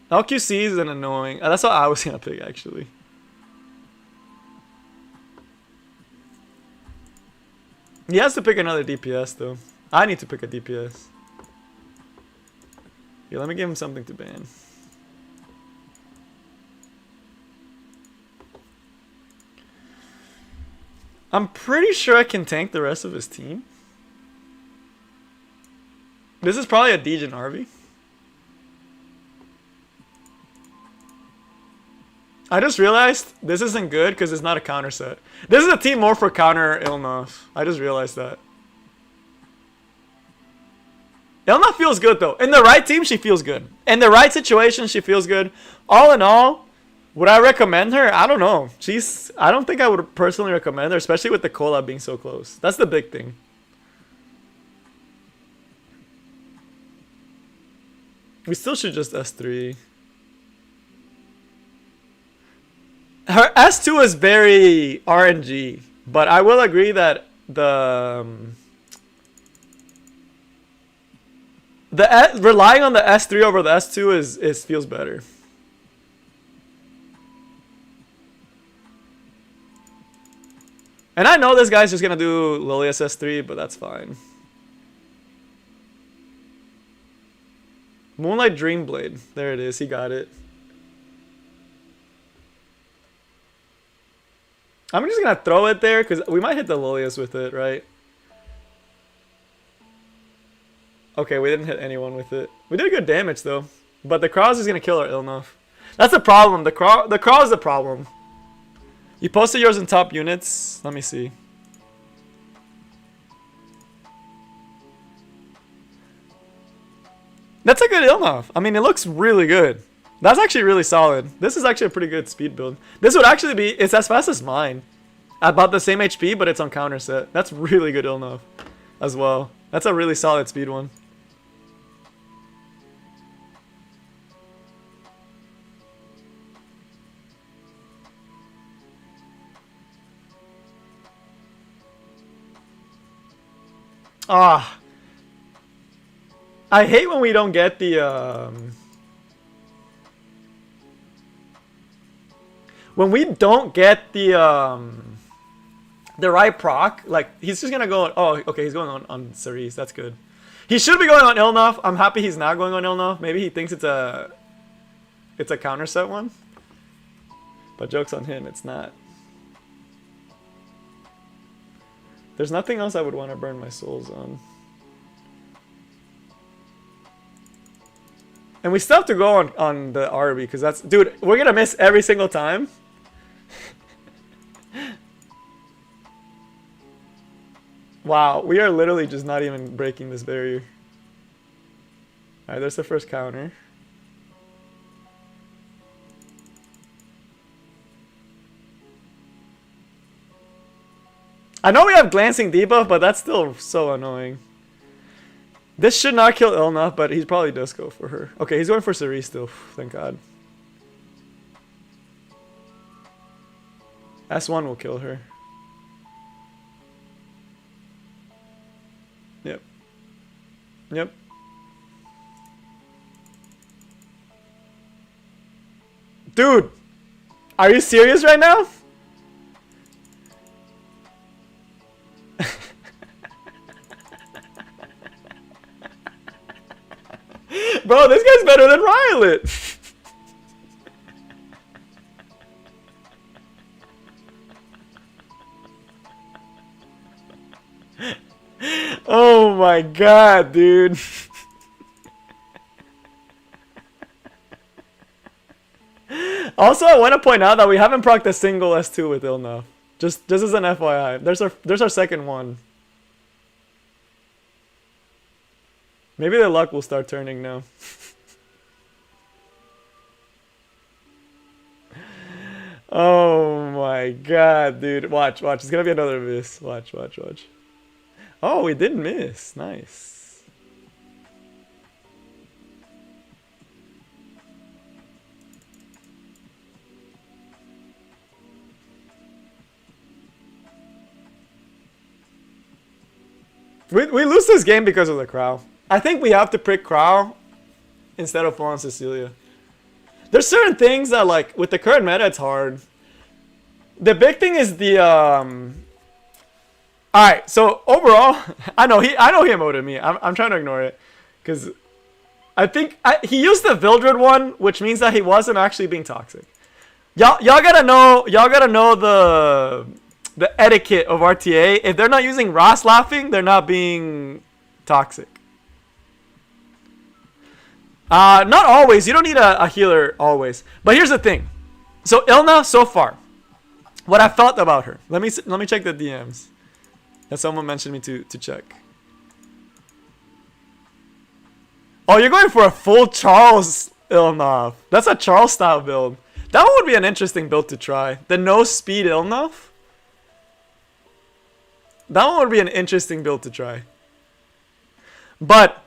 [SPEAKER 1] LQC is an annoying. That's what I was gonna pick actually. He has to pick another DPS though. I need to pick a DPS. Yeah, let me give him something to ban. I'm pretty sure I can tank the rest of his team. This is probably a Degen Harvey. I just realized this isn't good because it's not a counter set. This is a team more for counter Ilynav. I just realized that. Ilynav feels good though. In the right team, she feels good. In the right situation, she feels good. All in all, would I recommend her? I don't know. I don't think I would personally recommend her, especially with the collab being so close. That's the big thing. We still should just S3. Her S2 is very RNG, but I will agree that relying on the S3 over the S2 is feels better. And I know this guy's just gonna do Lilius S3, but that's fine. Moonlight Dreamblade. There it is. He got it. I'm just gonna throw it there because we might hit the Lilius with it, right? Okay, we didn't hit anyone with it. We did good damage though, but the Cross is gonna kill our Ilynav. That's the problem. The Crow is the problem. You posted yours in top units. Let me see. That's a good Ilynav. I mean, it looks really good. That's actually really solid. This is actually a pretty good speed build. This would actually be, it's as fast as mine. About the same HP, but it's on counter set. That's really good Ilynav as well. That's a really solid speed one. Ah. I hate when we don't get the when we don't get the right proc. Like, he's just gonna go on, oh, okay, he's going on Cerise. That's good. He should be going on Ilynav. I'm happy he's not going on Ilynav. Maybe he thinks it's a counter set one. But joke's on him, it's not. There's nothing else I would want to burn my souls on. And we still have to go on the RB, because that's... Dude, we're going to miss every single time. Wow, we are literally just not even breaking this barrier. Alright, there's the first counter. I know we have glancing debuff, but that's still so annoying. This should not kill Ilynav, but he probably does go for her. Okay, he's going for Cerise still. Thank God. S1 will kill her. Yep. Yep. Dude! Are you serious right now? Bro, this guy's better than Rylot. Oh my God, dude. Also, I want to point out that we haven't procced a single S2 with Ilynav. Just as an FYI. There's our second one. Maybe the luck will start turning now. Oh my God, dude. Watch. It's gonna be another miss. Watch. Oh, we didn't miss. Nice. We lose this game because of the Crow. I think we have to pick Crow instead of Fallen Cecilia. There's certain things that, like, with the current meta, it's hard. The big thing is the Alright, so overall, I know he emoted me. I'm trying to ignore it, because I think he used the Vildred one, which means that he wasn't actually being toxic. Y'all gotta know the etiquette of RTA. If they're not using Ross laughing, they're not being toxic. Not always. You don't need a healer always. But here's the thing. So Ilynav, so far, what I felt about her. Let me check the DMs that someone mentioned me to check. Oh, you're going for a full Charles Ilynav. That's a Charles style build. That one would be an interesting build to try. The no speed Ilynav. That one would be an interesting build to try. But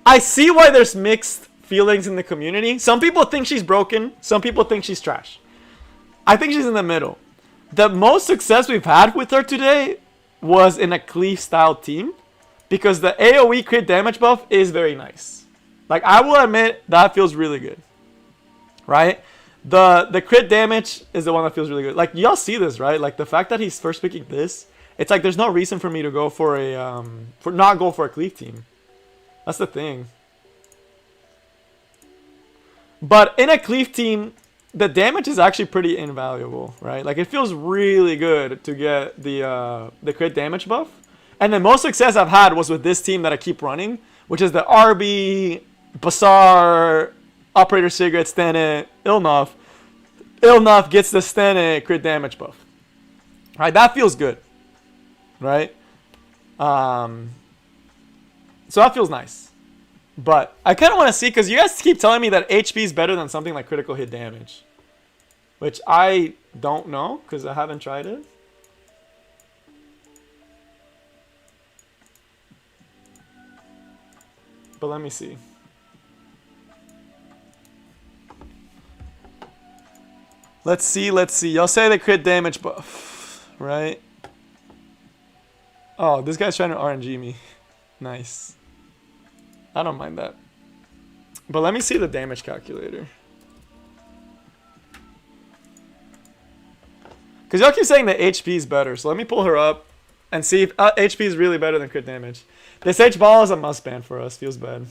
[SPEAKER 1] I see why there's mixed feelings in the community. Some people think she's broken. Some people think she's trash. I think she's in the middle. The most success we've had with her today was in a Cleave style team, because the AoE crit damage buff is very nice. Like, I will admit that feels really good, right? The crit damage is the one that feels really good. Like, y'all see this, right? Like, the fact that he's first picking this, it's like there's no reason for me to go for a not go for a Cleave team. That's the thing. But in a Cleave team, the damage is actually pretty invaluable, right? Like, it feels really good to get the crit damage buff. And the most success I've had was with this team that I keep running, which is the RB, Bassar, Operator Cigarette, Stene, Ilynav. Ilynav gets the Stene crit damage buff. Right, that feels good. Right? So that feels nice. But I kind of want to see, because you guys keep telling me that HP is better than something like critical hit damage. Which I don't know, because I haven't tried it. But let me see. Let's see. Y'all say the crit damage buff, right? Oh, this guy's trying to RNG me. Nice. I don't mind that. But let me see the damage calculator. Because y'all keep saying the HP is better. So let me pull her up and see if HP is really better than crit damage. This H-ball is a must ban for us. Feels bad.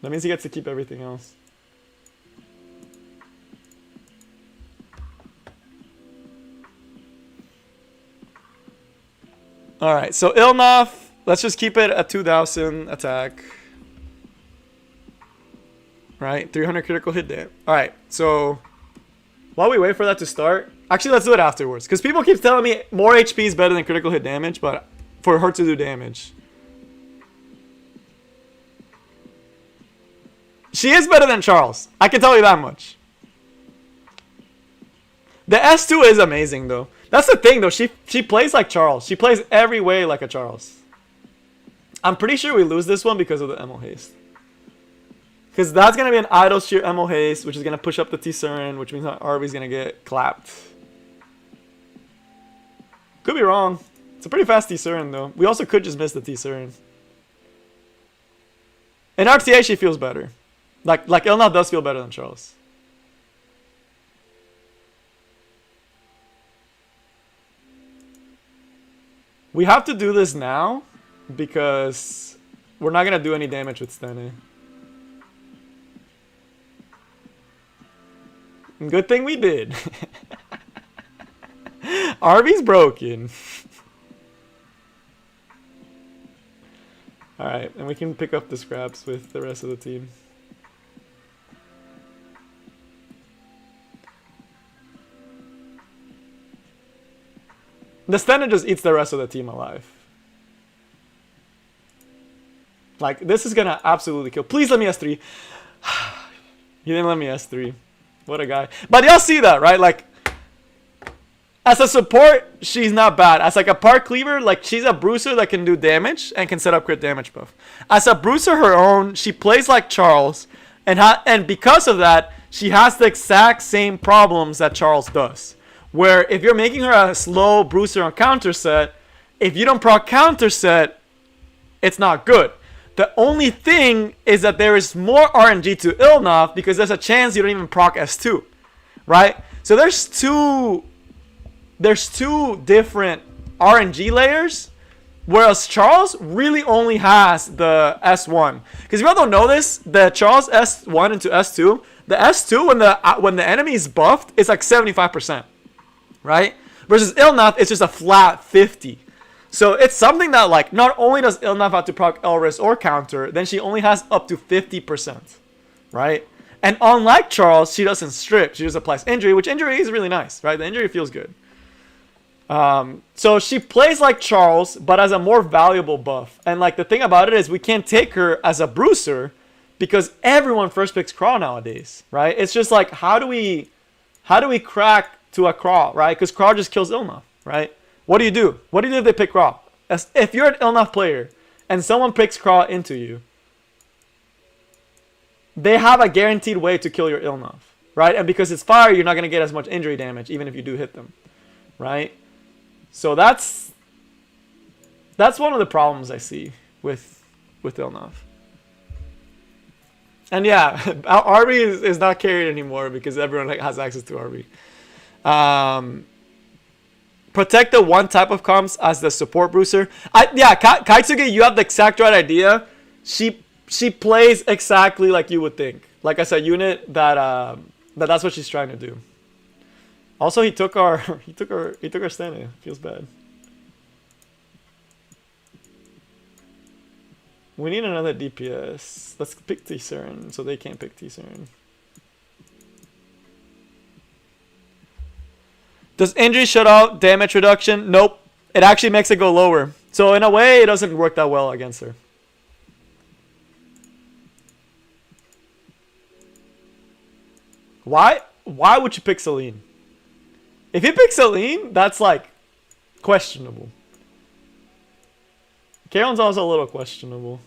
[SPEAKER 1] That means he gets to keep everything else. Alright, so Ilynav, let's just keep it at 2,000 attack. Right, 300 critical hit damage. Alright, so while we wait for that to start, actually let's do it afterwards. Because people keep telling me more HP is better than critical hit damage, but for her to do damage. She is better than Charles. I can tell you that much. The S2 is amazing though. That's the thing though. She plays like Charles. She plays every way like a Charles. I'm pretty sure we lose this one because of the Emo Haste. Because that's going to be an idle sheer Emo Haste, which is going to push up the T-Surin, which means Arby's going to get clapped. Could be wrong. It's a pretty fast T-Surin though. We also could just miss the T-Surin. In RTA she feels better. Like Ilynav does feel better than Charles. We have to do this now because we're not going to do any damage with Stene. Good thing we did. Arby's broken. Alright, and we can pick up the scraps with the rest of the team. The Stene just eats the rest of the team alive. Like, this is gonna absolutely kill. Please let me S3. You didn't let me S3. What a guy. But y'all see that, right? Like, as a support, she's not bad. As like a part cleaver, like she's a bruiser that can do damage and can set up crit damage buff. As a bruiser her own, she plays like Charles, and because of that, she has the exact same problems that Charles does. Where if you're making her a slow bruiser on counter set, if you don't proc counter set, it's not good. The only thing is that there is more RNG to Ilynav because there's a chance you don't even proc S2, right? So there's two different RNG layers, whereas Charles really only has the S1. Because if you all don't know this, the Charles S1 into S2, the S2 when the enemy is buffed, it's like 75%, right? Versus Ilynav, it's just a flat 50. So it's something that, like, not only does Ilynav have to proc Elris or counter, then she only has up to 50%, right? And unlike Charles, she doesn't strip. She just applies injury, which injury is really nice, right? The injury feels good. So she plays like Charles, but as a more valuable buff. And, like, the thing about it is we can't take her as a bruiser because everyone first picks Crawl nowadays, right? It's just like, how do we crack to a Crawl, right? Because Crawl just kills Ilynav, right? What do you do? What do you do if they pick Crawl? If you're an Ilynav player and someone picks Crawl into you, they have a guaranteed way to kill your Ilynav, right? And because it's fire, you're not going to get as much injury damage, even if you do hit them, right? So that's one of the problems I see with Ilynav. And yeah, RB is not carried anymore because everyone has access to RB. Protect the one type of comps as the support booster. Kaitsuge, you have the exact right idea. She plays exactly like you would think. Like I said, unit that's what she's trying to do. Also, he took our standing. Feels bad. We need another DPS. Let's pick T-Cern so they can't pick T-Cern. Does injury shut out damage reduction? Nope. It actually makes it go lower. So in a way, it doesn't work that well against her. Why would you pick Celine? If you pick Celine, that's like questionable. Karon's also a little questionable.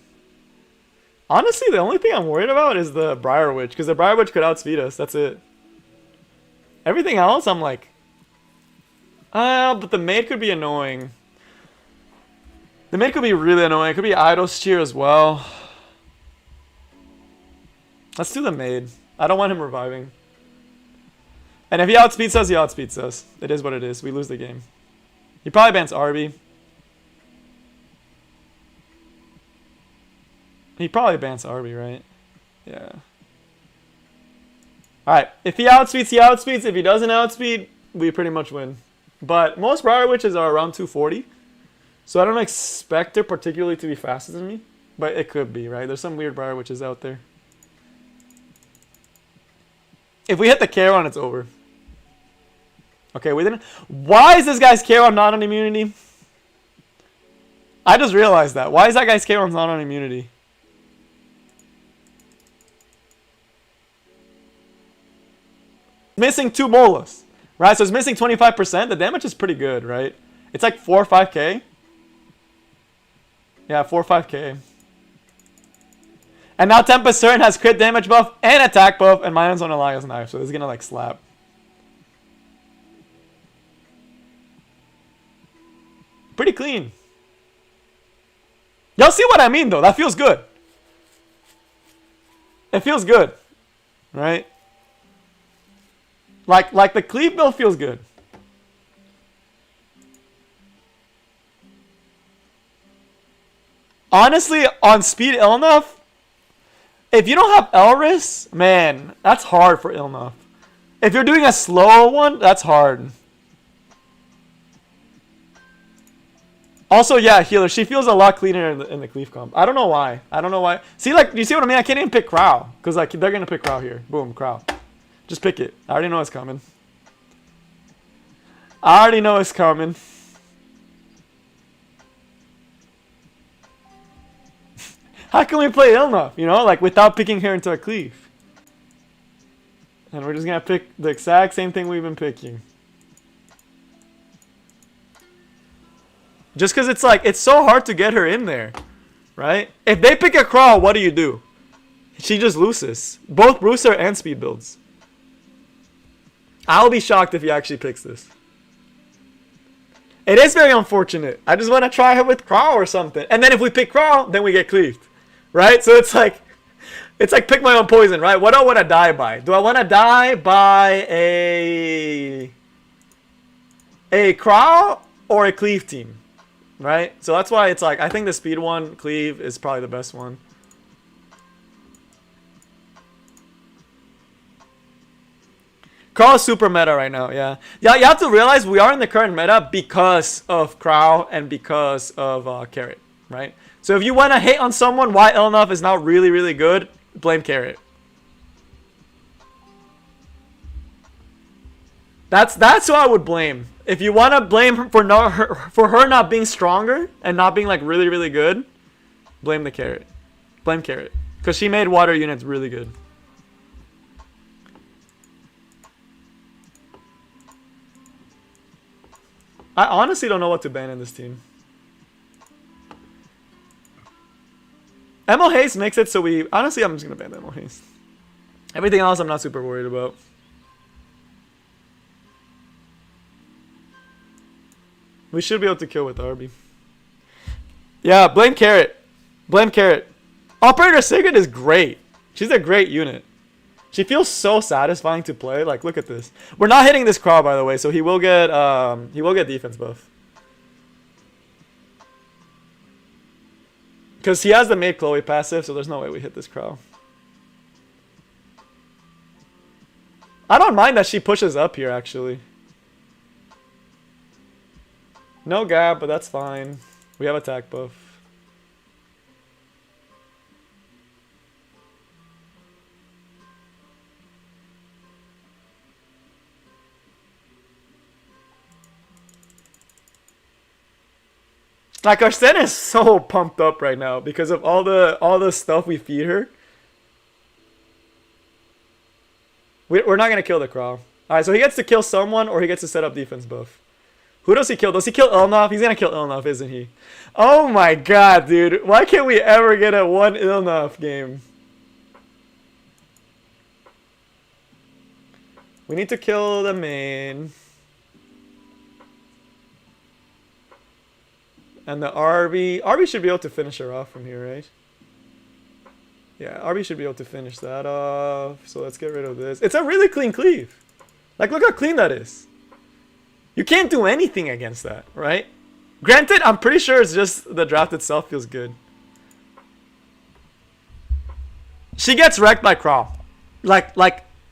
[SPEAKER 1] Honestly, the only thing I'm worried about is the Briar Witch, because the Briar Witch could outspeed us. That's it. Everything else, I'm like, but the maid could be annoying. The maid could be really annoying. It could be Idol's Cheer as well. Let's do the maid. I don't want him reviving. And if he outspeeds us, he outspeeds us. It is what it is. We lose the game. He probably bans Arby. He probably bans Arby, right? Yeah. Alright. If he outspeeds, he outspeeds. If he doesn't outspeed, we pretty much win. But most Briar Witches are around 240. So I don't expect her particularly to be faster than me. But it could be, right? There's some weird Briar Witches out there. If we hit the Charon, it's over. Okay, we didn't. Why is this guy's Charon not on immunity? I just realized that. Why is that guy's Charon not on immunity? Missing 2 molas, right? So it's missing 25%. The damage is pretty good, right? It's like 4 or 5k. Yeah, 4 or 5k. And now Tempest Turn has crit damage buff and attack buff, and mine's on Elias Knife, so it's gonna like slap. Pretty clean. Y'all see what I mean though? That feels good. It feels good, right? Like the cleave build feels good. Honestly, on speed Ilynav, if you don't have Elris, man, that's hard for Ilynav. If you're doing a slow one, that's hard. Also, yeah, healer. She feels a lot cleaner in the cleave comp. I don't know why. I don't know why. See, like, you see what I mean? I can't even pick Crow. Because, like, they're going to pick Crow here. Boom, Crow. Just pick it. I already know it's coming. I already know it's coming. How can we play Ilynav, you know, like without picking her into a cleave? And we're just going to pick the exact same thing we've been picking. Just because it's like, it's so hard to get her in there, right? If they pick a Crawl, what do? She just loses. Both Brewster and speed builds. I'll be shocked if he actually picks this. It is very unfortunate. I just want to try her with Crawl or something. And then if we pick Crawl, then we get cleaved. Right? So it's like pick my own poison, right? What do I want to die by? Do I want to die by a Crawl or a cleave team? Right? So that's why it's like, I think the speed one, cleave, is probably the best one. Crow is super meta right now, yeah. Yeah, you have to realize we are in the current meta because of Crow and because of Carrot, right? So if you want to hate on someone why Ilynav is not really, really good, blame Carrot. That's who I would blame. If you want to blame her for her not being stronger and not being like really, really good, blame the Carrot. Blame Carrot. Because she made water units really good. I honestly don't know what to ban in this team. Emo Haze makes it so we... Honestly, I'm just going to ban Emo Haze. Everything else I'm not super worried about. We should be able to kill with Arby. Yeah, blame Carrot. Blame Carrot. Operator Sigrid is great. She's a great unit. She feels so satisfying to play. Like, look at this. We're not hitting this Crow, by the way, so he will get defense buff. Because he has the Maid Chloe passive, so there's no way we hit this Crow. I don't mind that she pushes up here, actually. No gap, but that's fine. We have attack buff. Like, our Sen is so pumped up right now because of all the stuff we feed her. We're not gonna kill the Crow. Alright, so he gets to kill someone or he gets to set up defense buff. Who does he kill? Does he kill Ilynav? He's gonna kill Ilynav, isn't he? Oh my god, dude. Why can't we ever get a one Ilynav game? We need to kill the main. And the RB. RB should be able to finish her off from here, right? Yeah, RB should be able to finish that off. So let's get rid of this. It's a really clean cleave. Like, look how clean that is. You can't do anything against that, right? Granted, I'm pretty sure it's just the draft itself feels good. She gets wrecked by Craw. Like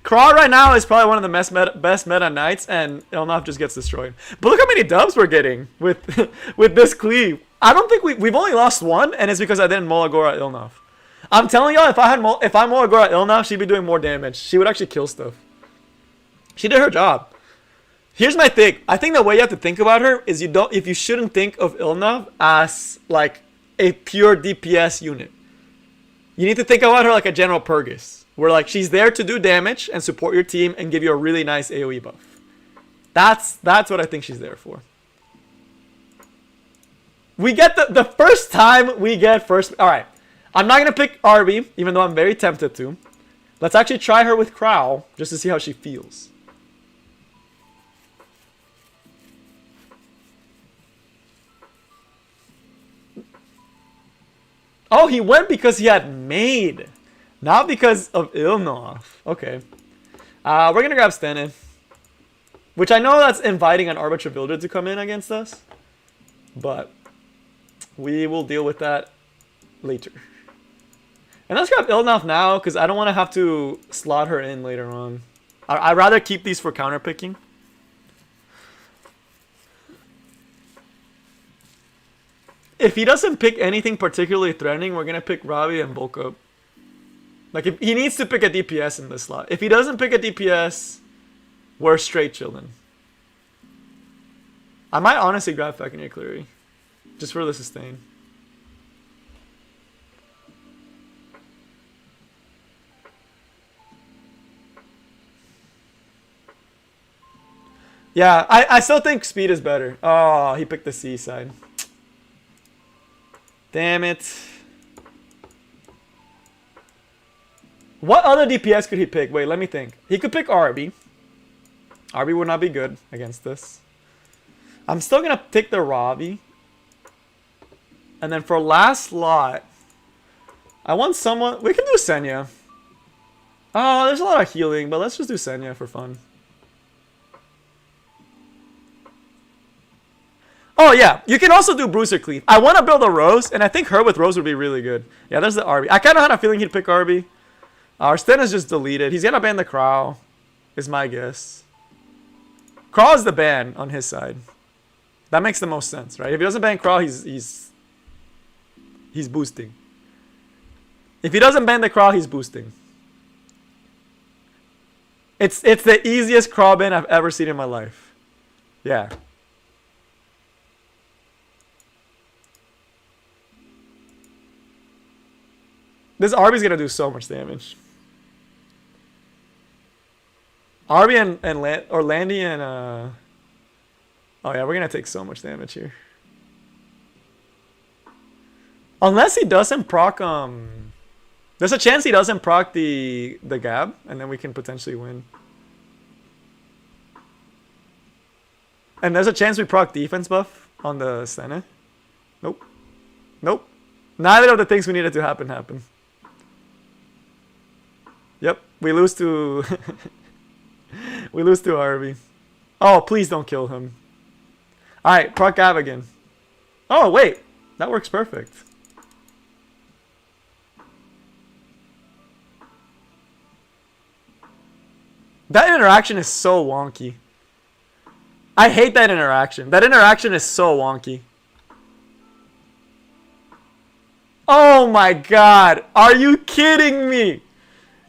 [SPEAKER 1] Craw right now is probably one of the best meta knights, and Ilynav just gets destroyed. But look how many dubs we're getting with with this cleave. I don't think we've only lost one, and it's because I didn't Molagora Ilynav. I'm telling y'all, if I Molagora Ilynav, she'd be doing more damage. She would actually kill stuff. She did her job. Here's my thing. I think the way you have to think about her is you shouldn't think of Ilynav as like a pure DPS unit. You need to think about her like a General Purgus, where like she's there to do damage and support your team and give you a really nice AoE buff. That's what I think she's there for. We get the first time we get first. All right, I'm not gonna pick Arby, even though I'm very tempted to. Let's actually try her with Crow just to see how she feels. Oh, he went because he had Maid. Not because of Ilynav. Okay. We're going to grab Stennin. Which I know that's inviting an Arbiter Builder to come in against us. But we will deal with that later. And let's grab Ilynav now because I don't want to have to slot her in later on. I'd rather keep these for counter picking. If he doesn't pick anything particularly threatening, we're going to pick Robbie and bulk up. Like, if he needs to pick a DPS in this slot. If he doesn't pick a DPS, we're straight chilling. I might honestly grab Fekir Cleary. Just for the sustain. Yeah, I still think speed is better. Oh, he picked the C side. Damn it. What other DPS could he pick? Wait, let me think. He could pick RB. RB would not be good against this. I'm still going to take the Ravi. And then for last slot, I want someone... We can do Senya. Oh, there's a lot of healing, but let's just do Senya for fun. Oh, yeah. You can also do Bruiser Cleave. I want to build a Rose, and I think her with Rose would be really good. Yeah, there's the RB. I kind of had a feeling he'd pick RB. Our Sten is just deleted. He's going to ban the Crow, is my guess. Crow is the ban on his side. That makes the most sense, right? If he doesn't ban Crow, he's boosting. If he doesn't ban the Crow, he's boosting. It's the easiest Crow ban I've ever seen in my life. Yeah. This Arby's gonna do so much damage. Arby and Landy and oh yeah, we're gonna take so much damage here. Unless he doesn't proc There's a chance he doesn't proc the Gab, and then we can potentially win. And there's a chance we proc defense buff on the Senna. Nope. Nope. Neither of the things we needed to happen happened. Yep. We lose to... we lose to Arby. Oh, please don't kill him. Alright, proc Gab again. Oh, wait. That works perfect. That interaction is so wonky. I hate that interaction. That interaction is so wonky. Oh my god. Are you kidding me?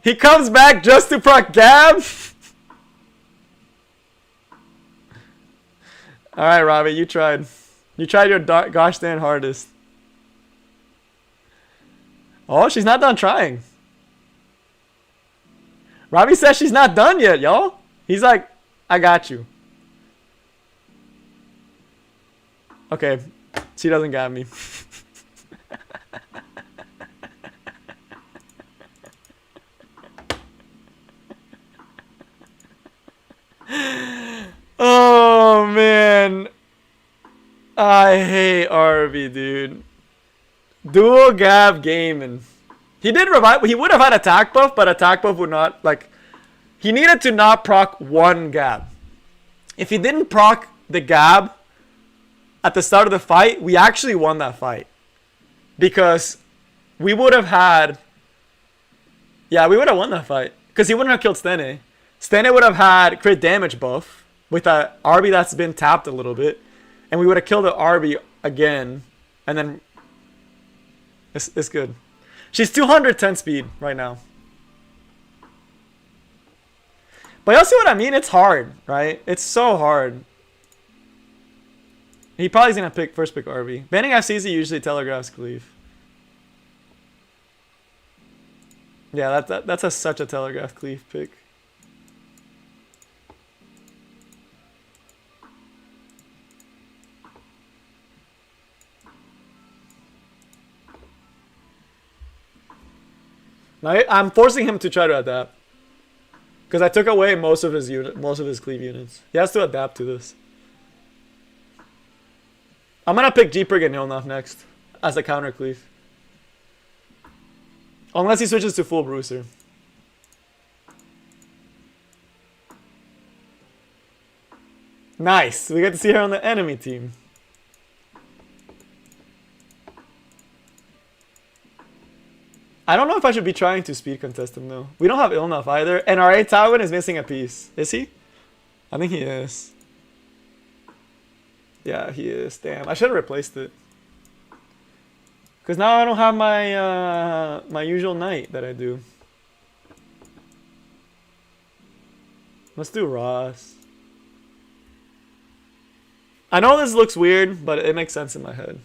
[SPEAKER 1] He comes back just to proc Gab? Alright, Robbie, you tried. You tried your gosh damn hardest. Oh, she's not done trying. Robbie says she's not done yet, y'all. He's like, I got you. Okay, she doesn't got me. Oh, man. I hate RV, dude. Dual Gab gaming. He did revive. He would have had attack buff, but attack buff would not, like... He needed to not proc one Gab. If he didn't proc the Gab at the start of the fight, we actually won that fight. Because we would have had... Yeah, we would have won that fight. Because he wouldn't have killed Stene. Stene would have had crit damage buff with a RB that's been tapped a little bit. And we would have killed the RB again. And then... It's good. She's 210 speed right now. But y'all see what I mean? It's hard, right? It's so hard. He probably is going to first pick RB. Banning FCZ usually telegraphs cleave. Yeah, that's such a telegraph cleave pick. Now, I'm forcing him to try to adapt. Because I took away most of his cleave units. He has to adapt to this. I'm gonna pick G-Prig and Ilynav next as a counter cleave. Unless he switches to full bruiser. Nice. We get to see her on the enemy team. I don't know if I should be trying to speed contest him though. We don't have Ilynav either. And our A Tywin is missing a piece. Is he? I think he is. Yeah, he is. Damn, I should have replaced it. Because now I don't have my my usual knight that I do. Let's do Ross. I know this looks weird, but it makes sense in my head.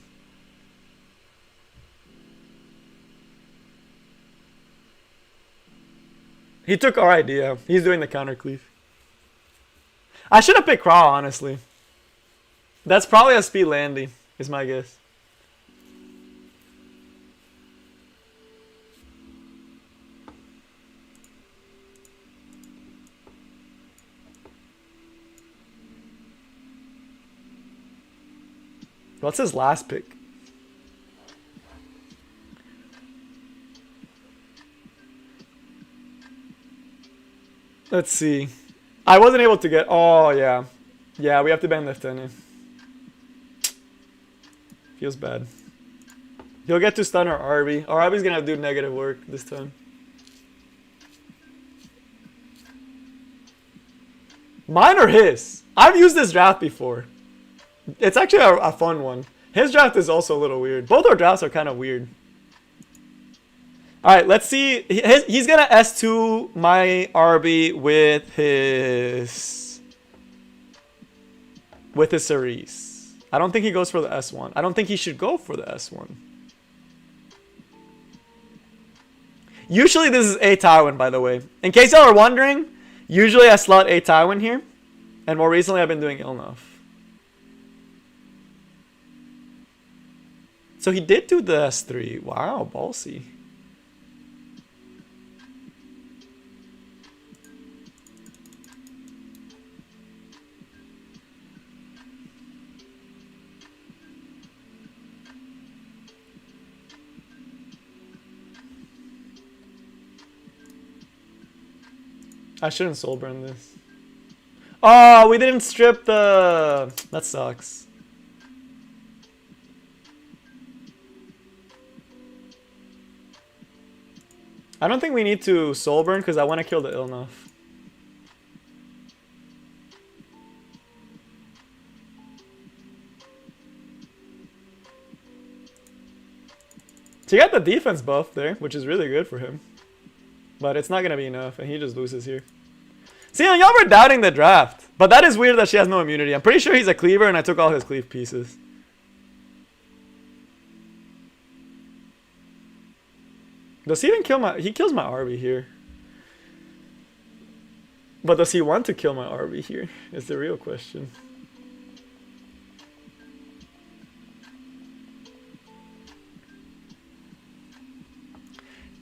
[SPEAKER 1] He took our idea. He's doing the counter cleave. I should have picked Craw, honestly. That's probably a speed Landy, is my guess. What's his last pick? Let's see. I wasn't able to get... Oh, yeah. Yeah, we have to ban Lieutenant. Feels bad. He'll get to stun our RB. Our RB's gonna do negative work this time. Mine or his? I've used this draft before. It's actually a fun one. His draft is also a little weird. Both our drafts are kind of weird. Alright, let's see. He's gonna S2 my RB with his Cerise. I don't think he goes for the S1. I don't think he should go for the S1. Usually this is A Tywin, by the way. In case y'all are wondering, usually I slot A Tywin here. And more recently I've been doing Ilynav. So he did do the S3. Wow, ballsy. I shouldn't soul burn this. Oh, we didn't strip the... That sucks. I don't think we need to soul burn because I want to kill the Ilynav. So you got the defense buff there, which is really good for him. But it's not going to be enough, and he just loses here. See, y'all were doubting the draft. But that is weird that she has no immunity. I'm pretty sure he's a cleaver, and I took all his cleave pieces. Does he even kill my... He kills my RB here. But does he want to kill my RB here? Is the real question.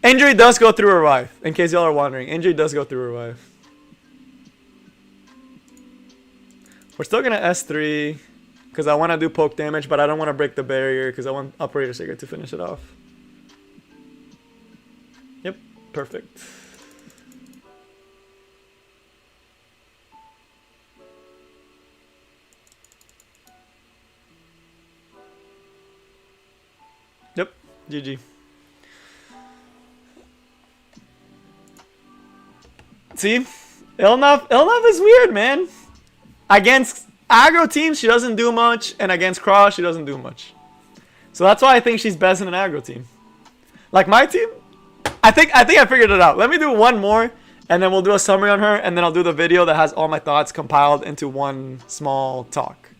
[SPEAKER 1] Injury does go through revive. In case y'all are wondering. Injury does go through revive. We're still going to S3. Because I want to do poke damage. But I don't want to break the barrier. Because I want Operator Secret to finish it off. Yep. Perfect. Yep. GG. See? Ilynav is weird, man. Against aggro teams, she doesn't do much. And against Cross, she doesn't do much. So that's why I think she's best in an aggro team. Like my team, I think I figured it out. Let me do one more. And then we'll do a summary on her. And then I'll do the video that has all my thoughts compiled into one small talk.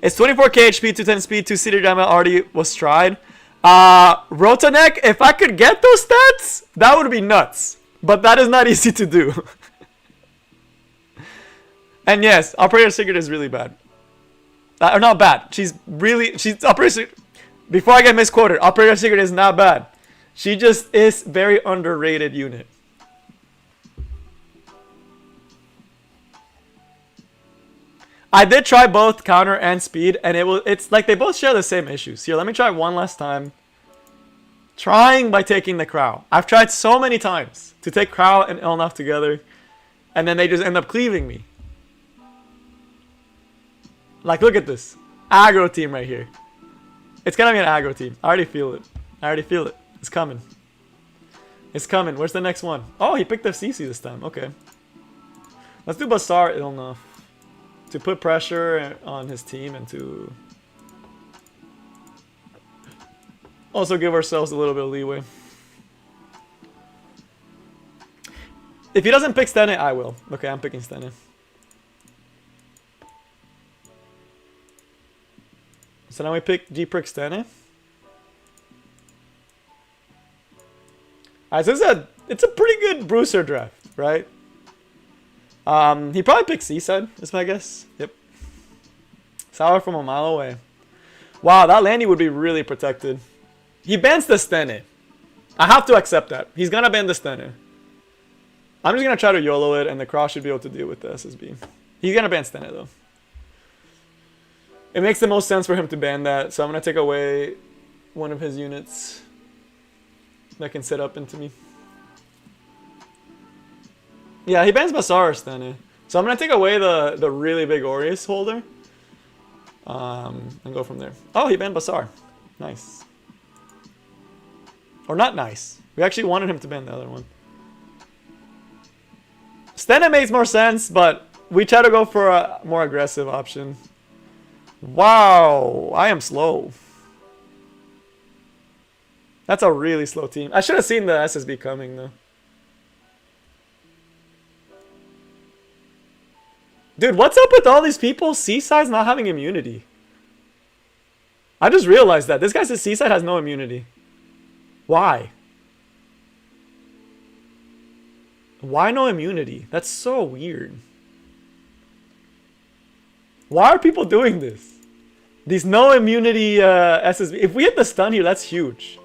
[SPEAKER 1] It's 24k HP, 210 speed, 2 city damage already was tried. Rotanek, if I could get those stats, that would be nuts. But that is not easy to do. And yes, Operator Secret is really bad. Or not bad. She's Operator Secret. Before I get misquoted, Operator Secret is not bad. She just is very underrated unit. I did try both counter and speed, and it's like they both share the same issues. Here, let me try one last time. Trying by taking the Crow. I've tried so many times to take Crow and Ilynav together, and then they just end up cleaving me. Like, look at this. Aggro team right here. It's gonna be an aggro team. I already feel it. I already feel it. It's coming. It's coming. Where's the next one? Oh, he picked up CC this time. Okay. Let's do Bazaar Ilynav. To put pressure on his team and to... also give ourselves a little bit of leeway. If he doesn't pick Stene, I will. Okay, I'm picking Stene. So now we pick G-Prick Stene. Alright, so it's a pretty good Bruiser draft, right? He probably picked Seaside, is my guess. Yep. Sour from a mile away. Wow, that Landy would be really protected. He bans the Stene. I have to accept that. He's gonna ban the Stene. I'm just gonna try to YOLO it, and the Cross should be able to deal with the SSB. He's gonna ban Stene, though. It makes the most sense for him to ban that, so I'm gonna take away one of his units that can set up into me. Yeah, he bans Bazaar Stene. So I'm gonna take away the really big Aureus holder. And go from there. Oh, he banned Bazaar. Nice. Or not nice. We actually wanted him to ban the other one. Stene makes more sense, but we try to go for a more aggressive option. Wow, I am slow. That's a really slow team. I should have seen the SSB coming, though. Dude, what's up with all these people? Seaside's not having immunity. I just realized that. This guy says Seaside has no immunity. Why? Why no immunity? That's so weird. Why are people doing this? These no immunity SSB. If we hit the stun here, that's huge.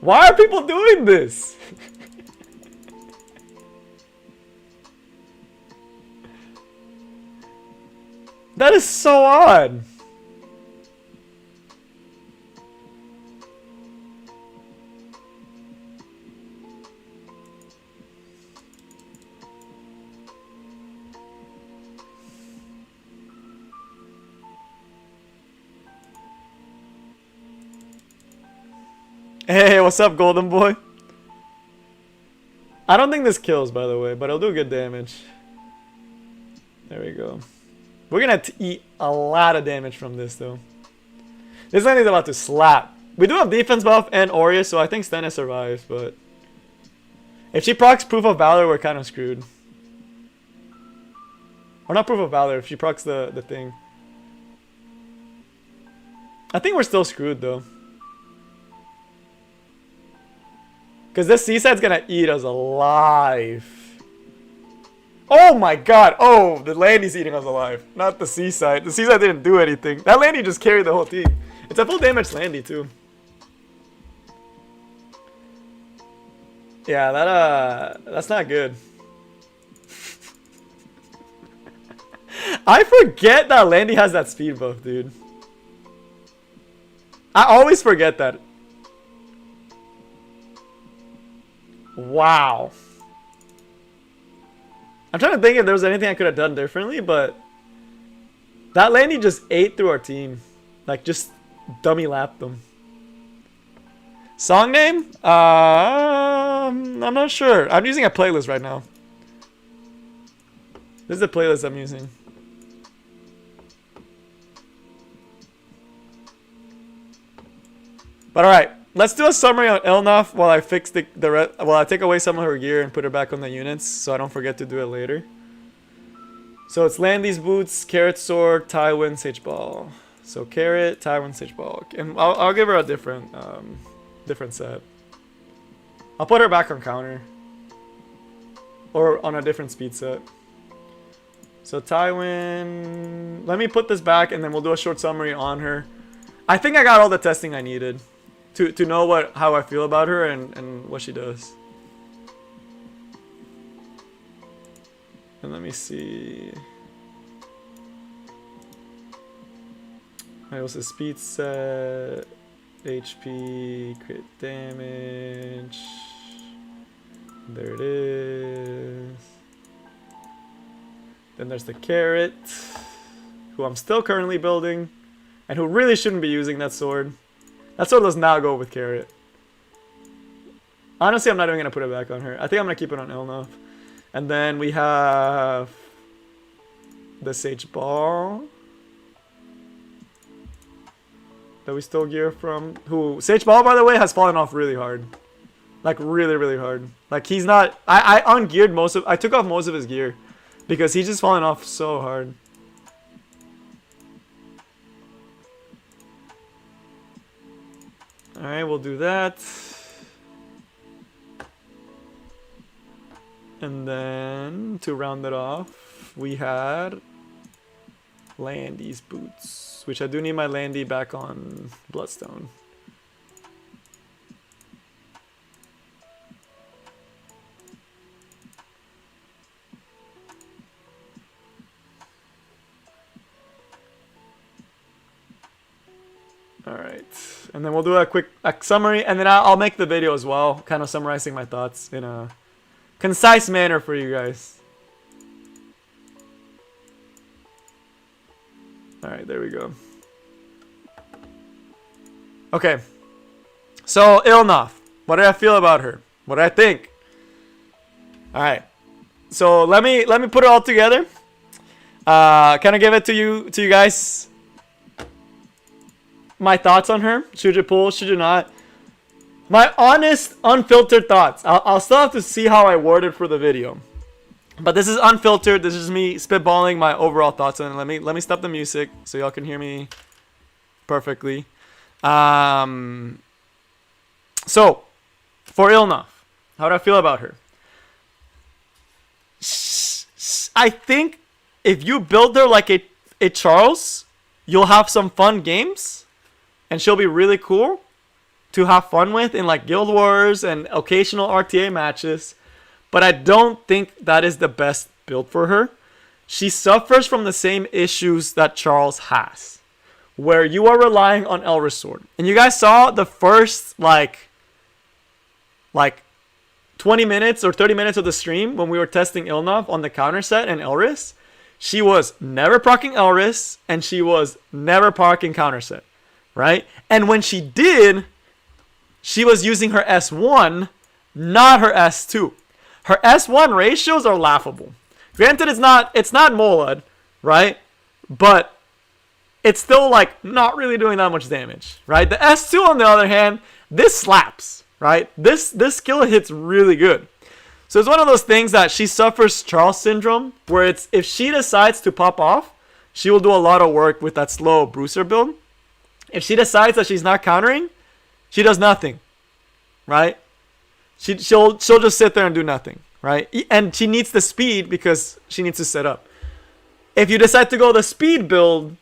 [SPEAKER 1] Why are people doing this? That is so odd. Hey, what's up, Golden Boy? I don't think this kills, by the way, but it'll do good damage. There we go. We're gonna eat a lot of damage from this, though. This lady's about to slap. We do have defense buff and Aureus, so I think Stennis survives, but... if she procs Proof of Valor, we're kind of screwed. Or not Proof of Valor, if she procs the thing. I think we're still screwed, though. Because this Seaside's gonna eat us alive. Oh my god! Oh, the Landy's eating us alive. Not the Seaside. The Seaside didn't do anything. That Landy just carried the whole team. It's a full damage Landy, too. Yeah, that's not good. I forget that Landy has that speed buff, dude. I always forget that. Wow. I'm trying to think if there was anything I could have done differently, but that Landy just ate through our team. Like, just dummy lapped them. Song name? I'm not sure. I'm using a playlist right now. This is the playlist I'm using. But alright, let's do a summary on Ilynav while I fix while I take away some of her gear and put her back on the units, so I don't forget to do it later. So it's Landy's boots, Carrot sword, Tywin, Sage ball. So Carrot, Tywin, Sage ball, and I'll give her a different set. I'll put her back on counter, or on a different speed set. So Tywin, let me put this back, and then we'll do a short summary on her. I think I got all the testing I needed to know how I feel about her and what she does. And let me see. I also speed set, HP, crit damage. There it is. Then there's the Carrot, who I'm still currently building, and who really shouldn't be using that sword. That sword does not go with Carrot. Honestly, I'm not even going to put it back on her. I think I'm going to keep it on Ilynav. And then we have the Sage Ball that we stole gear from. Who Sage Ball, by the way, has fallen off really hard. Like, really, really hard. Like, he's not... I ungeared most of... I took off most of his gear because he's just fallen off so hard. Alright, we'll do that. And then, to round it off, we had Landy's boots, which I do need my Landy back on Bloodstone. Alright, and then we'll do a quick summary, and then I'll make the video as well, kind of summarizing my thoughts in a concise manner for you guys. Alright, there we go. Okay, so Ilynav, what did I feel about her? What did I think? Alright, so let me put it all together. Kind of give it to you guys. My thoughts on her. Should you pull? Should you not? My honest, unfiltered thoughts. I'll still have to see how I worded for the video, but this is unfiltered. This is me spitballing my overall thoughts. And let me stop the music so y'all can hear me perfectly. So for Ilynav, how do I feel about her? I think if you build her like a Charles, you'll have some fun games. And she'll be really cool to have fun with in like Guild Wars and occasional RTA matches. But I don't think that is the best build for her. She suffers from the same issues that Charles has, where you are relying on Elris Sword. And you guys saw the first like 20 minutes or 30 minutes of the stream when we were testing Ilynav on the counter set and Elris. She was never proccing Elris and she was never proccing counter set. Right? And when she did, she was using her S1, not her S2. Her S1 ratios are laughable. Granted, it's not Molad, right? But it's still like not really doing that much damage, right? The S2 on the other hand, this slaps, right? This skill hits really good. So it's one of those things that she suffers Charles syndrome, where it's if she decides to pop off, she will do a lot of work with that slow bruiser build. If she decides that she's not countering, she does nothing, right? She'll just sit there and do nothing, right? And she needs the speed because she needs to set up. If you decide to go the speed build,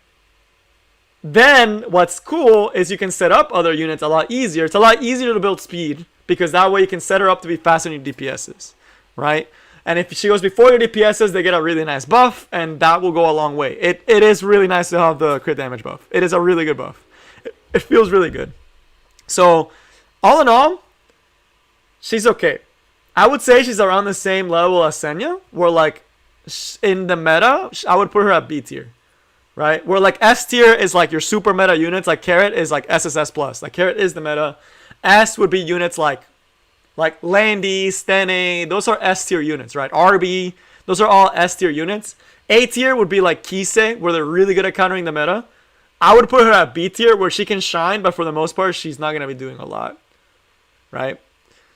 [SPEAKER 1] then what's cool is you can set up other units a lot easier. It's a lot easier to build speed because that way you can set her up to be faster than your DPSs, right? And if she goes before your DPSs, they get a really nice buff, and that will go a long way. It is really nice to have the crit damage buff. It is a really good buff. It feels really good. So, all in all, she's okay. I would say she's around the same level as Senya, where like in the meta, I would put her at B tier. Right? Where like S tier is like your super meta units, like Carrot is like SSS plus. Like Carrot is the meta. S would be units like Landy, Stene, those are S tier units, right? RB, those are all S tier units. A tier would be like Kise, where they're really good at countering the meta. I would put her at B tier where she can shine, but for the most part, she's not gonna be doing a lot. Right?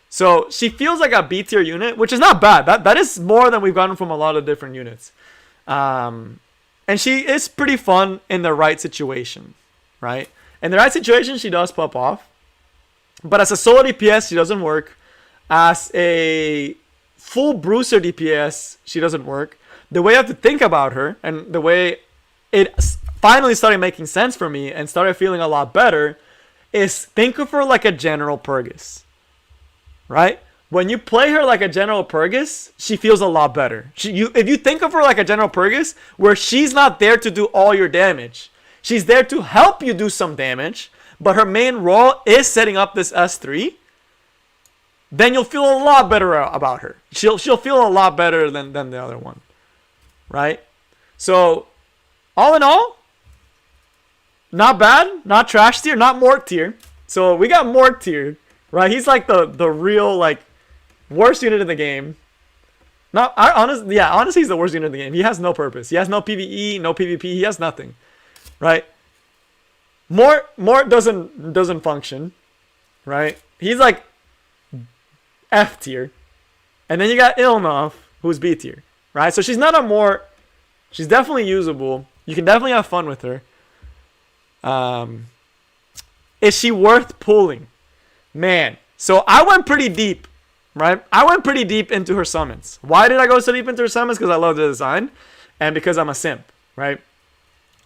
[SPEAKER 1] So she feels like a B tier unit, which is not bad. That is more than we've gotten from a lot of different units. And she is pretty fun in the right situation, right? In the right situation, she does pop off. But as a solo DPS, she doesn't work. As a full bruiser DPS, she doesn't work. The way I have to think about her, and the way it finally started making sense for me and started feeling a lot better, is think of her like a General Purgus, right? When you play her like a General Purgus, she feels a lot better. If you think of her like a General Purgus, where she's not there to do all your damage. She's there to help you do some damage, but her main role is setting up this S3, then you'll feel a lot better about her. She'll feel a lot better than the other one, right? So, all in all, not bad, not trash tier, not Mork tier. So we got Mork tier, right? He's like the real like worst unit in the game. Honestly, he's the worst unit in the game. He has no purpose. He has no PvE, no PvP. He has nothing, right? More doesn't function, right? He's like F tier, and then you got Ilynav, who's B tier, right? So she's not a more. She's definitely usable. You can definitely have fun with her. Is she worth pulling? Man, so I went pretty deep. Right? I went pretty deep into her summons. Why did I go so deep into her summons? Because I love the design and because I'm a simp, right?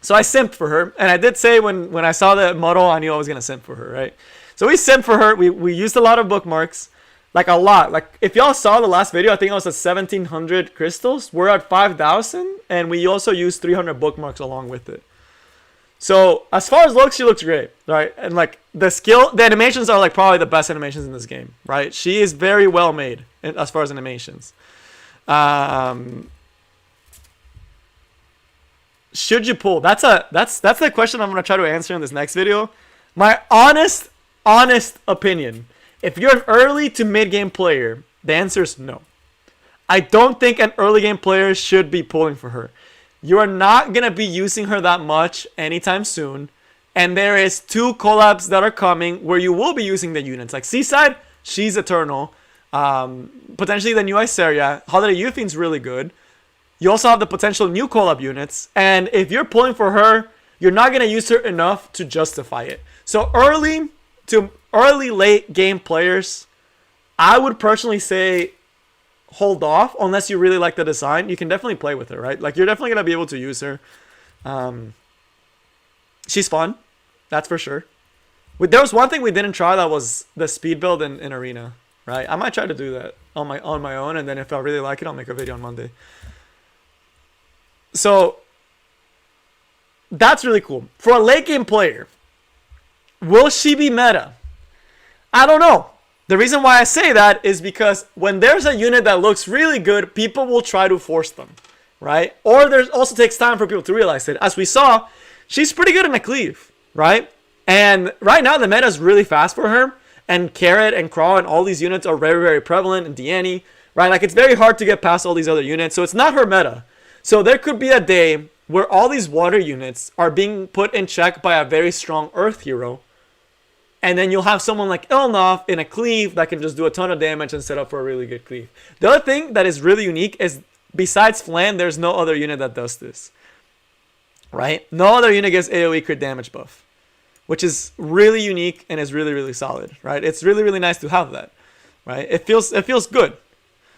[SPEAKER 1] So I simped for her. And I did say when I saw the model, I knew I was going to simp for her, right? So we simped for her. We used a lot of bookmarks. Like a lot. Like if y'all saw the last video, I think it was at 1,700 crystals. We're at 5,000. And we also used 300 bookmarks along with it. So as far as looks, she looks great, right? And like the animations are like probably the best animations in this game, right? She is very well made as far as animations. Should you pull? That's the question I'm gonna try to answer in this next video. My honest opinion: if you're an early to mid game player, the answer is no. I don't think an early game player should be pulling for her. You are not going to be using her that much anytime soon. And there is 2 collabs that are coming where you will be using the units. Like Seaside, she's eternal. Potentially the new Iseria. Holiday Youthing's really good. You also have the potential new collab units. And if you're pulling for her, you're not going to use her enough to justify it. So early to late game players, I would personally say hold off unless you really like the design. You can definitely play with her, right? Like you're definitely gonna be able to use her. She's fun, that's for sure. There was one thing we didn't try, that was the speed build in arena, right? I might try to do that on my own, and then if I really like it, I'll make a video on Monday. So that's really cool. For a late game player, will she be meta? I don't know. The reason why I say that is because when there's a unit that looks really good, people will try to force them, right? Or there also takes time for people to realize it. As we saw, she's pretty good in a cleave, right? And right now the meta is really fast for her. and Carrot and Crawl and all these units are very, very prevalent in Deanne, right? Like, it's very hard to get past all these other units, so it's not her meta. So there could be a day where all these water units are being put in check by a very strong earth hero, and then you'll have someone like Ilynav in a cleave that can just do a ton of damage and set up for a really good cleave. The other thing that is really unique is, besides Flan, there's no other unit that does this, right? No other unit gets AoE crit damage buff, which is really unique and is really, really solid, right? It's really, really nice to have that, right? It feels good.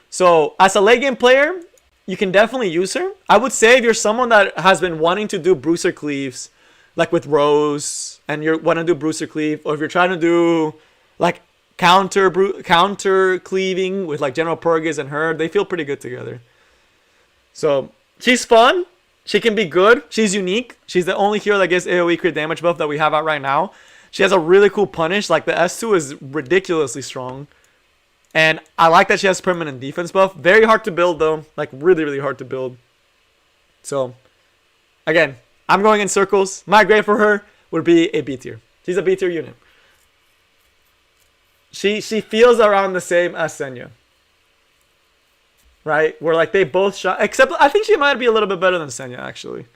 [SPEAKER 1] So as a late game player, you can definitely use her. I would say if you're someone that has been wanting to do Bruiser cleaves, like with Rose, and you want to do Bruiser cleave, or if you're trying to do like counter cleaving with like General Purgus and her, they feel pretty good together. So she's fun. She can be good. She's unique. She's the only hero that gets AoE crit damage buff that we have out right now. She has a really cool punish. Like, the S2 is ridiculously strong. And I like that she has permanent defense buff. Very hard to build, though. Like, really, really hard to build. So, again, I'm going in circles. My grade for her would be a B tier. She's a B tier unit. She feels around the same as Senya. Right? Where, like, they both shot. Except, I think she might be a little bit better than Senya, actually.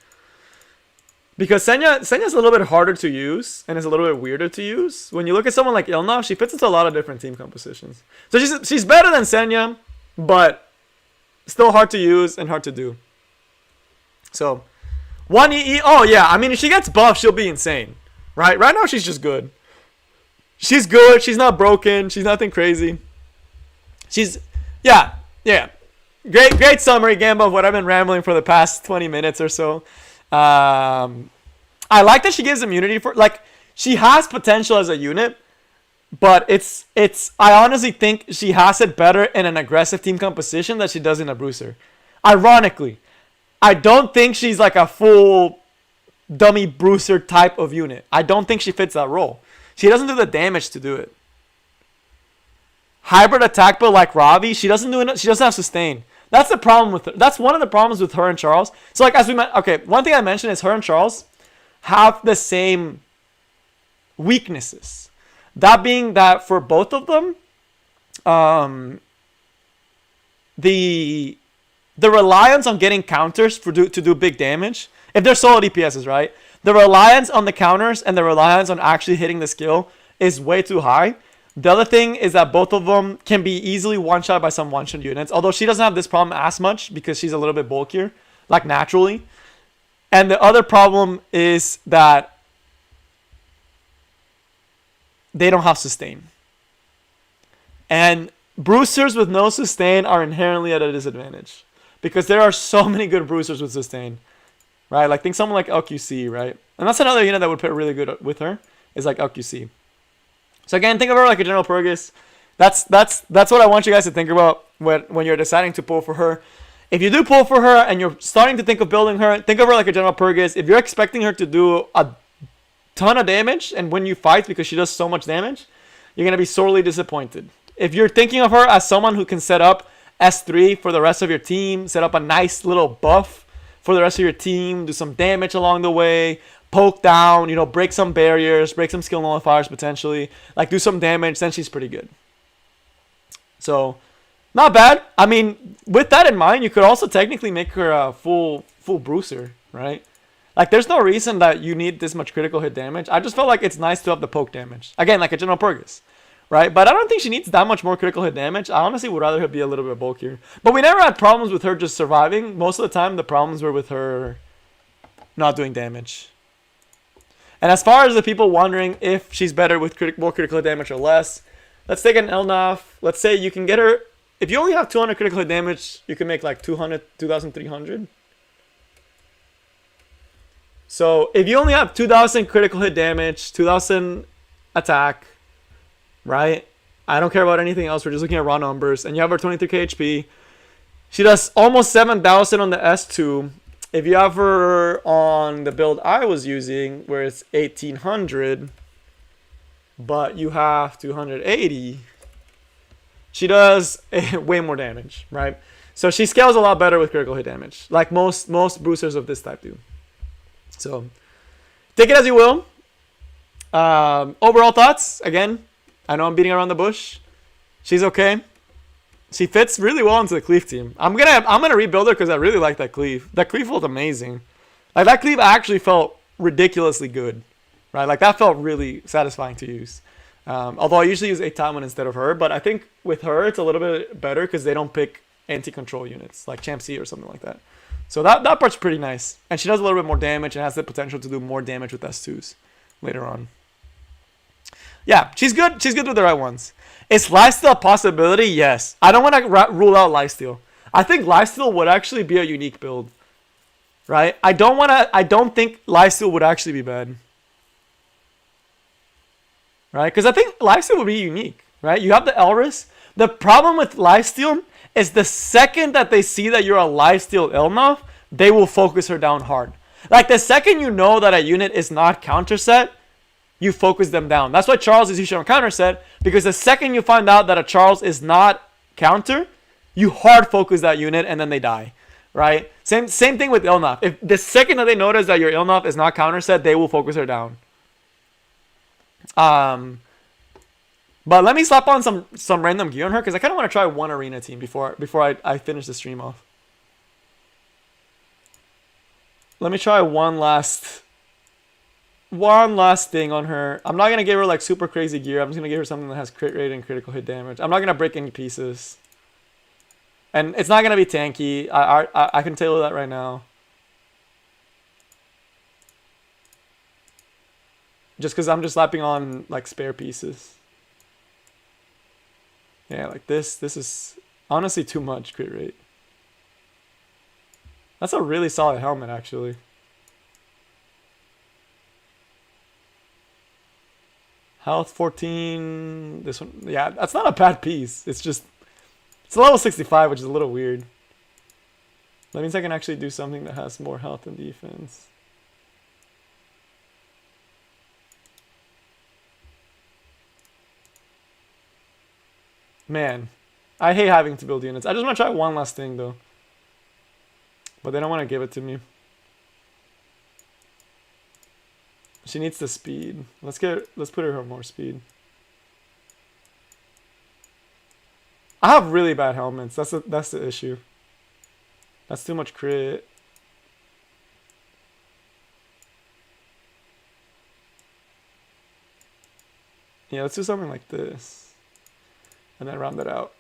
[SPEAKER 1] Because Senya's a little bit harder to use. And is a little bit weirder to use. When you look at someone like Ilynav, she fits into a lot of different team compositions. So she's better than Senya. But still hard to use and hard to do. So, 1 EE. Oh, yeah. I mean, if she gets buffed, she'll be insane. Right? Right now, she's just good. She's good. She's not broken. She's nothing crazy. She's... Yeah. Yeah. Great summary, Gamba, of what I've been rambling for the past 20 minutes or so. I like that she gives immunity for... Like, she has potential as a unit, but it's... I honestly think she has it better in an aggressive team composition than she does in a Bruiser. Ironically, I don't think she's like a full dummy Bruiser type of unit. I don't think she fits that role. She doesn't do the damage to do it. Hybrid attack build like Ravi, she doesn't have sustain. That's the problem with her. That's one of the problems with her and Charles. So, like, as we okay, one thing I mentioned is her and Charles have the same weaknesses. That being that for both of them, the reliance on getting counters to do big damage, if they're solo DPSs, right? The reliance on the counters and the reliance on actually hitting the skill is way too high. The other thing is that both of them can be easily one-shot by some one-shot units. Although she doesn't have this problem as much because she's a little bit bulkier, like naturally. And the other problem is that they don't have sustain. And Bruisers with no sustain are inherently at a disadvantage. Because there are so many good Bruisers with sustain. Right? Like, think someone like LQC, right? And that's another unit that would pair really good with her, is like LQC. So again, think of her like a General Purgus. That's what I want you guys to think about when you're deciding to pull for her. If you do pull for her and you're starting to think of building her, think of her like a General Purgus. If you're expecting her to do a ton of damage and win you fights because she does so much damage, you're going to be sorely disappointed. If you're thinking of her as someone who can set up S3 for the rest of your team, set up a nice little buff for the rest of your team, do some damage along the way, poke down, you know, break some barriers, break some skill nullifiers potentially, like do some damage, then she's pretty good. So, not bad. I mean, with that in mind, you could also technically make her a full Bruiser, right? Like, there's no reason that you need this much critical hit damage. I just felt like it's nice to have the poke damage. Again, like a General Purgus, right? But I don't think she needs that much more critical hit damage. I honestly would rather her be a little bit bulkier. But we never had problems with her just surviving. Most of the time, the problems were with her not doing damage. And as far as the people wondering if she's better with more critical hit damage or less, let's take an Ilynav. Let's say you can get her... If you only have 200 critical hit damage, you can make like 2,300. So if you only have 2,000 critical hit damage, 2,000 attack, right? I don't care about anything else. We're just looking at raw numbers. And you have her 23k HP. She does almost 7,000 on the S2. If you have her on the build I was using, where it's 1,800, but you have 280, she does way more damage, right? So she scales a lot better with critical hit damage, like most Bruisers of this type do. So take it as you will. Overall thoughts, again, I know I'm beating around the bush. She's okay. She fits really well into the cleave team. I'm gonna rebuild her because I really like that cleave. That cleave felt amazing. Like that cleave actually felt ridiculously good, right? Like that felt really satisfying to use. Although I usually use 8-Time instead of her, but I think with her it's a little bit better because they don't pick anti-control units like Champ C or something like that. So that part's pretty nice, and she does a little bit more damage and has the potential to do more damage with S2s later on. Yeah, she's good. She's good with the right ones. Is lifesteal a possibility? Yes. I don't want to rule out lifesteal. I think lifesteal would actually be a unique build, right? I don't think lifesteal would actually be bad, right? Because I think lifesteal would be unique, right? You have the Elris. The problem with lifesteal is the second that they see that you're a lifesteal Ilynav, they will focus her down hard. Like the second you know that a unit is not counter set, you focus them down. That's why Charles is usually on counter set, because the second you find out that a Charles is not counter, you hard focus that unit and then they die, right? Same thing with Ilynav. If the second that they notice that your Ilynav is not counter set, they will focus her down. But let me slap on some random gear on her because I kind of want to try one arena team before I finish the stream off. Let me try one last thing on her. I'm not gonna give her like super crazy gear. I'm just gonna give her something that has crit rate and critical hit damage. I'm not gonna break any pieces, and it's not gonna be tanky. I can tell you that right now. Just because I'm just slapping on like spare pieces. Yeah, like this is honestly too much crit rate. That's a really solid helmet, actually. Health 14. This one, yeah, that's not a bad piece. It's just, it's a level 65, which is a little weird. That means I can actually do something that has more health and defense. Man, I hate having to build units. I just want to try one last thing though. But they don't want to give it to me. She needs the speed. Let's put her on more speed. I have really bad helmets. That's the issue. That's too much crit. Yeah, let's do something like this. And then round it out.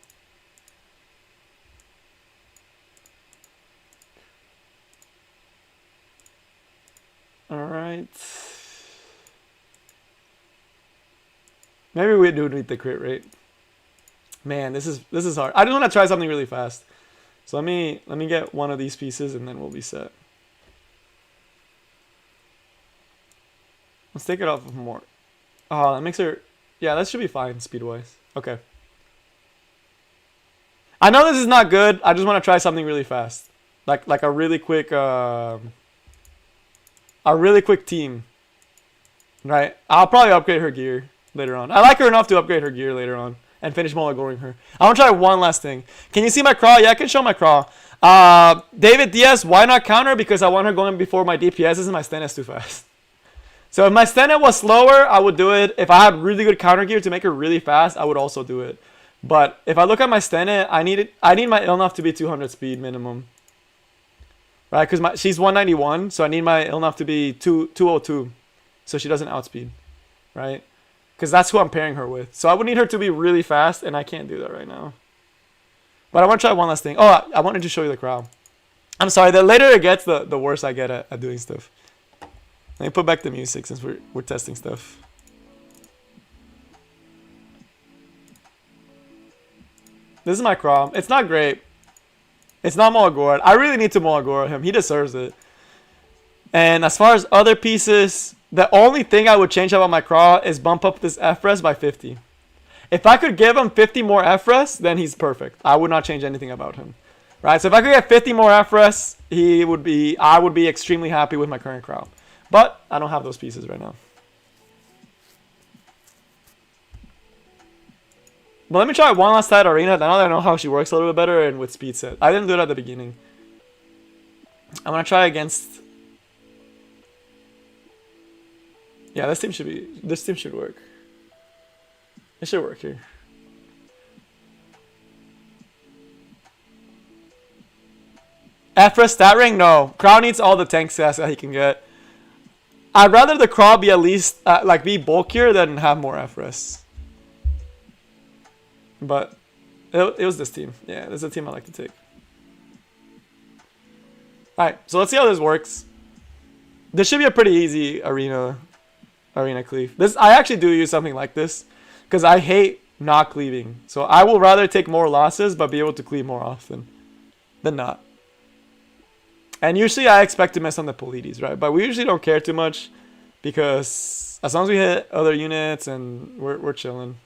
[SPEAKER 1] Alright. Maybe we do need the crit rate. Man, this is hard. I just want to try something really fast. So let me get one of these pieces and then we'll be set. Let's take it off of more. Oh, that makes her, yeah, that should be fine speed wise. Okay. I know this is not good. I just want to try something really fast. Like a really quick team. Right? I'll probably upgrade her gear later on. I like her enough to upgrade her gear later on and finish Molagoring her. I want to try one last thing. Can you see my crawl? Yeah, I can show my crawl. David Diaz, why not counter? Because I want her going before my DPS and my stand is too fast. So if my stand was slower, I would do it. If I had really good counter gear to make her really fast, I would also do it. But if I look at my stand, I need my Ilynav to be 200 speed minimum. Right? Because she's 191, so I need my Ilynav to be 202. So she doesn't outspeed. Right? Because that's who I'm pairing her with. So I would need her to be really fast, and I can't do that right now. But I want to try one last thing. Oh, I wanted to show you the crowd. I'm sorry, the later it gets, the worse I get at doing stuff. Let me put back the music since we're testing stuff. This is my crawl. It's not great. It's not Molagor. I really need to Molagor him. He deserves it. And as far as other pieces, the only thing I would change about my crawl is bump up this FRES by 50. If I could give him 50 more FRES, then he's perfect. I would not change anything about him. Right? So if I could get 50 more FRES, I would be extremely happy with my current crawl. But I don't have those pieces right now. But let me try one last side arena. Now that I know how she works a little bit better and with speed set. I didn't do it at the beginning. I'm gonna try against. Yeah, this team should work. It should work here. Efra stat ring? No. Crow needs all the tank stats that he can get. I'd rather the Craw be at least, like, be bulkier than have more Efras. But it was this team. Yeah, this is a team I like to take. Alright, so let's see how this works. This should be a pretty easy arena cleave. I actually do use something like this because I hate not cleaving. So I will rather take more losses but be able to cleave more often than not. And usually I expect to miss on the Polides, right? But we usually don't care too much because as long as we hit other units and we're chilling.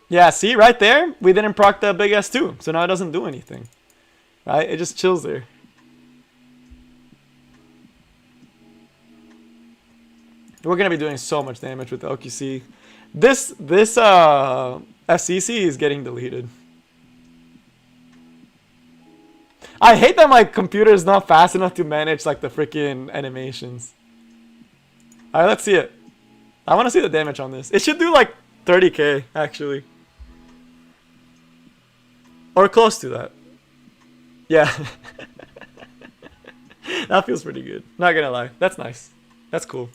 [SPEAKER 1] Yeah, see, right there, we didn't proc the big S2, so now it doesn't do anything. Right? It just chills there. We're going to be doing so much damage with the OQC. This FCC is getting deleted. I hate that my computer is not fast enough to manage like the freaking animations. Alright, let's see it. I want to see the damage on this. It should do like 30k, actually. Or close to that. Yeah. That feels pretty good. Not gonna lie. That's nice. That's cool.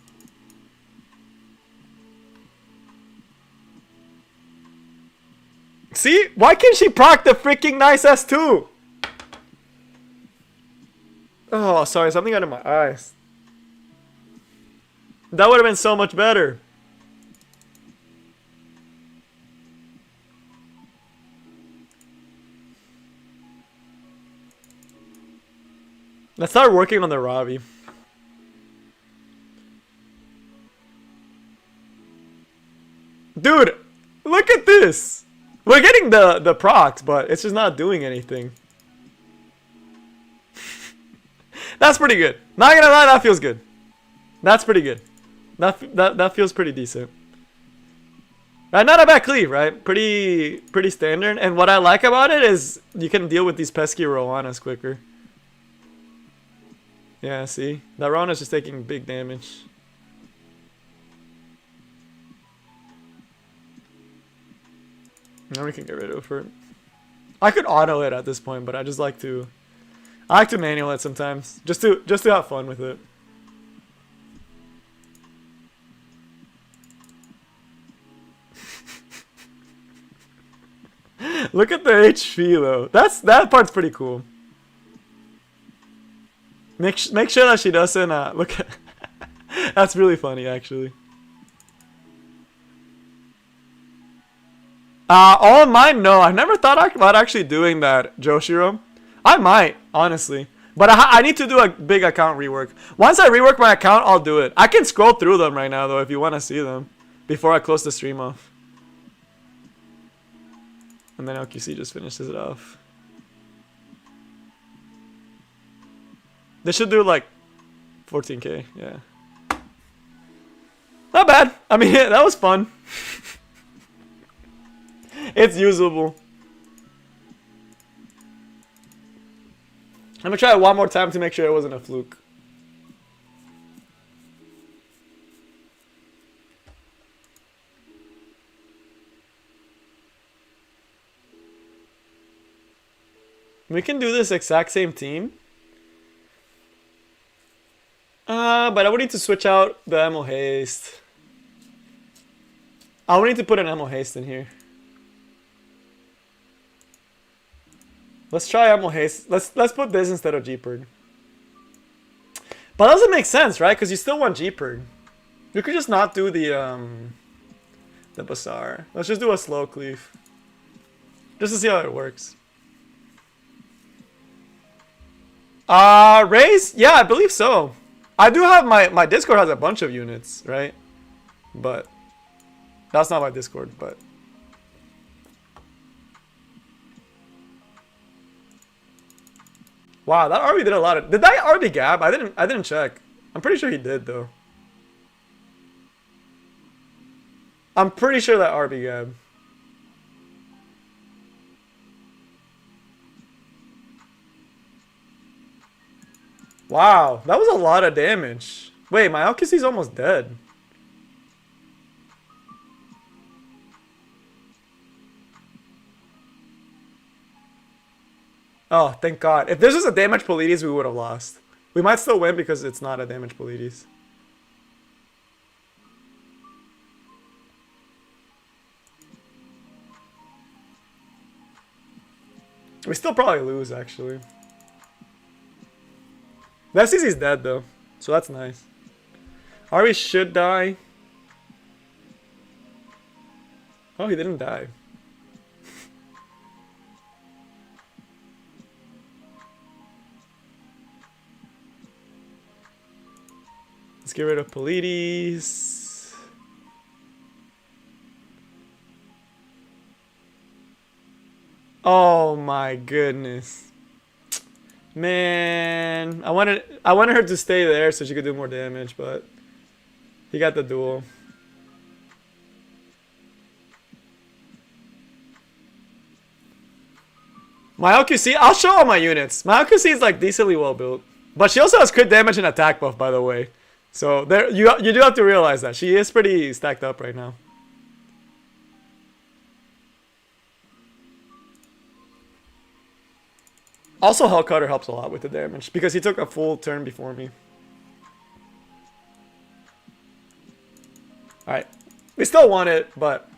[SPEAKER 1] See? Why can't she proc the freaking nice S2? Oh, sorry. Something out of my eyes. That would have been so much better. Let's start working on the Robbie. Dude, look at this. We're getting the procs, but it's just not doing anything. That's pretty good. Not gonna lie, that feels good. That's pretty good. That feels pretty decent. Right, not a bad cleave, right? Pretty standard. And what I like about it is you can deal with these pesky Rowanas quicker. Yeah, see? That Rowan is just taking big damage. Now we can get rid of her. I could auto it at this point, but I just like to... I like to manual it sometimes. Just to have fun with it. Look at the HP though. That part's pretty cool. Make sure that she doesn't look at that's really funny actually. All mine, no. I've never thought about actually doing that, Joshiro. I might, honestly. But I need to do a big account rework. Once I rework my account, I'll do it. I can scroll through them right now though if you want to see them before I close the stream off. And then LQC just finishes it off. They should do like 14k, yeah. Not bad. I mean, yeah, that was fun. It's usable. I'm gonna try it one more time to make sure it wasn't a fluke. We can do this exact same team. But I would need to switch out the ammo haste. I would need to put an ammo haste in here. Let's try ammo haste. Let's put this instead of Jeepard. But that doesn't make sense, right? Because you still want Jeepard. You could just not do the Bazaar. Let's just do a slow cleave. Just to see how it works. Raise? Yeah, I believe so. I do have my Discord has a bunch of units, right? But that's not my Discord, but wow, that RB did a lot of. Did that RB gab? I didn't check. I'm pretty sure he did though. I'm pretty sure that RB gab. Wow, that was a lot of damage. Wait, my Alcusie's almost dead. Oh, thank God. If this was a damage Polides, we would have lost. We might still win because it's not a damage Polides. We still probably lose, actually. The FCC's dead, though. So that's nice. Ari should die. Oh, he didn't die. Let's get rid of Polides. Oh my goodness. Man, I wanted her to stay there so she could do more damage, but he got the duel. My LQC, I'll show all my units. My LQC is like decently well built, but she also has crit damage and attack buff, by the way. So there, you do have to realize that she is pretty stacked up right now. Also, Hellcutter helps a lot with the damage because he took a full turn before me. Alright. We still want it, but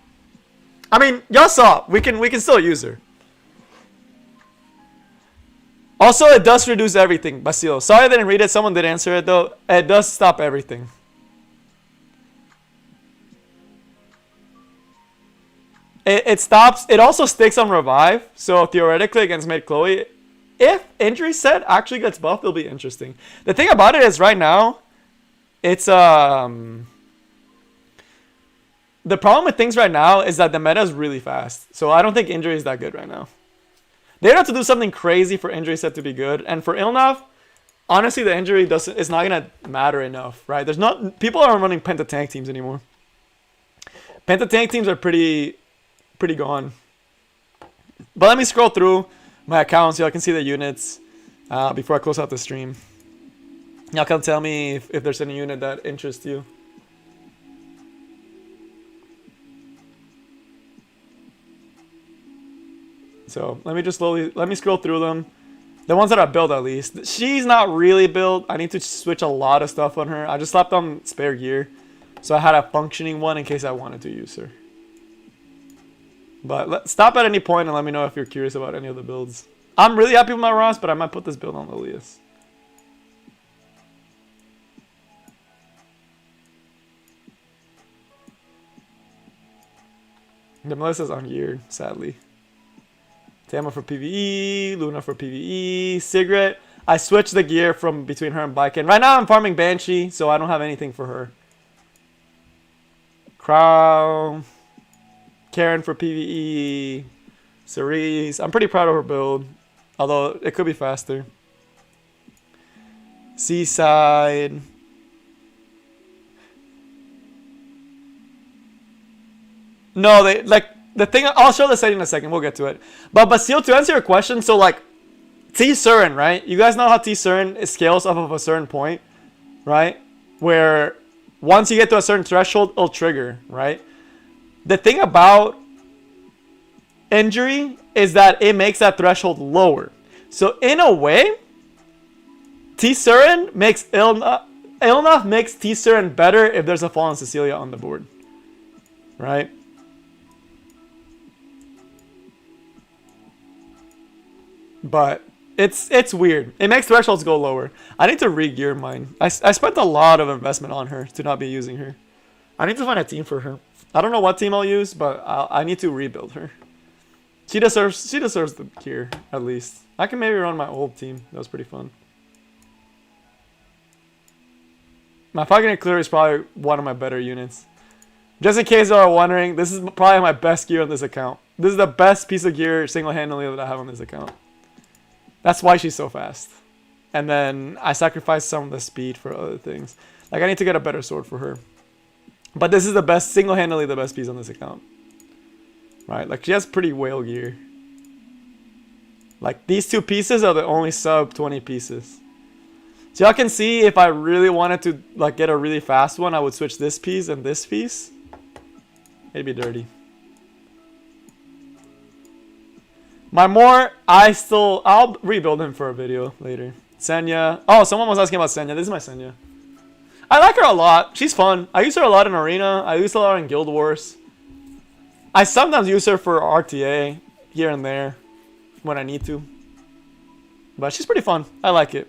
[SPEAKER 1] I mean, y'all saw we can still use her. Also, it does reduce everything, Basil. Sorry I didn't read it. Someone did answer it though. It does stop everything. It stops. It also sticks on revive. So theoretically against mid Chloe, if injury set actually gets buffed, it'll be interesting. The thing about it is right now, it's the problem with things right now is that the meta is really fast. So I don't think injury is that good right now. They'd have to do something crazy for injury set to be good. And for Ilynav, honestly, the injury is not gonna matter enough, right? People aren't running pentatank teams anymore. Pentatank teams are pretty gone. But let me scroll through my account so y'all can see the units before I close out the stream. Y'all can tell me if there's any unit that interests you. So let me scroll through them. The ones that are built at least. She's not really built. I need to switch a lot of stuff on her. I just slapped on spare gear. So I had a functioning one in case I wanted to use her. But stop at any point and let me know if you're curious about any of the builds. I'm really happy with my Ross, but I might put this build on Lilius. The Melissa's on gear, sadly. Tama for PvE, Luna for PvE, Sigrid. I switched the gear from between her and Baiken. Right now I'm farming Banshee, so I don't have anything for her. Crow, Karen for PvE, Cerise. I'm pretty proud of her build, although it could be faster. Seaside. No, they like the thing. I'll show the setting in a second. We'll get to it. But Basil, to answer your question, so like T Surin, right? You guys know how T Surin scales off of a certain point, right? Where once you get to a certain threshold, it'll trigger, right? The thing about injury is that it makes that threshold lower. So in a way, T Surin makes Ilynav makes T Surin better if there's a Fallen Cecilia on the board, right? But it's weird. It makes thresholds go lower. I need to re-gear mine. I spent a lot of investment on her to not be using her. I need to find a team for her. I don't know what team I'll use, but I need to rebuild her. She deserves the gear, at least. I can maybe run my old team. That was pretty fun. My Falcon Clear is probably one of my better units. Just in case you are wondering, this is probably my best gear on this account. This is the best piece of gear single-handedly that I have on this account. That's why she's so fast. And then I sacrificed some of the speed for other things. Like I need to get a better sword for her. But this is the best, single-handedly the best piece on this account. Right? Like she has pretty whale gear. Like these two pieces are the only sub 20 pieces. So y'all can see if I really wanted to like get a really fast one, I would switch this piece and this piece. It'd be dirty. I'll rebuild him for a video later. Senya. Oh, someone was asking about Senya. This is my Senya. I like her a lot. She's fun. I use her a lot in Arena. I use her a lot in Guild Wars. I sometimes use her for RTA here and there when I need to. But she's pretty fun. I like it.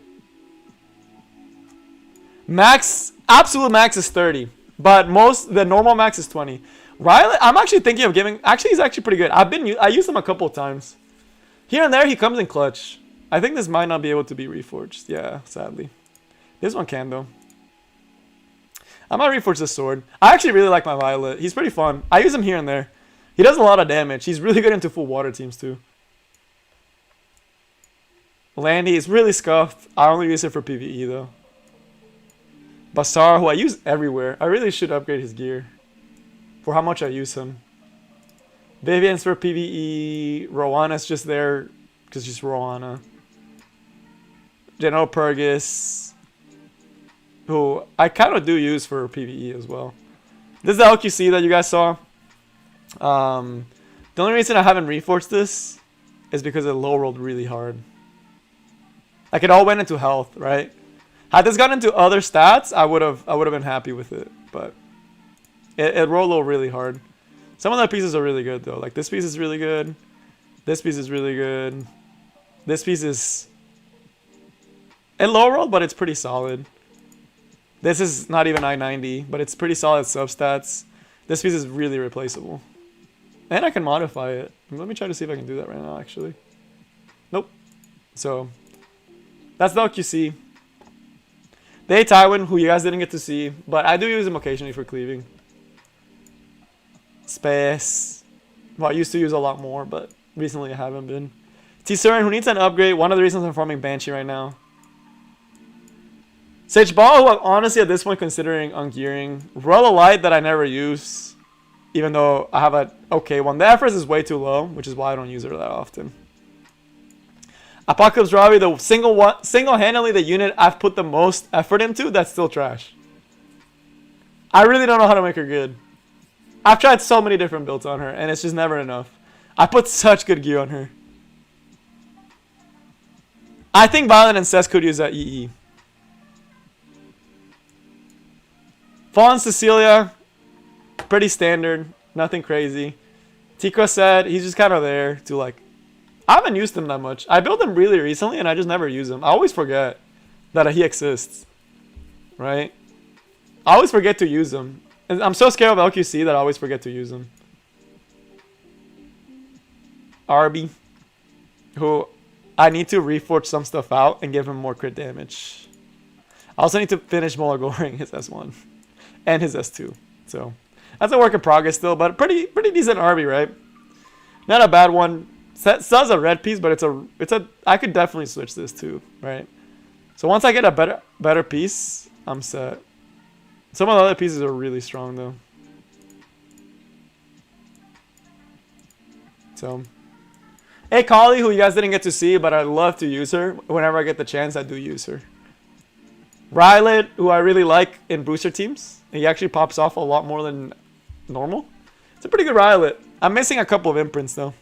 [SPEAKER 1] Max, absolute max is 30. But the normal max is 20. Riley, I'm actually thinking of giving... Actually, he's actually pretty good. I used him a couple of times. Here and there, he comes in clutch. I think this might not be able to be reforged. Yeah, sadly. This one can, though. I might reforge this sword. I actually really like my Violet. He's pretty fun. I use him here and there. He does a lot of damage. He's really good into full water teams, too. Landy is really scuffed. I only use it for PvE, though. Basar, who I use everywhere. I really should upgrade his gear. For how much I use him. Vivian's for PvE. Rowanna's just there because she's Rowanna. General Purgus, who I kind of do use for PvE as well. This is the LQC that you guys saw. The only reason I haven't reforged this is because it low rolled really hard. Like it all went into health, right? Had this gone into other stats, I would have been happy with it, but it rolled low really hard. Some of the pieces are really good though. Like this piece is really good. This piece is really good. This piece is it low rolled, but it's pretty solid. This is not even I-90, but it's pretty solid substats. This piece is really replaceable. And I can modify it. Let me try to see if I can do that right now, actually. Nope. So, that's the LQC. They Tywin, who you guys didn't get to see, but I do use him occasionally for cleaving. Space. Well, I used to use a lot more, but recently I haven't been. T-Surin, who needs an upgrade. One of the reasons I'm farming Banshee right now. Sage Ball, who I'm honestly at this point considering ungearing. Roll a Light that I never use, even though I have an okay one. The effort is way too low, which is why I don't use her that often. Apocalypse Robbie, the single-handedly the unit I've put the most effort into, that's still trash. I really don't know how to make her good. I've tried so many different builds on her, and it's just never enough. I put such good gear on her. I think Violet and Cess could use that EE. Fallen Cecilia, pretty standard, nothing crazy. Tico said he's just kind of there to like. I haven't used him that much. I built him really recently and I just never use him. I always forget that he exists, right? I always forget to use him. And I'm so scared of LQC that I always forget to use him. Arby, who I need to reforge some stuff out and give him more crit damage. I also need to finish Molagoring his S1 and his S2. So that's a work in progress still, but pretty decent Arby, right? Not a bad one. Still has a red piece, but I could definitely switch this too, right? So once I get a better piece, I'm set. Some of the other pieces are really strong though. So, hey Kali, who you guys didn't get to see, but I love to use her. Whenever I get the chance, I do use her. Rylet, who I really like in booster teams. He actually pops off a lot more than normal. It's a pretty good Rylet. I'm missing a couple of imprints though.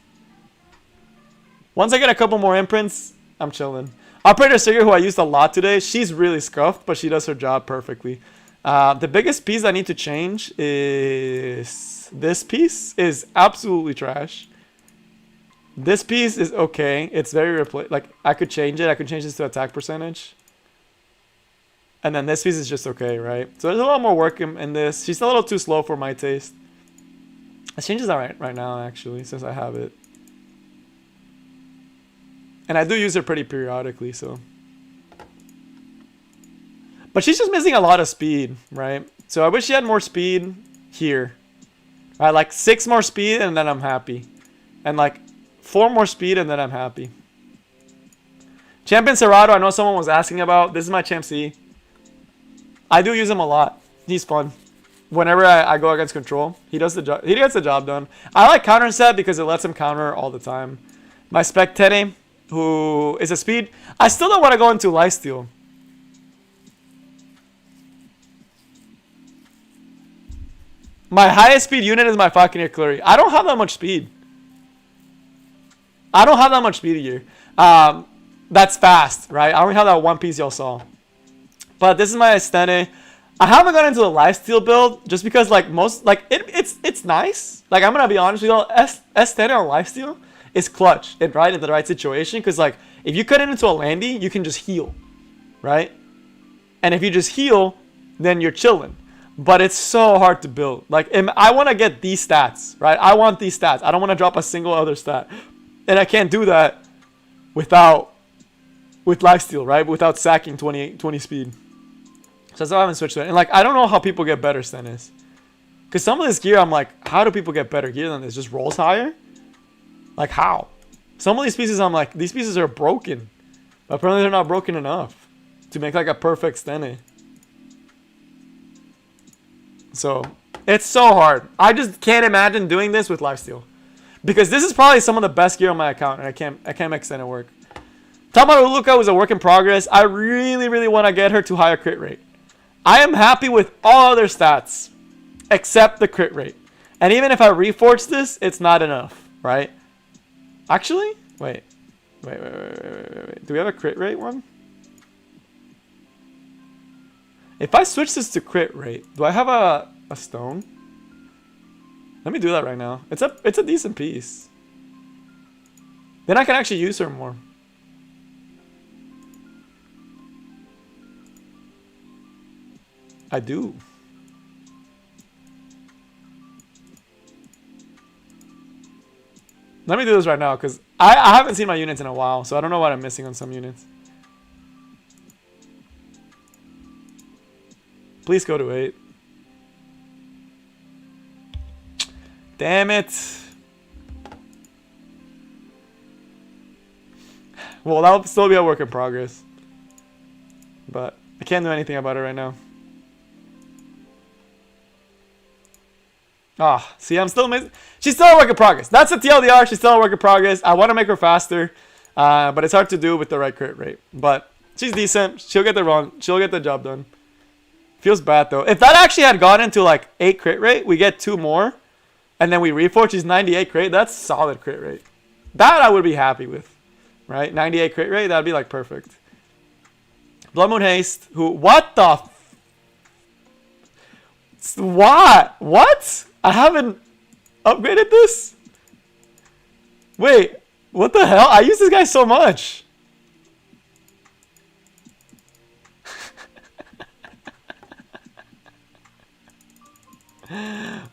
[SPEAKER 1] Once I get a couple more imprints, I'm chilling. Operator Sigurd, who I used a lot today, she's really scuffed, but she does her job perfectly. The biggest piece I need to change is this piece is absolutely trash. This piece is okay. It's very like I could change it. I could change this to attack percentage. And then this piece is just okay, right? So there's a lot more work in this. She's a little too slow for my taste. It changes that right now, actually, since I have it. And I do use her pretty periodically, so. But she's just missing a lot of speed, right? So I wish she had more speed here. Right, like 6 more speed and then I'm happy. And like 4 more speed and then I'm happy. Champion Serato, I know someone was asking about. This is my Champ C. I do use him a lot. He's fun. Whenever I go against control, he does the job. He gets the job done. I like counter set because it lets him counter all the time. My Spectete, who is a speed. I still don't want to go into lifesteal. My highest speed unit is my fucking artillery. I don't have that much speed. I don't have that much speed here. That's fast, right? I only have that one piece y'all saw. But this is my Estene. I haven't gone into the lifesteal build just because like most like it's nice. Like I'm gonna be honest with y'all, Estene on lifesteal is clutch in the right situation, because like if you cut it into a landy, you can just heal, right? And if you just heal, then you're chilling. But it's so hard to build. Like I want to get these stats, right? I want these stats. I don't want to drop a single other stat, and I can't do that with lifesteal, right? Without sacking 20 speed. So that's why I haven't switched to it. And like I don't know how people get better Stenis, because some of this gear I'm like, how do people get better gear than this? Just rolls higher? Like how? Some of these pieces I'm like, these pieces are broken. But apparently they're not broken enough to make like a perfect Stene. So it's so hard. I just can't imagine doing this with lifesteal, because this is probably some of the best gear on my account, and I can't make Stene work. Tamaru Luka was a work in progress. I really want to get her to higher crit rate. I am happy with all other stats except the crit rate. And even if I reforge this, it's not enough, right? Actually, wait. Do we have a crit rate one? If I switch this to crit rate, do I have a stone? Let me do that right now. It's a decent piece. Then I can actually use her more. I do. Let me do this right now, because I haven't seen my units in a while, so I don't know what I'm missing on some units. Please go to 8. Damn it. Well, that'll still be a work in progress, but I can't do anything about it right now. Ah, see, I'm still missing. She's still a work in progress. That's a TLDR. She's still a work in progress. I want to make her faster, but it's hard to do with the right crit rate. But she's decent. She'll get the job done. Feels bad though. If that actually had gotten to like 8 crit rate, we get 2 more, and then we reforge. She's 98 crit. That's solid crit rate. That I would be happy with, right? 98 crit rate. That'd be like perfect. Blood Moon Haste. Who? What the? What? I haven't upgraded this? Wait, what the hell? I use this guy so much.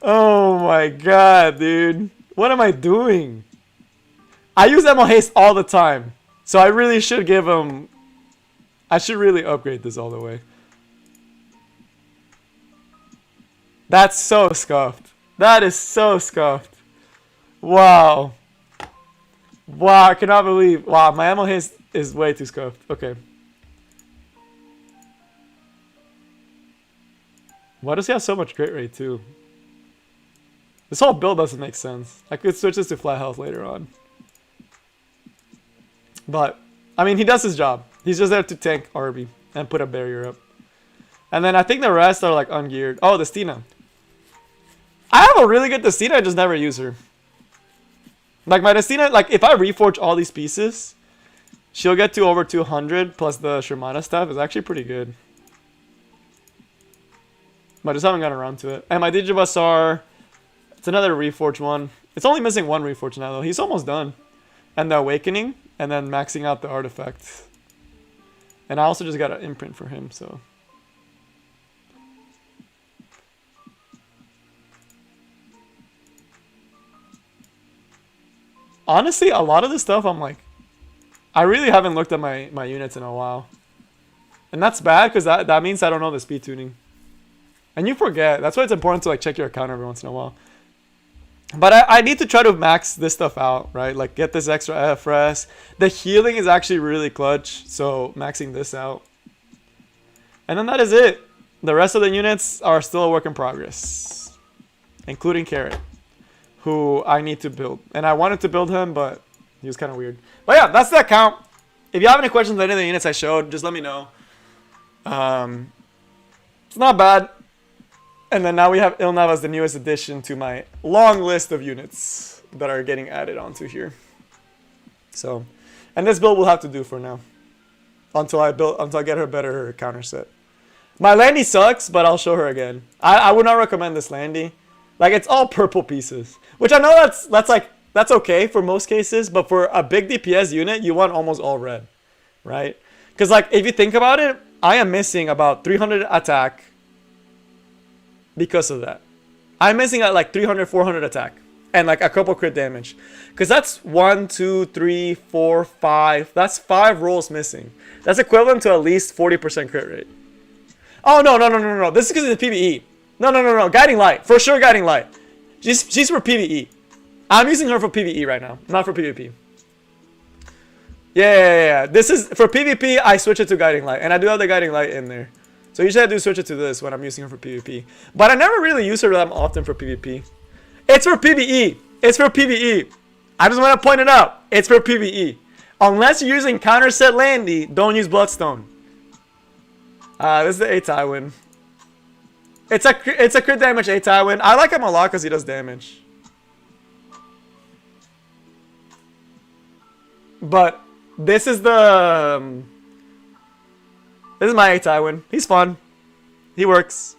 [SPEAKER 1] Oh my god, dude. What am I doing? I use Emil Haste all the time, so I really should give him... I should really upgrade this all the way. That's so scuffed. That is so scuffed. Wow. Wow, I cannot believe. Wow, my ammo haste is way too scuffed. Okay. Why does he have so much crit rate too? This whole build doesn't make sense. I could switch this to flat health later on. But, I mean, he does his job. He's just there to tank Arby and put a barrier up. And then I think the rest are like ungeared. Oh, the Stina. I have a really good Destina, I just never use her. Like my Destina, like if I reforge all these pieces, she'll get to over 200 plus the Shermana stuff is actually pretty good. But I just haven't gotten around to it. And my Digibassar, it's another reforge one. It's only missing one reforge now though. He's almost done. And the Awakening, and then maxing out the artifact. And I also just got an imprint for him, so... Honestly, a lot of this stuff, I'm like, I really haven't looked at my units in a while. And that's bad, because that means I don't know the speed tuning. And you forget. That's why it's important to like check your account every once in a while. But I need to try to max this stuff out, right? Like get this extra FRS. The healing is actually really clutch, so maxing this out. And then that is it. The rest of the units are still a work in progress. Including Carrot, who I need to build. And I wanted to build him, but he was kind of weird. But yeah, that's the account. If you have any questions on any of the units I showed, just let me know. It's not bad. And then now we have Ilynav as the newest addition to my long list of units that are getting added onto here. So, and this build will have to do for now. Until I get her better counter set. My Landy sucks, but I'll show her again. I would not recommend this Landy. Like, it's all purple pieces. Which I know that's okay for most cases, but for a big DPS unit, you want almost all red. Right? Because, like, if you think about it, I am missing about 300 attack because of that. I'm missing at like 300, 400 attack. And like a couple crit damage. Because that's 1, 2, 3, 4, 5. That's 5 rolls missing. That's equivalent to at least 40% crit rate. Oh, no. This is because of the PvE. No. Guiding Light. For sure Guiding Light. She's for PvE. I'm using her for PvE right now. Not for PvP. Yeah. This is for PvP. I switch it to Guiding Light. And I do have the Guiding Light in there. So usually I do switch it to this when I'm using her for PvP. But I never really use her that often for PvP. It's for PvE. It's for PvE. I just want to point it out. It's for PvE. Unless you're using counter set Landy, don't use Bloodstone. This is the A Tywin. It's a crit damage A Tywin. I like him a lot because he does damage. But this is the this is my A Tywin. He's fun. He works.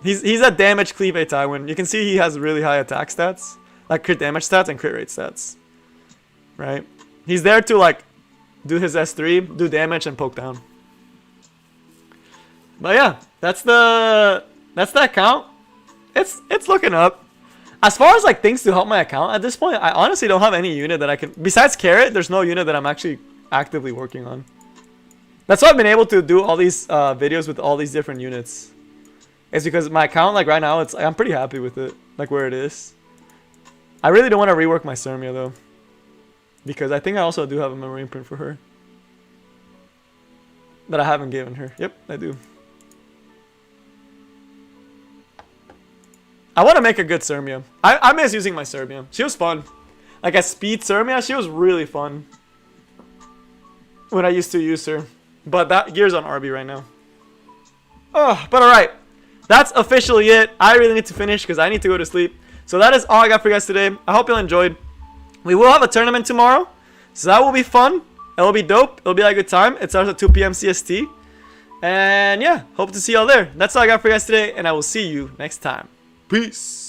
[SPEAKER 1] He's a damage cleave A Tywin. You can see he has really high attack stats, like crit damage stats and crit rate stats. Right? He's there to like do his S3, do damage and poke down. But yeah, that's the account. It's looking up. As far as like things to help my account at this point, I honestly don't have any unit that I can besides Carrot. There's no unit that I'm actually actively working on. That's why I've been able to do all these videos with all these different units. It's because my account, like right now, I'm pretty happy with it, like where it is. I really don't want to rework my Sermia though, because I think I also do have a memory imprint for her that I haven't given her. Yep, I do. I want to make a good Sermia. I miss using my Sermia. She was fun. Like a speed Sermia, she was really fun when I used to use her. But that gear's on RB right now. Oh, but alright. That's officially it. I really need to finish because I need to go to sleep. So that is all I got for you guys today. I hope you all enjoyed. We will have a tournament tomorrow. So that will be fun. It will be dope. It will be a good time. It starts at 2 p.m. CST. And yeah, hope to see y'all there. That's all I got for you guys today. And I will see you next time. Peace.